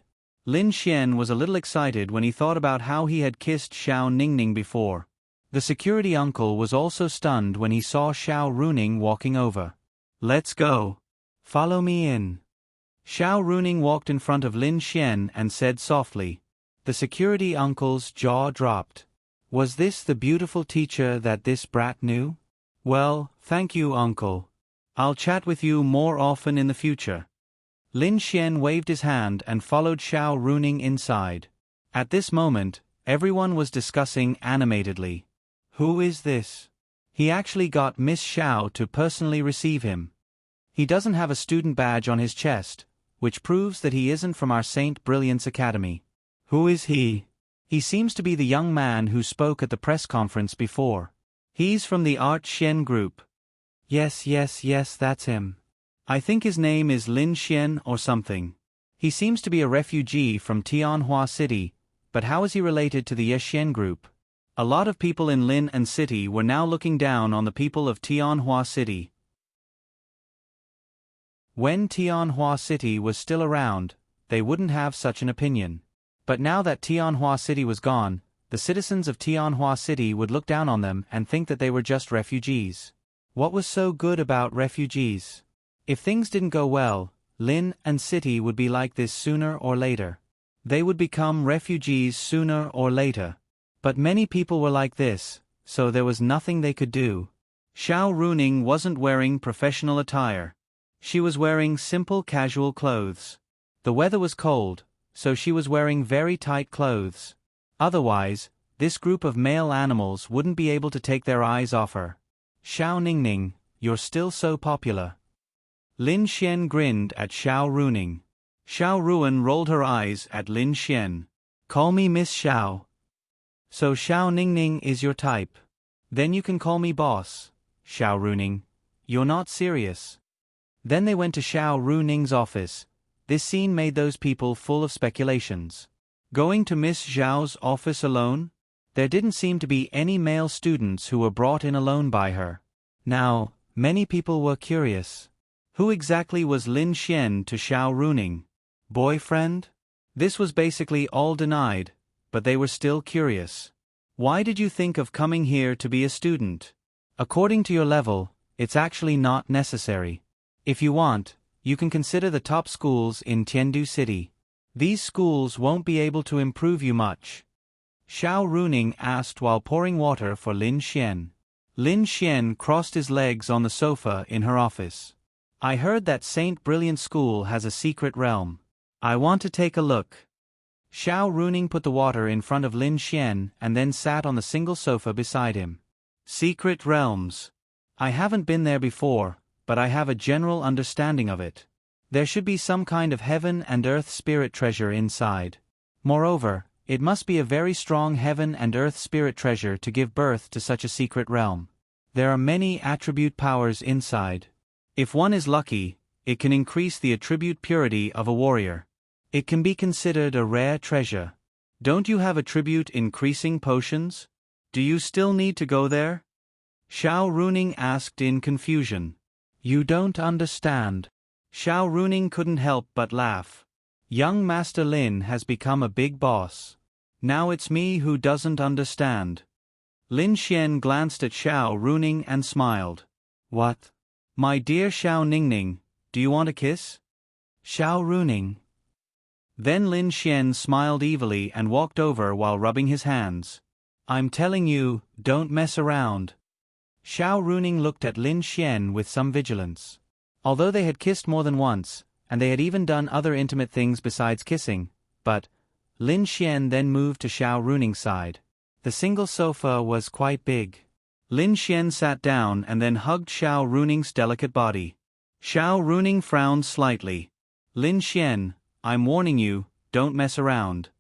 Lin Xian was a little excited when he thought about how he had kissed Xiao Ningning before. The security uncle was also stunned when he saw Xiao Runing walking over. Let's go. Follow me in. Xiao Runing walked in front of Lin Xian and said softly. The security uncle's jaw dropped. Was this the beautiful teacher that this brat knew? Well, thank you, uncle. I'll chat with you more often in the future. Lin Xian waved his hand and followed Xiao Runing inside. At this moment, everyone was discussing animatedly. Who is this? He actually got Miss Xiao to personally receive him. He doesn't have a student badge on his chest, which proves that he isn't from our St. Brilliant's Academy. Who is he? He seems to be the young man who spoke at the press conference before. He's from the Art Xian group. Yes, that's him. I think his name is Lin Xian or something. He seems to be a refugee from Tianhua City, but how is he related to the Yexian group? A lot of people in Lin and City were now looking down on the people of Tianhua City. When Tianhua City was still around, they wouldn't have such an opinion. But now that Tianhua City was gone, the citizens of Tianhua City would look down on them and think that they were just refugees. What was so good about refugees? If things didn't go well, Lin and City would be like this sooner or later. They would become refugees sooner or later. But many people were like this, so there was nothing they could do. Xiao Runing wasn't wearing professional attire. She was wearing simple casual clothes. The weather was cold, so she was wearing very tight clothes. Otherwise, this group of male animals wouldn't be able to take their eyes off her. Xiao Ningning, you're still so popular. Lin Xian grinned at Xiao Runing. Xiao Ruan rolled her eyes at Lin Xian. Call me Miss Xiao. So Xiao Ningning is your type. Then you can call me boss, Xiao Runing. You're not serious. Then they went to Xiao Runing's office. This scene made those people full of speculations. Going to Miss Zhao's office alone? There didn't seem to be any male students who were brought in alone by her. Now, many people were curious. Who exactly was Lin Xian to Xiao Runing? Boyfriend? This was basically all denied, but they were still curious. Why did you think of coming here to be a student? According to your level, it's actually not necessary. If you want, you can consider the top schools in Tiandu City. These schools won't be able to improve you much. Xiao Runing asked while pouring water for Lin Xian. Lin Xian crossed his legs on the sofa in her office. I heard that St. Brilliant School has a secret realm. I want to take a look. Xiao Runing put the water in front of Lin Xian and then sat on the single sofa beside him. Secret realms. I haven't been there before, but I have a general understanding of it. There should be some kind of heaven and earth spirit treasure inside. Moreover, It must be a very strong heaven and earth spirit treasure to give birth to such a secret realm. There are many attribute powers inside. If one is lucky, it can increase the attribute purity of a warrior. It can be considered a rare treasure. Don't you have attribute increasing potions? Do you still need to go there? Xiao Runing asked in confusion. You don't understand. Xiao Runing couldn't help but laugh. Young Master Lin has become a big boss. Now it's me who doesn't understand. Lin Xian glanced at Xiao Runing and smiled. What? My dear Xiao Ningning, do you want a kiss? Xiao Runing. Then Lin Xian smiled evilly and walked over while rubbing his hands. I'm telling you, don't mess around. Xiao Runing looked at Lin Xian with some vigilance. Although they had kissed more than once, and they had even done other intimate things besides kissing, but Lin Xian then moved to Xiao Runing's side. The single sofa was quite big. Lin Xian sat down and then hugged Xiao Runing's delicate body. Xiao Runing frowned slightly. Lin Xian, I'm warning you, don't mess around.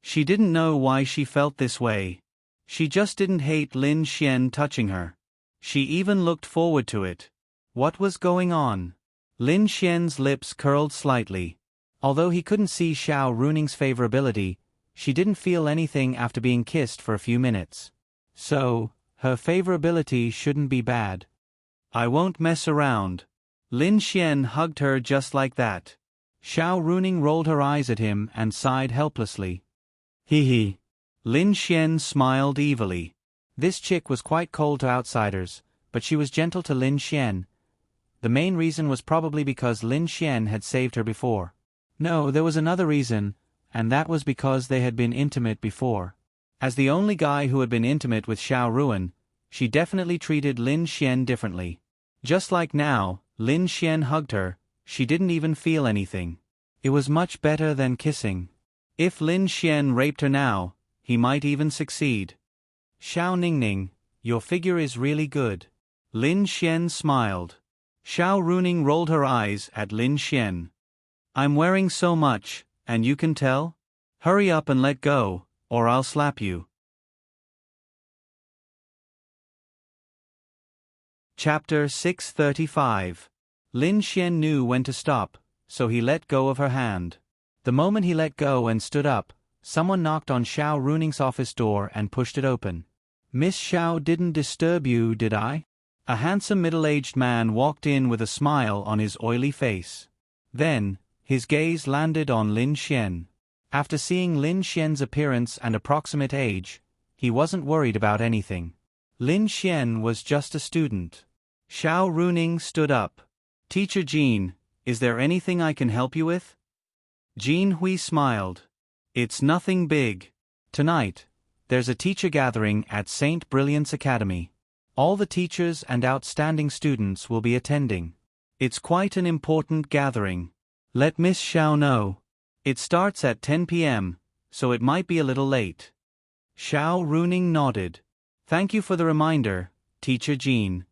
She didn't know why she felt this way. She just didn't hate Lin Xian touching her. She even looked forward to it. What was going on? Lin Xian's lips curled slightly. Although he couldn't see Xiao Runing's favorability, she didn't feel anything after being kissed for a few minutes. So, her favorability shouldn't be bad. I won't mess around. Lin Xian hugged her just like that. Xiao Runing rolled her eyes at him and sighed helplessly. Hee hee. Lin Xian smiled evilly. This chick was quite cold to outsiders, but she was gentle to Lin Xian. The main reason was probably because Lin Xian had saved her before. No, there was another reason, and that was because they had been intimate before. As the only guy who had been intimate with Xiao Ruan, she definitely treated Lin Xian differently. Just like now, Lin Xian hugged her, she didn't even feel anything. It was much better than kissing. If Lin Xian raped her now, he might even succeed. Xiao Ningning, your figure is really good. Lin Xian smiled. Xiao Runing rolled her eyes at Lin Xian. I'm wearing so much, and you can tell? Hurry up and let go, or I'll slap you. Chapter 635. Lin Xian knew when to stop, so he let go of her hand. The moment he let go and stood up, someone knocked on Xiao Runing's office door and pushed it open. Miss Xiao didn't disturb you, did I? A handsome middle-aged man walked in with a smile on his oily face. Then, his gaze landed on Lin Xian. After seeing Lin Xian's appearance and approximate age, he wasn't worried about anything. Lin Xian was just a student. Xiao Runing stood up. Teacher Jean, is there anything I can help you with? Jean Hui smiled. It's nothing big. Tonight, there's a teacher gathering at St. Brilliance Academy. All the teachers and outstanding students will be attending. It's quite an important gathering. Let Miss Xiao know. It starts at 10 p.m., so it might be a little late. Xiao Runing nodded. Thank you for the reminder, Teacher Jean.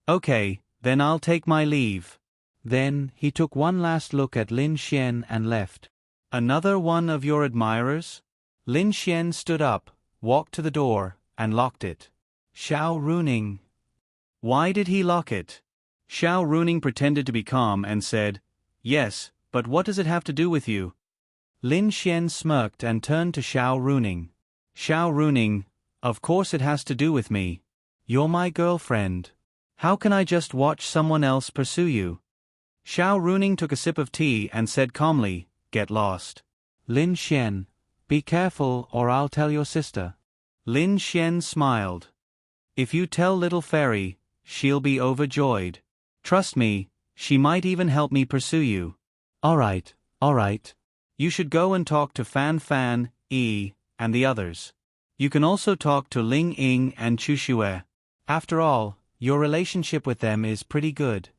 Okay, then I'll take my leave. Then, he took one last look at Lin Xian and left. Another one of your admirers? Lin Xian stood up, walked to the door, and locked it. Xiao Runing. Why did he lock it? Xiao Runing pretended to be calm and said, Yes, but what does it have to do with you? Lin Xian smirked and turned to Xiao Runing. Xiao Runing, of course it has to do with me. You're my girlfriend. How can I just watch someone else pursue you? Xiao Runing took a sip of tea and said calmly, Get lost. Lin Xian, be careful or I'll tell your sister. Lin Xian smiled. If you tell little fairy, she'll be overjoyed. Trust me, she might even help me pursue you. All right. You should go and talk to Fan Fan, Yi, and the others. You can also talk to Ling Ying and Chu Xue. After all, your relationship with them is pretty good.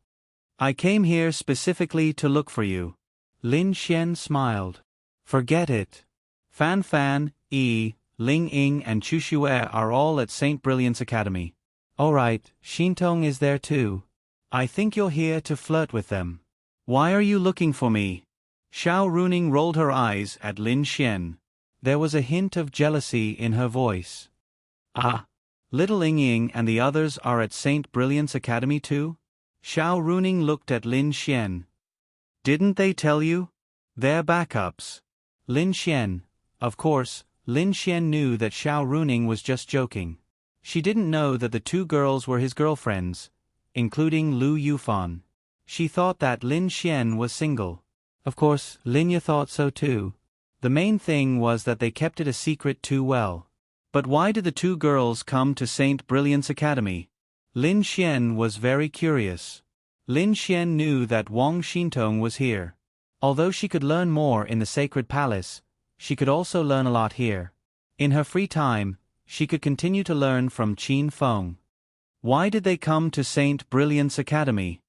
I came here specifically to look for you. Lin Xian smiled. Forget it. Fan Fan, Yi, Ling Ying and Chu Xue are all at St. Brilliance Academy. Alright, Xintong is there too. I think you're here to flirt with them. Why are you looking for me? Xiao Runing rolled her eyes at Lin Xian. There was a hint of jealousy in her voice. Ah! Little Ying and the others are at St. Brilliant's Academy too? Xiao Runing looked at Lin Xian. Didn't they tell you? They're backups. Lin Xian. Of course, Lin Xian knew that Xiao Runing was just joking. She didn't know that the two girls were his girlfriends, including Lu Yufan. She thought that Lin Xian was single. Of course, Linya thought so too. The main thing was that they kept it a secret too well. But why did the two girls come to St. Brilliant's Academy? Lin Xian was very curious. Lin Xian knew that Wang Xintong was here. Although she could learn more in the Sacred Palace, she could also learn a lot here. In her free time, she could continue to learn from Qin Feng. Why did they come to St. Brilliant's Academy?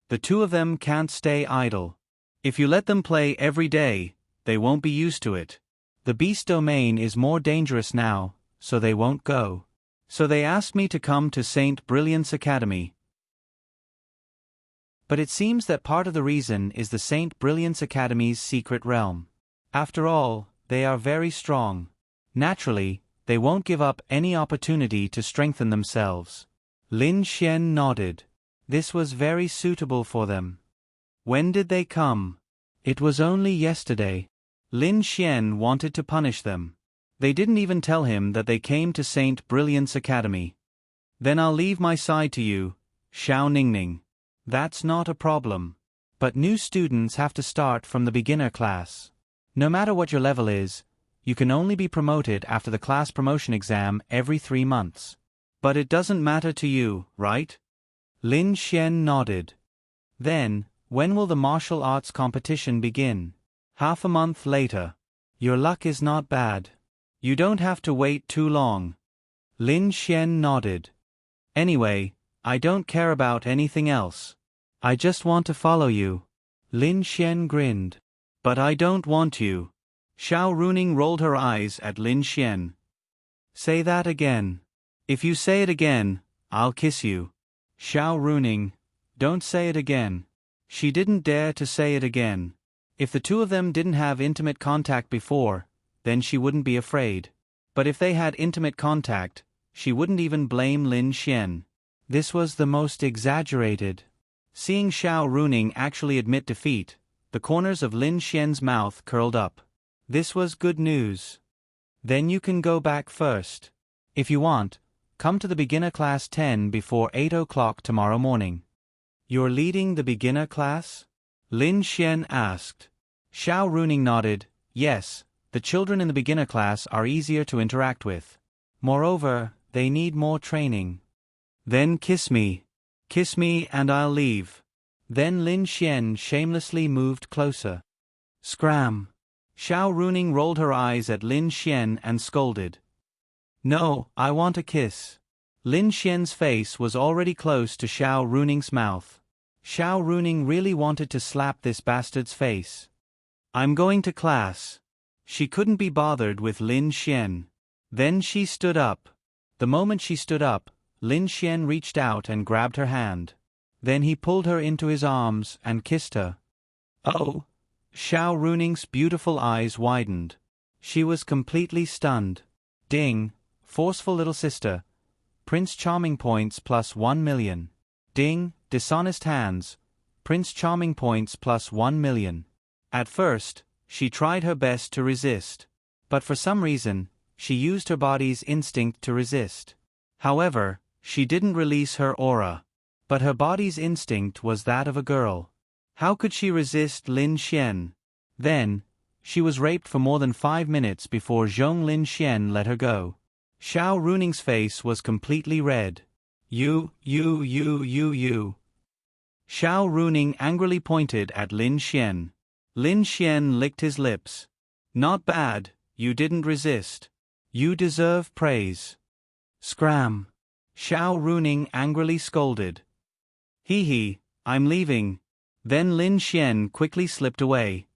The two of them can't stay idle. If you let them play every day, they won't be used to it. The beast domain is more dangerous now, so they won't go. So they asked me to come to St. Brilliant's Academy. But it seems that part of the reason is the St. Brilliant's Academy's secret realm. After all, they are very strong. Naturally, they won't give up any opportunity to strengthen themselves. Lin Xian nodded. This was very suitable for them. When did they come? It was only yesterday. Lin Xian wanted to punish them. They didn't even tell him that they came to St. Brilliant's Academy. Then I'll leave my side to you, Xiao Ningning. That's not a problem. But new students have to start from the beginner class. No matter what your level is, you can only be promoted after the class promotion exam every 3 months. But it doesn't matter to you, right? Lin Xian nodded. Then, when will the martial arts competition begin? Half a month later. Your luck is not bad. You don't have to wait too long. Lin Xian nodded. Anyway, I don't care about anything else. I just want to follow you. Lin Xian grinned. But I don't want you. Xiao Runing rolled her eyes at Lin Xian. Say that again. If you say it again, I'll kiss you. Xiao Runing, don't say it again. She didn't dare to say it again. If the two of them didn't have intimate contact before, then she wouldn't be afraid. But if they had intimate contact, she wouldn't even blame Lin Xian. This was the most exaggerated. Seeing Xiao Runing actually admit defeat, the corners of Lin Xian's mouth curled up. This was good news. Then you can go back first. If you want, come to the beginner class 10 before 8 o'clock tomorrow morning. You're leading the beginner class? Lin Xian asked. Xiao Runing nodded. Yes, the children in the beginner class are easier to interact with. Moreover, they need more training. Then kiss me. Kiss me and I'll leave. Then Lin Xian shamelessly moved closer. Scram. Xiao Runing rolled her eyes at Lin Xian and scolded. No, I want a kiss. Lin Xian's face was already close to Xiao Runing's mouth. Xiao Runing really wanted to slap this bastard's face. I'm going to class. She couldn't be bothered with Lin Xian. Then she stood up. The moment she stood up, Lin Xian reached out and grabbed her hand. Then he pulled her into his arms and kissed her. Oh! Xiao Runing's beautiful eyes widened. She was completely stunned. Ding! Forceful little sister. Prince Charming points plus 1 million. Ding! Dishonest hands. Prince Charming points plus 1 million. At first, she tried her best to resist. But for some reason, she used her body's instinct to resist. However, she didn't release her aura. But her body's instinct was that of a girl. How could she resist Lin Xian? Then, she was raped for more than 5 minutes before Zhong Lin Xian let her go. Xiao Runing's face was completely red. You. Xiao Runing angrily pointed at Lin Xian. Lin Xian licked his lips. Not bad, you didn't resist. You deserve praise. Scram. Xiao Runing angrily scolded. Hee, I'm leaving. Then Lin Xian quickly slipped away.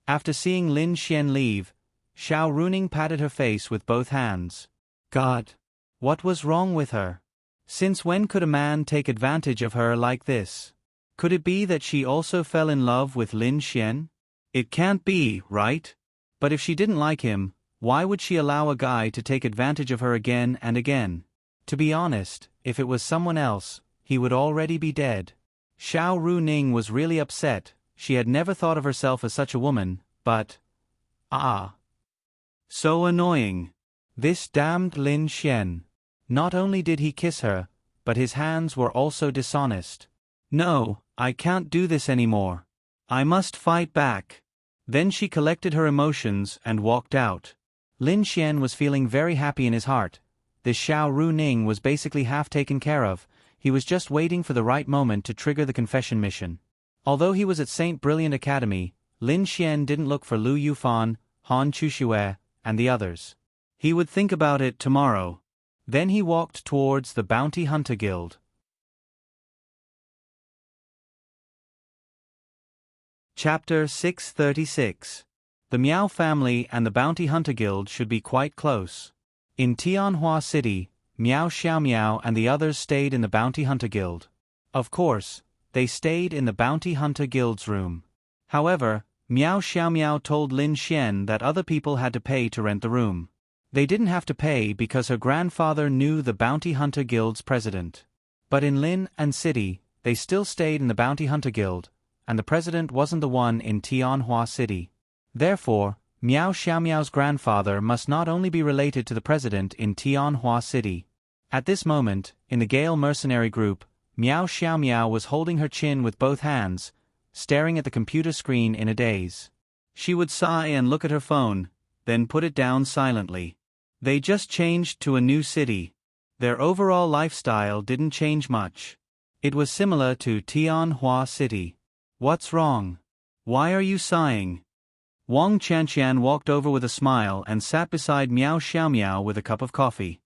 After seeing Lin Xian leave, Xiao Runing patted her face with both hands. God! What was wrong with her? Since when could a man take advantage of her like this? Could it be that she also fell in love with Lin Xian? It can't be, right? But if she didn't like him, why would she allow a guy to take advantage of her again and again? To be honest, if it was someone else, he would already be dead. Xiao Runing was really upset. She had never thought of herself as such a woman, but... so annoying. This damned Lin Xian. Not only did he kiss her, but his hands were also dishonest. No, I can't do this anymore. I must fight back. Then she collected her emotions and walked out. Lin Xian was feeling very happy in his heart. This Xiao Runing was basically half taken care of. He was just waiting for the right moment to trigger the confession mission. Although he was at Saint Brilliant Academy, Lin Xian didn't look for Lu Yufan, Han Chuxue, and the others. He would think about it tomorrow. Then he walked towards the Bounty Hunter Guild. Chapter 636. The Miao family and the Bounty Hunter Guild should be quite close. In Tianhua City, Miao Xiaomiao and the others stayed in the Bounty Hunter Guild. Of course, they stayed in the Bounty Hunter Guild's room. However, Miao Xiaomiao told Lin Xian that other people had to pay to rent the room. They didn't have to pay because her grandfather knew the Bounty Hunter Guild's president. But in Lin and City, they still stayed in the Bounty Hunter Guild, and the president wasn't the one in Tianhua City. Therefore, Miao Xiaomiao's grandfather must not only be related to the president in Tianhua City. At this moment, in the Gale mercenary group, Miao Xiaomiao was holding her chin with both hands, staring at the computer screen in a daze. She would sigh and look at her phone, then put it down silently. They just changed to a new city. Their overall lifestyle didn't change much. It was similar to Tianhua City. What's wrong? Why are you sighing? Wang Chanqian walked over with a smile and sat beside Miao Xiaomiao with a cup of coffee.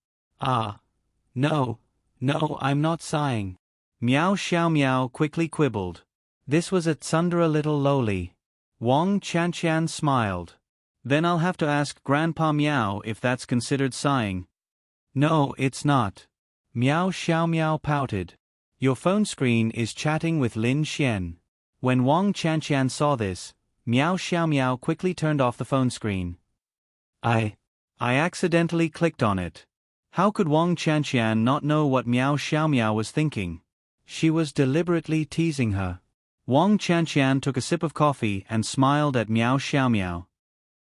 No, I'm not sighing. Miao Xiaomiao quickly quibbled. This was a tsundere little lowly. Wang Chanqian smiled. Then I'll have to ask Grandpa Miao if that's considered sighing. No, it's not. Miao Xiaomiao pouted. Your phone screen is chatting with Lin Xian. When Wang Chanqian saw this, Miao Xiaomiao quickly turned off the phone screen. I accidentally clicked on it. How could Wang Chanqian not know what Miao Xiaomiao was thinking? She was deliberately teasing her. Wang Chanqian took a sip of coffee and smiled at Miao Xiaomiao.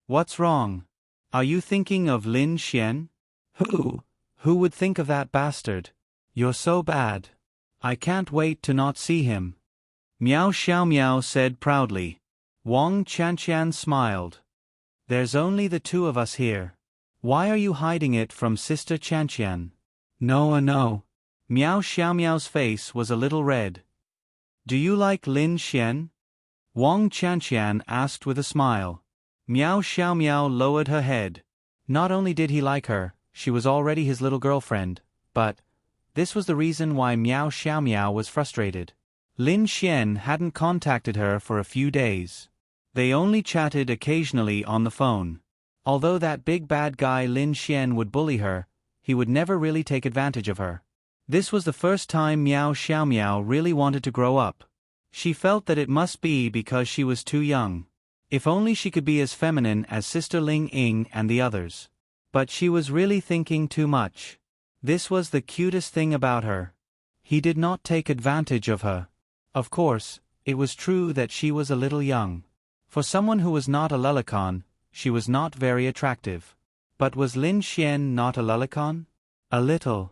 What's wrong? Are you thinking of Lin Xian? Who would think of that bastard? You're so bad. I can't wait to not see him. Miao Xiaomiao said proudly. Wang Chanqian smiled. There's only the two of us here. Why are you hiding it from Sister Chanqian? No. Miao Xiaomiao's face was a little red. Do you like Lin Xian? Wang Chanqian asked with a smile. Miao Xiaomiao lowered her head. Not only did he like her, she was already his little girlfriend, but this was the reason why Miao Xiaomiao was frustrated. Lin Xian hadn't contacted her for a few days. They only chatted occasionally on the phone. Although that big bad guy Lin Xian would bully her, he would never really take advantage of her. This was the first time Miao Xiaomiao really wanted to grow up. She felt that it must be because she was too young. If only she could be as feminine as Sister Ling Ying and the others. But she was really thinking too much. This was the cutest thing about her. He did not take advantage of her. Of course, it was true that she was a little young. For someone who was not a Lelicon, she was not very attractive. But was Lin Xian not a Lelicon? A little.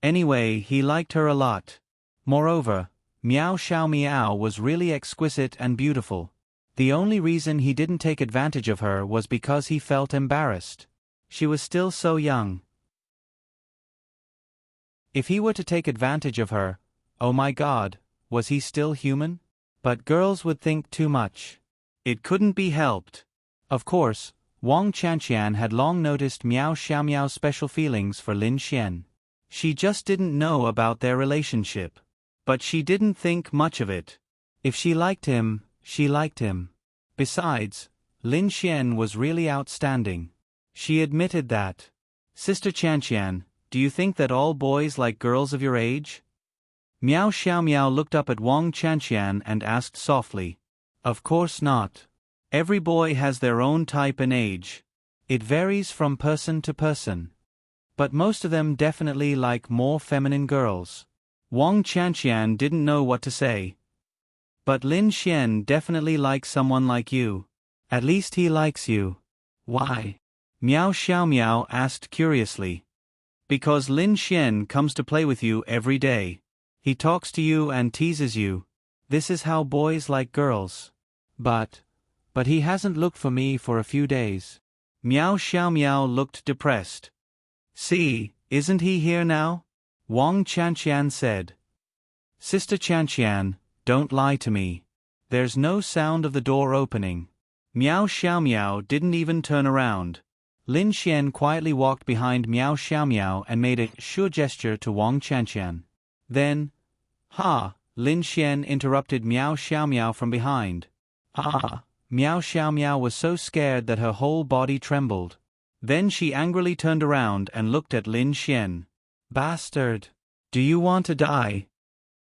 Anyway, he liked her a lot. Moreover, Miao Xiaomiao was really exquisite and beautiful. The only reason he didn't take advantage of her was because he felt embarrassed. She was still so young. If he were to take advantage of her, oh my God, was he still human? But girls would think too much. It couldn't be helped. Of course, Wang Chanqian had long noticed Miao Xiaomiao's special feelings for Lin Xian. She just didn't know about their relationship. But she didn't think much of it. If she liked him, she liked him. Besides, Lin Xian was really outstanding. She admitted that. Sister Chanqian, do you think that all boys like girls of your age? Miao Xiaomiao looked up at Wang Chanxian and asked softly. Of course not. Every boy has their own type and age. It varies from person to person. But most of them definitely like more feminine girls. Wang Chanxian didn't know what to say. But Lin Xian definitely likes someone like you. At least he likes you. Why? Miao Xiaomiao asked curiously. Because Lin Xian comes to play with you every day. He talks to you and teases you. This is how boys like girls. But he hasn't looked for me for a few days. Miao Xiaomiao looked depressed. See, isn't he here now? Wang Chanxian said. Sister Chanxian, don't lie to me. There's no sound of the door opening. Miao Xiaomiao didn't even turn around. Lin Xian quietly walked behind Miao Xiaomiao and made a sure gesture to Wang Chanxian. Then, Lin Xian interrupted Miao Xiaomiao from behind. Miao Xiaomiao was so scared that her whole body trembled. Then she angrily turned around and looked at Lin Xian. Bastard! Do you want to die?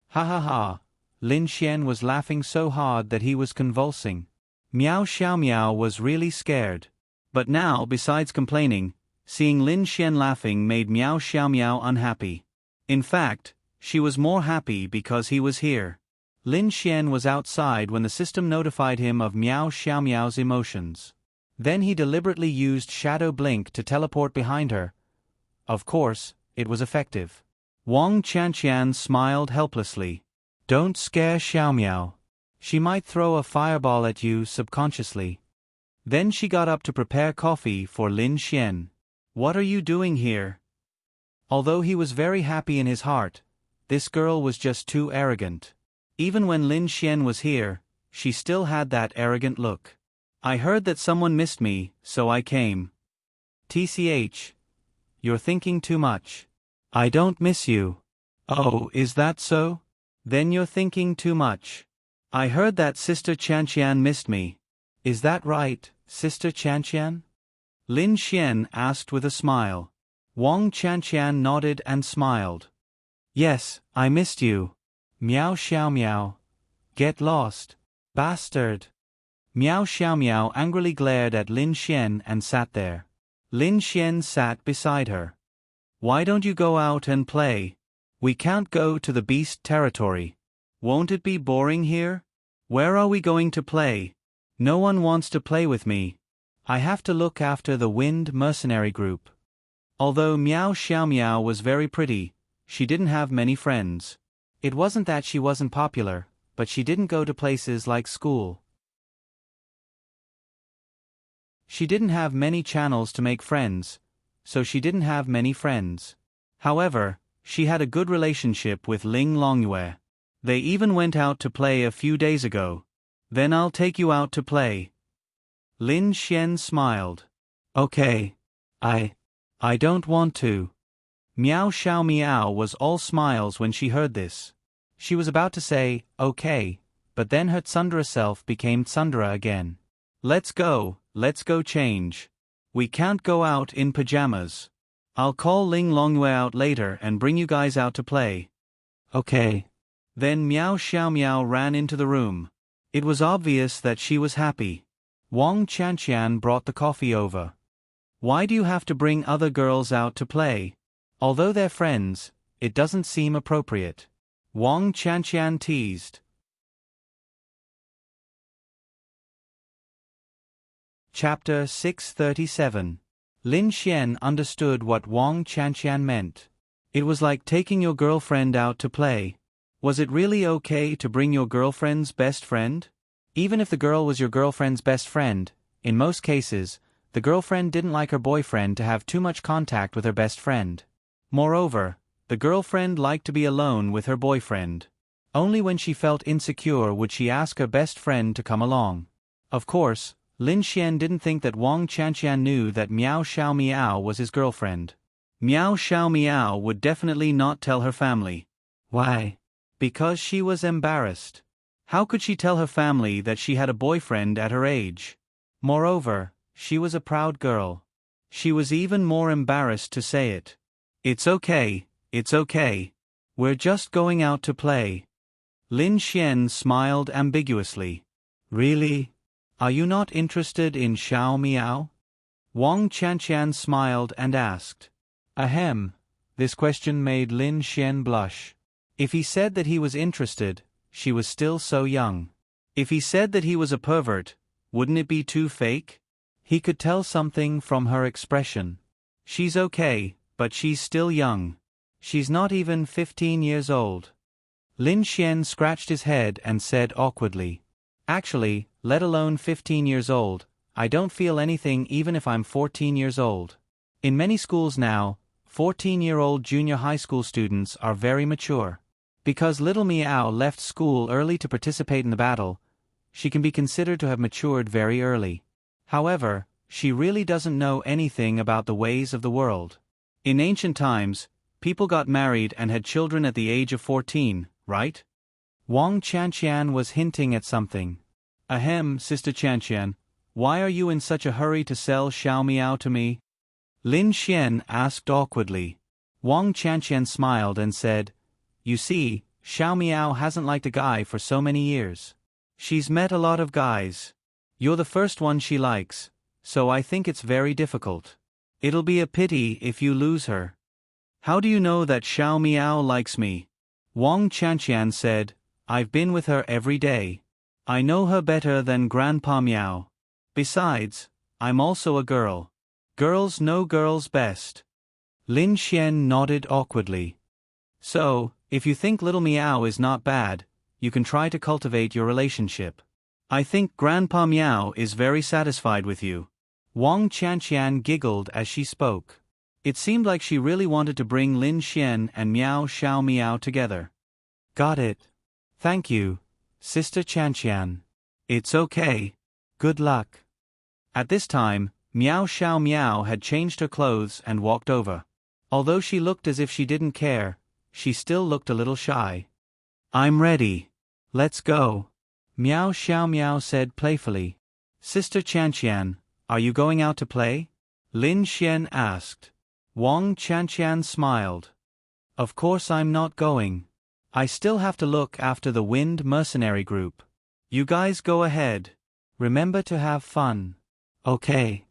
Ha ha ha! Lin Xian was laughing so hard that he was convulsing. Miao Xiaomiao was really scared. But now, besides complaining, seeing Lin Xian laughing made Miao Xiaomiao unhappy. In fact, she was more happy because he was here. Lin Xian was outside when the system notified him of Miao Xiaomiao's emotions. Then he deliberately used Shadow Blink to teleport behind her. Of course, it was effective. Wang Chanxian smiled helplessly. Don't scare Xiaomiao. She might throw a fireball at you subconsciously. Then she got up to prepare coffee for Lin Xian. What are you doing here? Although he was very happy in his heart, this girl was just too arrogant. Even when Lin Xian was here, she still had that arrogant look. I heard that someone missed me, so I came. TCH. You're thinking too much. I don't miss you. Oh, is that so? Then you're thinking too much. I heard that Sister Chanxian missed me. Is that right, Sister Chanxian? Lin Xian asked with a smile. Wang Chanxian nodded and smiled. Yes, I missed you. Miao Xiaomiao. Get lost. Bastard. Miao Xiaomiao angrily glared at Lin Xian and sat there. Lin Xian sat beside her. Why don't you go out and play? We can't go to the beast territory. Won't it be boring here? Where are we going to play? No one wants to play with me. I have to look after the Wind Mercenary Group. Although Miao Xiaomiao was very pretty, she didn't have many friends. It wasn't that she wasn't popular, but she didn't go to places like school. She didn't have many channels to make friends, so she didn't have many friends. However, she had a good relationship with Ling Longyue. They even went out to play a few days ago. Then I'll take you out to play. Lin Xian smiled. Okay. I don't want to. Miao Xiaomiao was all smiles when she heard this. She was about to say, okay, but then her Tsundere self became Tsundere again. Let's go change. We can't go out in pajamas. I'll call Ling Longyue out later and bring you guys out to play. Okay. Then Miao Xiaomiao ran into the room. It was obvious that she was happy. Wang Chanxian brought the coffee over. Why do you have to bring other girls out to play? Although they're friends, it doesn't seem appropriate. Wang Chanxian teased. Chapter 637. Lin Xian understood what Wang Chanxian meant. It was like taking your girlfriend out to play. Was it really okay to bring your girlfriend's best friend? Even if the girl was your girlfriend's best friend, in most cases, the girlfriend didn't like her boyfriend to have too much contact with her best friend. Moreover, the girlfriend liked to be alone with her boyfriend. Only when she felt insecure would she ask her best friend to come along. Of course, Lin Xian didn't think that Wang Chanxian knew that Miao Xiaomiao was his girlfriend. Miao Xiaomiao would definitely not tell her family. Why? Because she was embarrassed. How could she tell her family that she had a boyfriend at her age? Moreover, she was a proud girl. She was even more embarrassed to say it. It's okay. We're just going out to play. Lin Xian smiled ambiguously. Really? Are you not interested in Xiao Miao? Wang Qianqian smiled and asked. Ahem. This question made Lin Xian blush. If he said that he was interested, she was still so young. If he said that he was a pervert, wouldn't it be too fake? He could tell something from her expression. She's okay, but she's still young. She's not even 15 years old. Lin Xian scratched his head and said awkwardly. Actually, let alone 15 years old, I don't feel anything even if I'm 14 years old. In many schools now, 14-year-old junior high school students are very mature. Because little Miao left school early to participate in the battle, she can be considered to have matured very early. However, she really doesn't know anything about the ways of the world. In ancient times, people got married and had children at the age of 14, right? Wang Qianqian was hinting at something. Ahem, Sister Qianqian, why are you in such a hurry to sell Xiao Miao to me? Lin Xian asked awkwardly. Wang Qianqian smiled and said, You see, Xiao Miao hasn't liked a guy for so many years. She's met a lot of guys. You're the first one she likes, so I think it's very difficult. It'll be a pity if you lose her. How do you know that Xiao Miao likes me? Wang Qianqian said, I've been with her every day. I know her better than Grandpa Miao. Besides, I'm also a girl. Girls know girls best. Lin Xian nodded awkwardly. So, if you think little Miao is not bad, you can try to cultivate your relationship. I think Grandpa Miao is very satisfied with you. Wang Qianqian giggled as she spoke. It seemed like she really wanted to bring Lin Xian and Miao Xiao Miao together. Got it. Thank you, Sister Qianqian. It's okay. Good luck. At this time, Miao Xiao Miao had changed her clothes and walked over. Although she looked as if she didn't care, she still looked a little shy. I'm ready. Let's go. Miao Xiao Miao said playfully. Sister Qianqian, are you going out to play? Lin Xian asked. Wang Qianqian smiled. Of course I'm not going. I still have to look after the Wind Mercenary Group. You guys go ahead. Remember to have fun. Okay.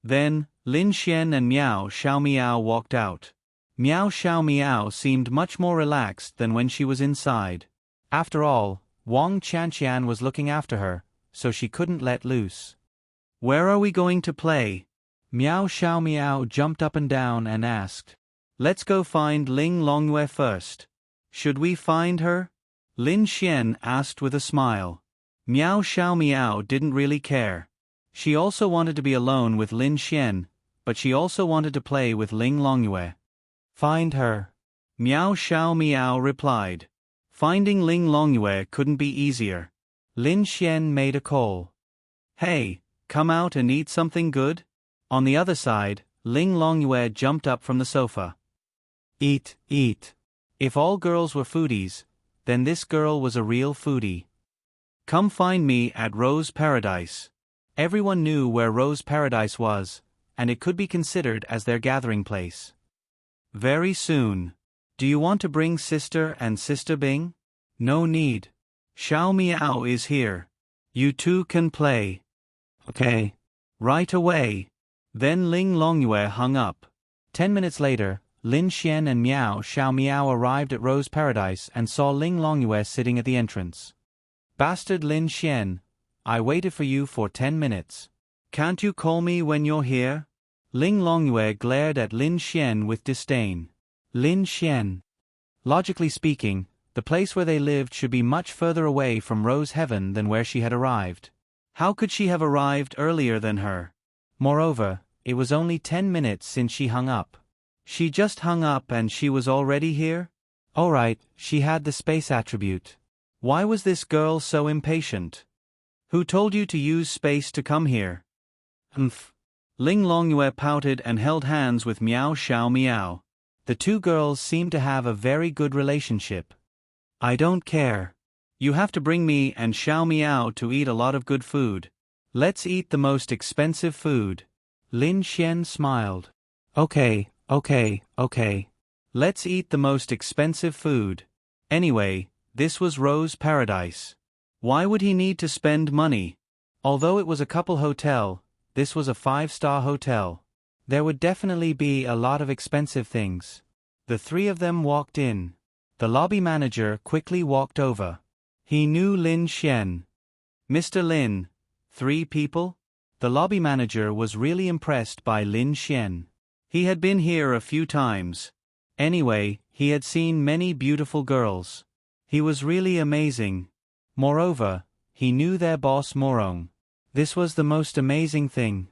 Then, Lin Xian and Miao Xiao Miao walked out. Miao Xiao Miao seemed much more relaxed than when she was inside. After all, Wang Qianqian was looking after her, so she couldn't let loose. Where are we going to play? Miao Xiao Miao jumped up and down and asked. Let's go find Ling Longyue first. Should we find her? Lin Xian asked with a smile. Miao Xiao Miao didn't really care. She also wanted to be alone with Lin Xian, but she also wanted to play with Ling Longyue. Find her. Miao Xiao Miao replied. Finding Ling Longyue couldn't be easier. Lin Xian made a call. Hey, come out and eat something good? On the other side, Ling Longyue jumped up from the sofa. Eat, eat. If all girls were foodies, then this girl was a real foodie. Come find me at Rose Paradise. Everyone knew where Rose Paradise was, and it could be considered as their gathering place. Very soon. Do you want to bring Sister and Sister Bing? No need. Xiao Miao is here. You two can play. Okay. Right away. Then Ling Longyue hung up. 10 minutes later, Lin Xian and Miao Xiao Miao arrived at Rose Paradise and saw Ling Longyue sitting at the entrance. Bastard Lin Xian, I waited for you for 10 minutes. Can't you call me when you're here? Ling Longyue glared at Lin Xian with disdain. Lin Xian. Logically speaking, the place where they lived should be much further away from Rose Heaven than where she had arrived. How could she have arrived earlier than her? Moreover, it was only 10 minutes since she hung up. She just hung up and she was already here? Alright, she had the space attribute. Why was this girl so impatient? Who told you to use space to come here? Humph. Ling Longyue pouted and held hands with Miao Xiao Miao. The two girls seemed to have a very good relationship. I don't care. You have to bring me and Xiao Miao to eat a lot of good food. Let's eat the most expensive food. Lin Xian smiled. Okay, Okay. Let's eat the most expensive food. Anyway, this was Rose's paradise. Why would he need to spend money? Although it was a couple hotel, this was a 5-star hotel. There would definitely be a lot of expensive things. The three of them walked in. The lobby manager quickly walked over. He knew Lin Xian. Mr. Lin, 3 people? The lobby manager was really impressed by Lin Xian. He had been here a few times. Anyway, he had seen many beautiful girls. He was really amazing. Moreover, he knew their boss Morong. This was the most amazing thing.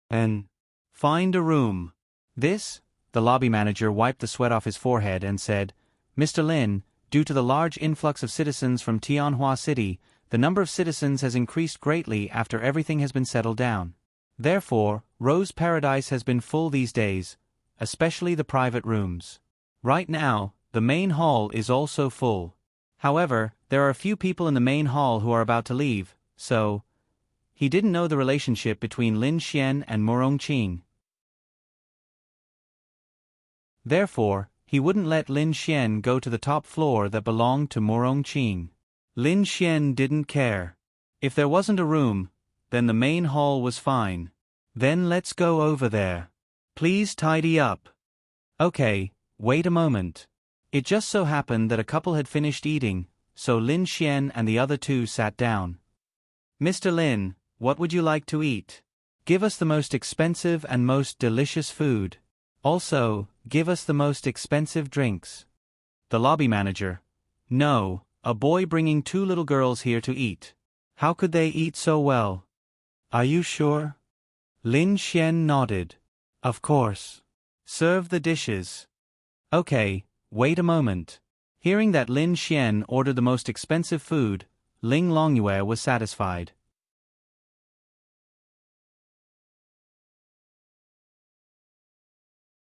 And find a room. This? The lobby manager wiped the sweat off his forehead and said, Mr. Lin, due to the large influx of citizens from Tianhua City, the number of citizens has increased greatly after everything has been settled down. Therefore, Rose Paradise has been full these days, especially the private rooms. Right now, the main hall is also full. However, there are a few people in the main hall who are about to leave, so he didn't know the relationship between Lin Xian and Morong Qing. Therefore, he wouldn't let Lin Xian go to the top floor that belonged to Morong Qing. Lin Xian didn't care. If there wasn't a room, then the main hall was fine. Then let's go over there. Please tidy up. Okay, wait a moment. It just so happened that a couple had finished eating, so Lin Xian and the other 2 sat down. Mr. Lin, what would you like to eat? Give us the most expensive and most delicious food. Also, give us the most expensive drinks. The lobby manager. No, a boy bringing 2 little girls here to eat. How could they eat so well? Are you sure? Lin Xian nodded. Of course. Serve the dishes. Okay. Wait a moment. Hearing that Lin Xian ordered the most expensive food, Ling Longyue was satisfied.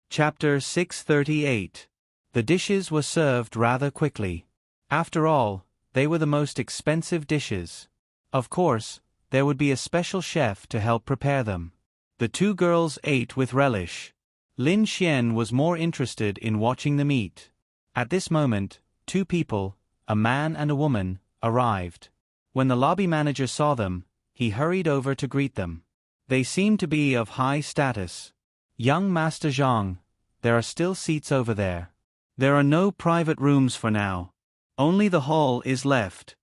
Chapter 638. The dishes were served rather quickly. After all, they were the most expensive dishes. Of course, there would be a special chef to help prepare them. The 2 girls ate with relish. Lin Xian was more interested in watching them eat. At this moment, 2 people, a man and a woman, arrived. When the lobby manager saw them, he hurried over to greet them. They seemed to be of high status. Young Master Zhang, there are still seats over there. There are no private rooms for now. Only the hall is left.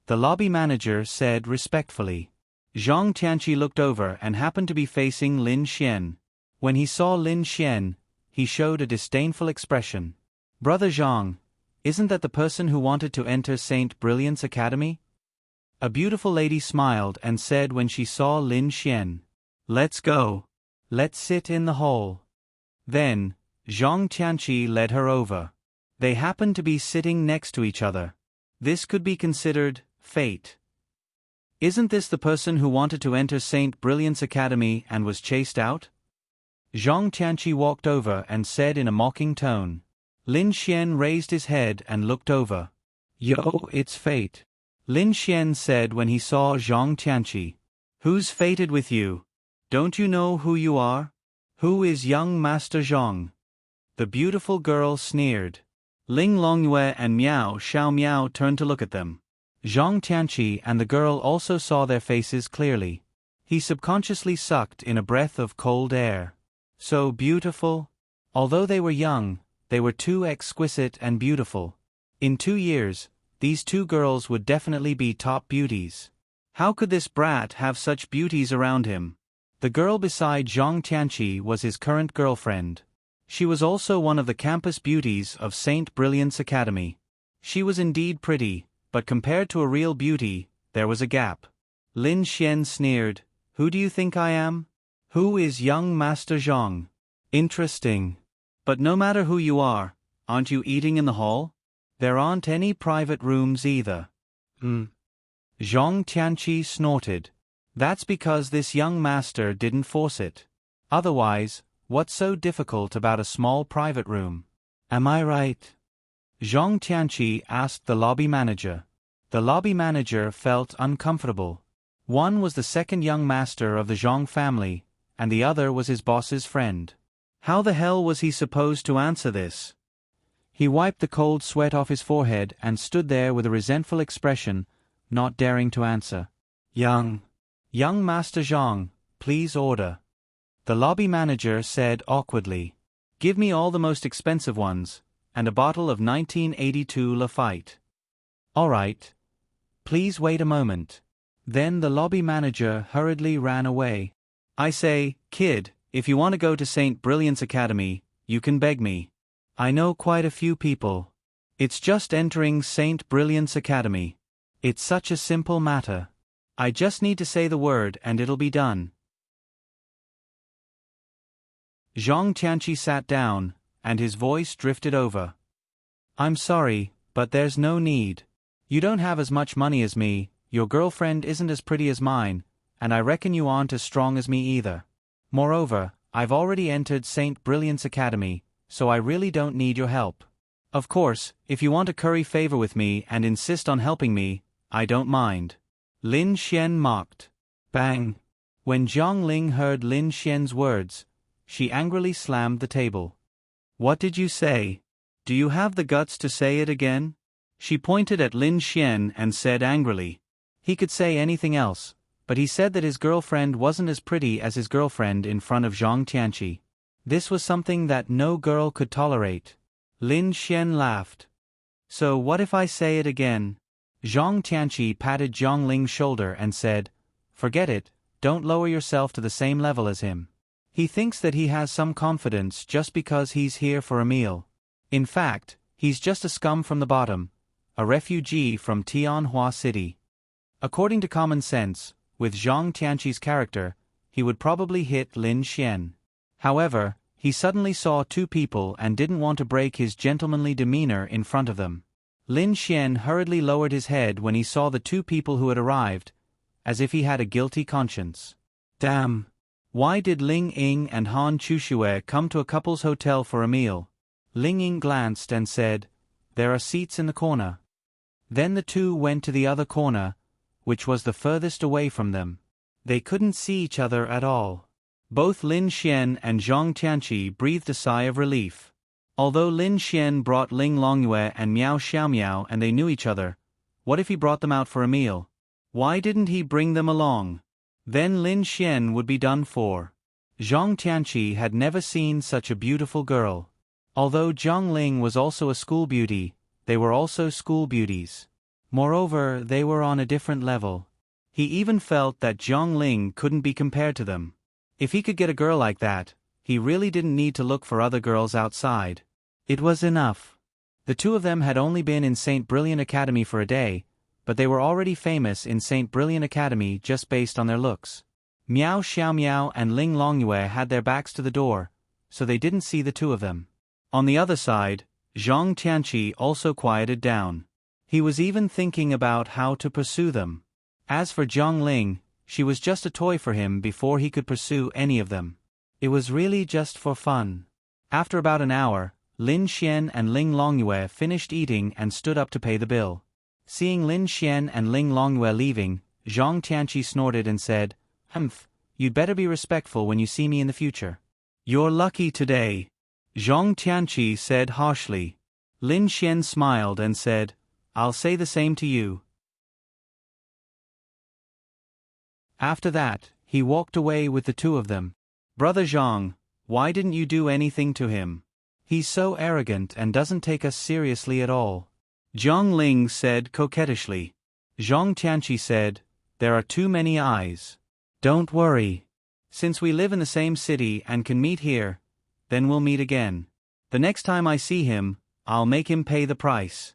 The lobby manager said respectfully. Zhang Tianqi looked over and happened to be facing Lin Xian. When he saw Lin Xian, he showed a disdainful expression. Brother Zhang, isn't that the person who wanted to enter Saint Brilliance Academy? A beautiful lady smiled and said when she saw Lin Xian. Let's go. Let's sit in the hall. Then, Zhang Tianqi led her over. They happened to be sitting next to each other. This could be considered fate. Isn't this the person who wanted to enter Saint Brilliance Academy and was chased out? Zhang Tianqi walked over and said in a mocking tone. Lin Xian raised his head and looked over. Yo, it's fate. Lin Xian said when he saw Zhang Tianqi. Who's fated with you? Don't you know who you are? Who is young Master Zhang? The beautiful girl sneered. Ling Longyue and Miao Xiao Miao turned to look at them. Zhang Tianqi and the girl also saw their faces clearly. He subconsciously sucked in a breath of cold air. So beautiful. Although they were young, they were too exquisite and beautiful. In 2 years, these 2 girls would definitely be top beauties. How could this brat have such beauties around him? The girl beside Zhang Tianqi was his current girlfriend. She was also one of the campus beauties of Saint Brilliance Academy. She was indeed pretty, but compared to a real beauty, there was a gap. Lin Xian sneered, Who do you think I am? Who is young Master Zhang? Interesting. But no matter who you are, aren't you eating in the hall? There aren't any private rooms either. Zhang Tianqi snorted. That's because this young master didn't force it. Otherwise, what's so difficult about a small private room? Am I right? Zhang Tianqi asked the lobby manager. The lobby manager felt uncomfortable. One was the second young master of the Zhang family, and the other was his boss's friend. How the hell was he supposed to answer this? He wiped the cold sweat off his forehead and stood there with a resentful expression, not daring to answer. Young Master Zhang, please order. The lobby manager said awkwardly. Give me all the most expensive ones, and a bottle of 1982 Lafite. All right. Please wait a moment. Then the lobby manager hurriedly ran away. I say, kid, if you want to go to St. Brilliant's Academy, you can beg me. I know quite a few people. It's just entering St. Brilliant's Academy. It's such a simple matter. I just need to say the word and it'll be done. Zhang Tianqi sat down, and his voice drifted over. I'm sorry, but there's no need. You don't have as much money as me, your girlfriend isn't as pretty as mine, and I reckon you aren't as strong as me either. Moreover, I've already entered St. Brilliant's Academy, so I really don't need your help. Of course, if you want to curry favor with me and insist on helping me, I don't mind. Lin Xian mocked. Bang! When Zhang Ling heard Lin Xian's words, she angrily slammed the table. What did you say? Do you have the guts to say it again? She pointed at Lin Xian and said angrily. He could say anything else, but he said that his girlfriend wasn't as pretty as his girlfriend in front of Zhang Tianqi. This was something that no girl could tolerate. Lin Xian laughed. So what if I say it again? Zhang Tianqi patted Zhang Ling's shoulder and said, Forget it, don't lower yourself to the same level as him. He thinks that he has some confidence just because he's here for a meal. In fact, he's just a scum from the bottom, a refugee from Tianhua City. According to common sense, with Zhang Tianqi's character, he would probably hit Lin Xian. However, he suddenly saw two people and didn't want to break his gentlemanly demeanor in front of them. Lin Xian hurriedly lowered his head when he saw the two people who had arrived, as if he had a guilty conscience. Damn! Why did Ling Ying and Han Chuxue come to a couple's hotel for a meal? Ling Ying glanced and said, There are seats in the corner. Then the two went to the other corner, which was the furthest away from them. They couldn't see each other at all. Both Lin Xian and Zhang Tianqi breathed a sigh of relief. Although Lin Xian brought Ling Longyue and Miao Xiaomiao and they knew each other, what if he brought them out for a meal? Why didn't he bring them along? Then Lin Xian would be done for. Zhang Tianqi had never seen such a beautiful girl. Although Zhang Ling was also a school beauty, they were also school beauties. Moreover, they were on a different level. He even felt that Zhang Ling couldn't be compared to them. If he could get a girl like that, he really didn't need to look for other girls outside. It was enough. The two of them had only been in St. Brilliant Academy for a day, but they were already famous in St. Brilliant Academy just based on their looks. Miao Xiaomiao and Ling Longyue had their backs to the door, so they didn't see the two of them. On the other side, Zhang Tianqi also quieted down. He was even thinking about how to pursue them. As for Zhang Ling, she was just a toy for him before he could pursue any of them. It was really just for fun. After about an hour, Lin Xian and Ling Longyue finished eating and stood up to pay the bill. Seeing Lin Xian and Ling Longyue leaving, Zhang Tianqi snorted and said, Humph, you'd better be respectful when you see me in the future. You're lucky today, Zhang Tianqi said harshly. Lin Xian smiled and said, I'll say the same to you. After that, he walked away with the two of them. Brother Zhang, why didn't you do anything to him? He's so arrogant and doesn't take us seriously at all. Zhang Ling said coquettishly. Zhang Tianqi said, There are too many eyes. Don't worry. Since we live in the same city and can meet here, then we'll meet again. The next time I see him, I'll make him pay the price.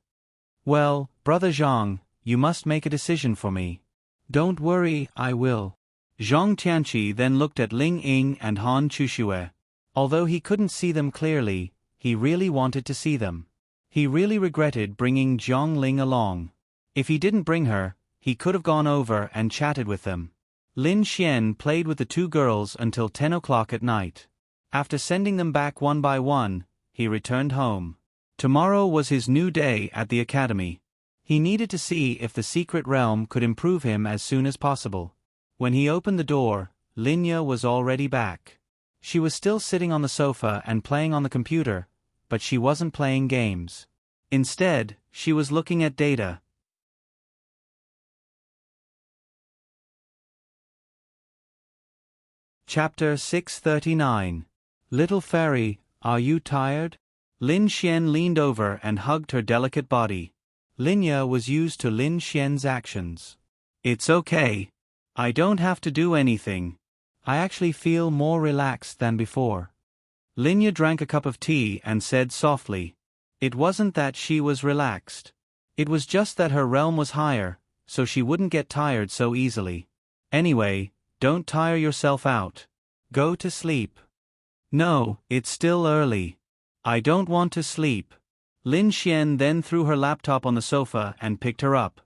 Well, Brother Zhang, you must make a decision for me. Don't worry, I will. Zhang Tianqi then looked at Ling Ying and Han Chuxue. Although he couldn't see them clearly, he really wanted to see them. He really regretted bringing Zhang Ling along. If he didn't bring her, he could have gone over and chatted with them. Lin Xian played with the two girls until 10 o'clock at night. After sending them back one by one, he returned home. Tomorrow was his new day at the academy. He needed to see if the secret realm could improve him as soon as possible. When he opened the door, Linya was already back. She was still sitting on the sofa and playing on the computer, but she wasn't playing games. Instead, she was looking at data. Chapter 639. Little Fairy, Are You Tired? Lin Xian leaned over and hugged her delicate body. Linya was used to Lin Xian's actions. It's okay. I don't have to do anything. I actually feel more relaxed than before. Linya drank a cup of tea and said softly. It wasn't that she was relaxed. It was just that her realm was higher, so she wouldn't get tired so easily. Anyway, don't tire yourself out. Go to sleep. No, it's still early. I don't want to sleep. Lin Xian then threw her laptop on the sofa and picked her up.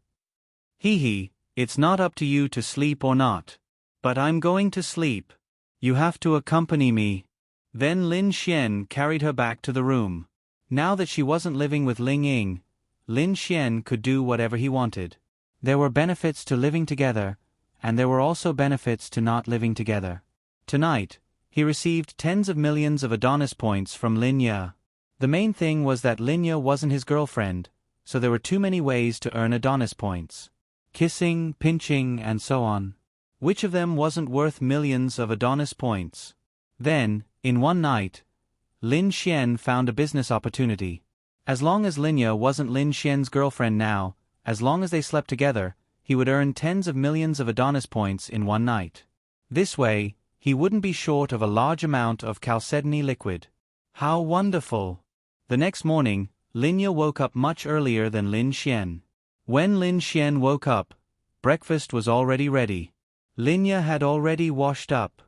Hee, it's not up to you to sleep or not. But I'm going to sleep. You have to accompany me. Then Lin Xian carried her back to the room. Now that she wasn't living with Ling Ying, Lin Xian could do whatever he wanted. There were benefits to living together, and there were also benefits to not living together. Tonight, he received tens of millions of Adonis points from Linya. The main thing was that Linya wasn't his girlfriend, so there were too many ways to earn Adonis points. Kissing, pinching, and so on. Which of them wasn't worth millions of Adonis points? Then, in one night, Lin Xian found a business opportunity. As long as Linya wasn't Lin Xian's girlfriend now, as long as they slept together, he would earn tens of millions of Adonis points in one night. This way, he wouldn't be short of a large amount of chalcedony liquid. How wonderful! The next morning, Linya woke up much earlier than Lin Xian. When Lin Xian woke up, breakfast was already ready. Linya had already washed up.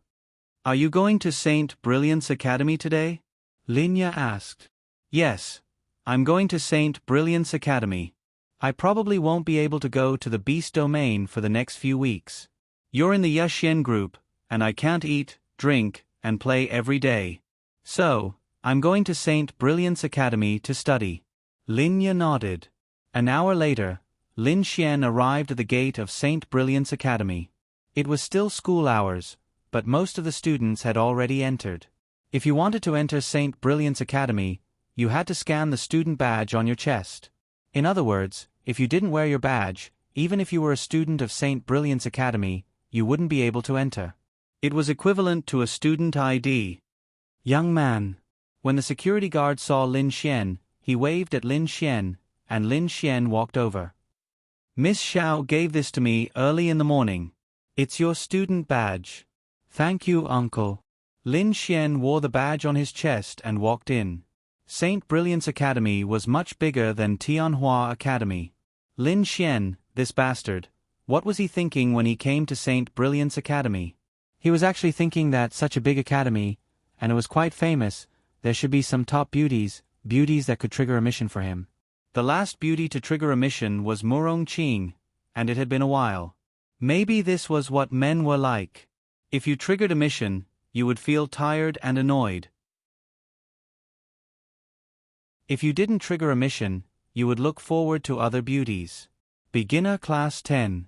Are you going to Saint Brilliance Academy today? Linya asked. Yes, I'm going to Saint Brilliance Academy. I probably won't be able to go to the Beast Domain for the next few weeks. You're in the Yaxian group, and I can't eat, drink, and play every day. So, I'm going to Saint Brilliance Academy to study. Linya nodded. An hour later, Lin Xian arrived at the gate of Saint Brilliance Academy. It was still school hours, but most of the students had already entered. If you wanted to enter Saint Brilliance Academy, you had to scan the student badge on your chest. In other words, if you didn't wear your badge, even if you were a student of Saint Brilliance Academy, you wouldn't be able to enter. It was equivalent to a student ID. Young man. When the security guard saw Lin Xian, he waved at Lin Xian, and Lin Xian walked over. Miss Xiao gave this to me early in the morning. It's your student badge. Thank you, uncle. Lin Xian wore the badge on his chest and walked in. Saint Brilliance Academy was much bigger than Tianhua Academy. Lin Xian, this bastard, what was he thinking when he came to Saint Brilliance Academy? He was actually thinking that such a big academy, and it was quite famous, there should be some top beauties that could trigger a mission for him. The last beauty to trigger a mission was Murong Qing, and it had been a while. Maybe this was what men were like. If you triggered a mission, you would feel tired and annoyed. If you didn't trigger a mission, you would look forward to other beauties. Beginner Class 10.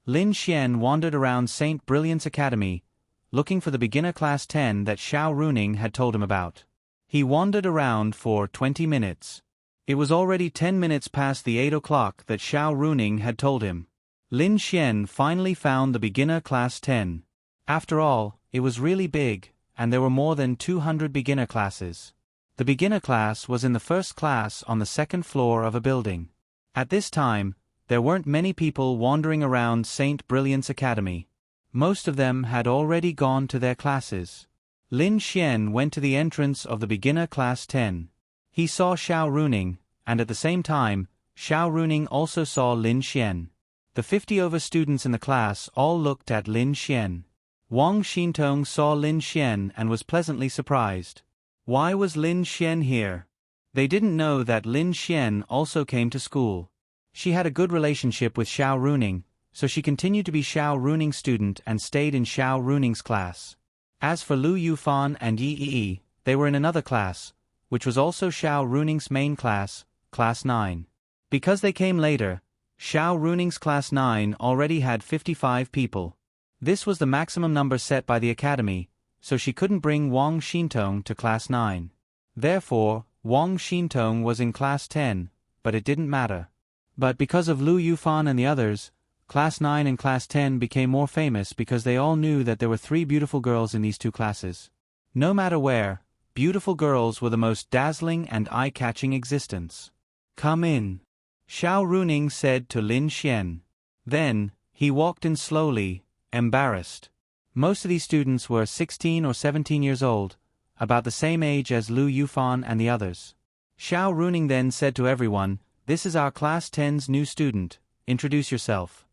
Lin Xian wandered around Saint Brilliance Academy, looking for the Beginner Class 10 that Xiao Runing had told him about. He wandered around for 20 minutes. It was already 10 minutes past the 8 o'clock that Xiao Runing had told him. Lin Xian finally found the Beginner Class 10. After all, it was really big, and there were more than 200 beginner classes. The beginner class was in the first class on the second floor of a building. At this time, there weren't many people wandering around Saint Brilliance Academy. Most of them had already gone to their classes. Lin Xian went to the entrance of the Beginner Class 10. He saw Xiao Runing, and at the same time, Xiao Runing also saw Lin Xian. The 50 students in the class all looked at Lin Xian. Wang Xintong saw Lin Xian and was pleasantly surprised. Why was Lin Xian here? They didn't know that Lin Xian also came to school. She had a good relationship with Xiao Runing, so she continued to be Xiao Runing's student and stayed in Xiao Runing's class. As for Lu Yufan and Yi Yi, they were in another class, which was also Xiao Runing's main class, Class 9. Because they came later, Xiao Runing's Class 9 already had 55 people. This was the maximum number set by the academy, so she couldn't bring Wang Xintong to class 9. Therefore, Wang Xintong was in class 10, but it didn't matter. But because of Lu Yufan and the others, class 9 and class 10 became more famous because they all knew that there were 3 beautiful girls in these 2 classes. No matter where, beautiful girls were the most dazzling and eye-catching existence. "Come in," Xiao Runing said to Lin Xian. Then, he walked in slowly, embarrassed. Most of these students were 16 or 17 years old, about the same age as Lu Yufan and the others. Xiao Runing then said to everyone, "This is our class 10's new student, introduce yourself."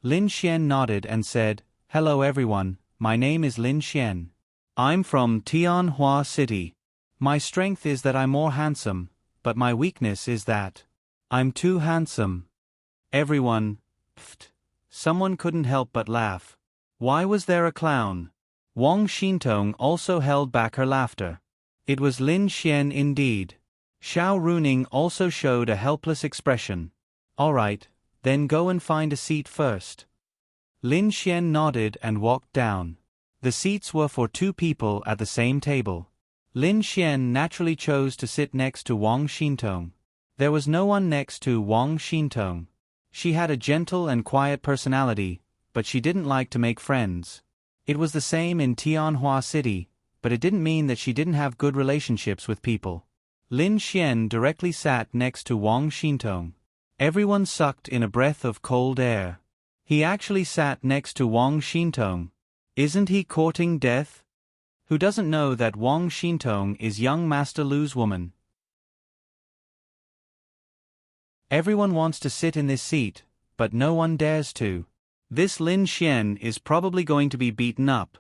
Lin Xian nodded and said, "Hello everyone, my name is Lin Xian. I'm from Tianhua City. My strength is that I'm more handsome, but my weakness is that I'm too handsome." Everyone, pfft. Someone couldn't help but laugh. Why was there a clown? Wang Xintong also held back her laughter. It was Lin Xian indeed. Xiao Runing also showed a helpless expression. "All right, then go and find a seat first." Lin Xian nodded and walked down. The seats were for 2 people at the same table. Lin Xian naturally chose to sit next to Wang Xintong. There was no one next to Wang Xintong. She had a gentle and quiet personality, but she didn't like to make friends. It was the same in Tianhua City, but it didn't mean that she didn't have good relationships with people. Lin Xian directly sat next to Wang Xintong. Everyone sucked in a breath of cold air. He actually sat next to Wang Xintong. Isn't he courting death? Who doesn't know that Wang Xintong is young Master Lu's woman? Everyone wants to sit in this seat, but no one dares to. This Lin Xian is probably going to be beaten up.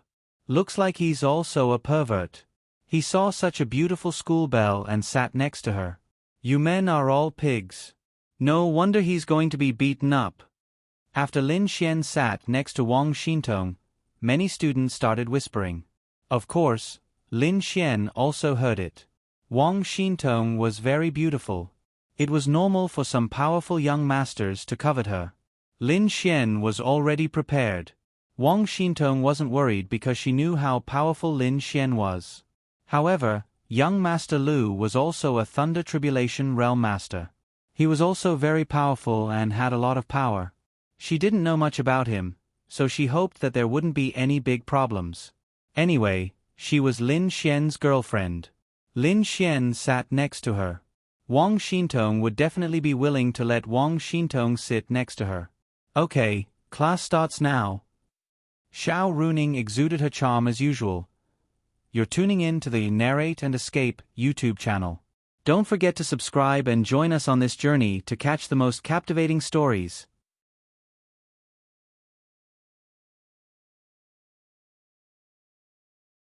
Looks like he's also a pervert. He saw such a beautiful school belle and sat next to her. You men are all pigs. No wonder he's going to be beaten up. After Lin Xian sat next to Wang Xintong, many students started whispering. Of course, Lin Xian also heard it. Wang Xintong was very beautiful. It was normal for some powerful young masters to covet her. Lin Xian was already prepared. Wang Xintong wasn't worried because she knew how powerful Lin Xian was. However, young Master Lu was also a Thunder Tribulation Realm Master. He was also very powerful and had a lot of power. She didn't know much about him, so she hoped that there wouldn't be any big problems. Anyway, she was Lin Xian's girlfriend. Lin Xian sat next to her. Wang Xintong would definitely be willing to let Wang Xintong sit next to her. Okay, class starts now. Xiao Runing exuded her charm as usual. You're tuning in to the Narrate and Escape YouTube channel. Don't forget to subscribe and join us on this journey to catch the most captivating stories.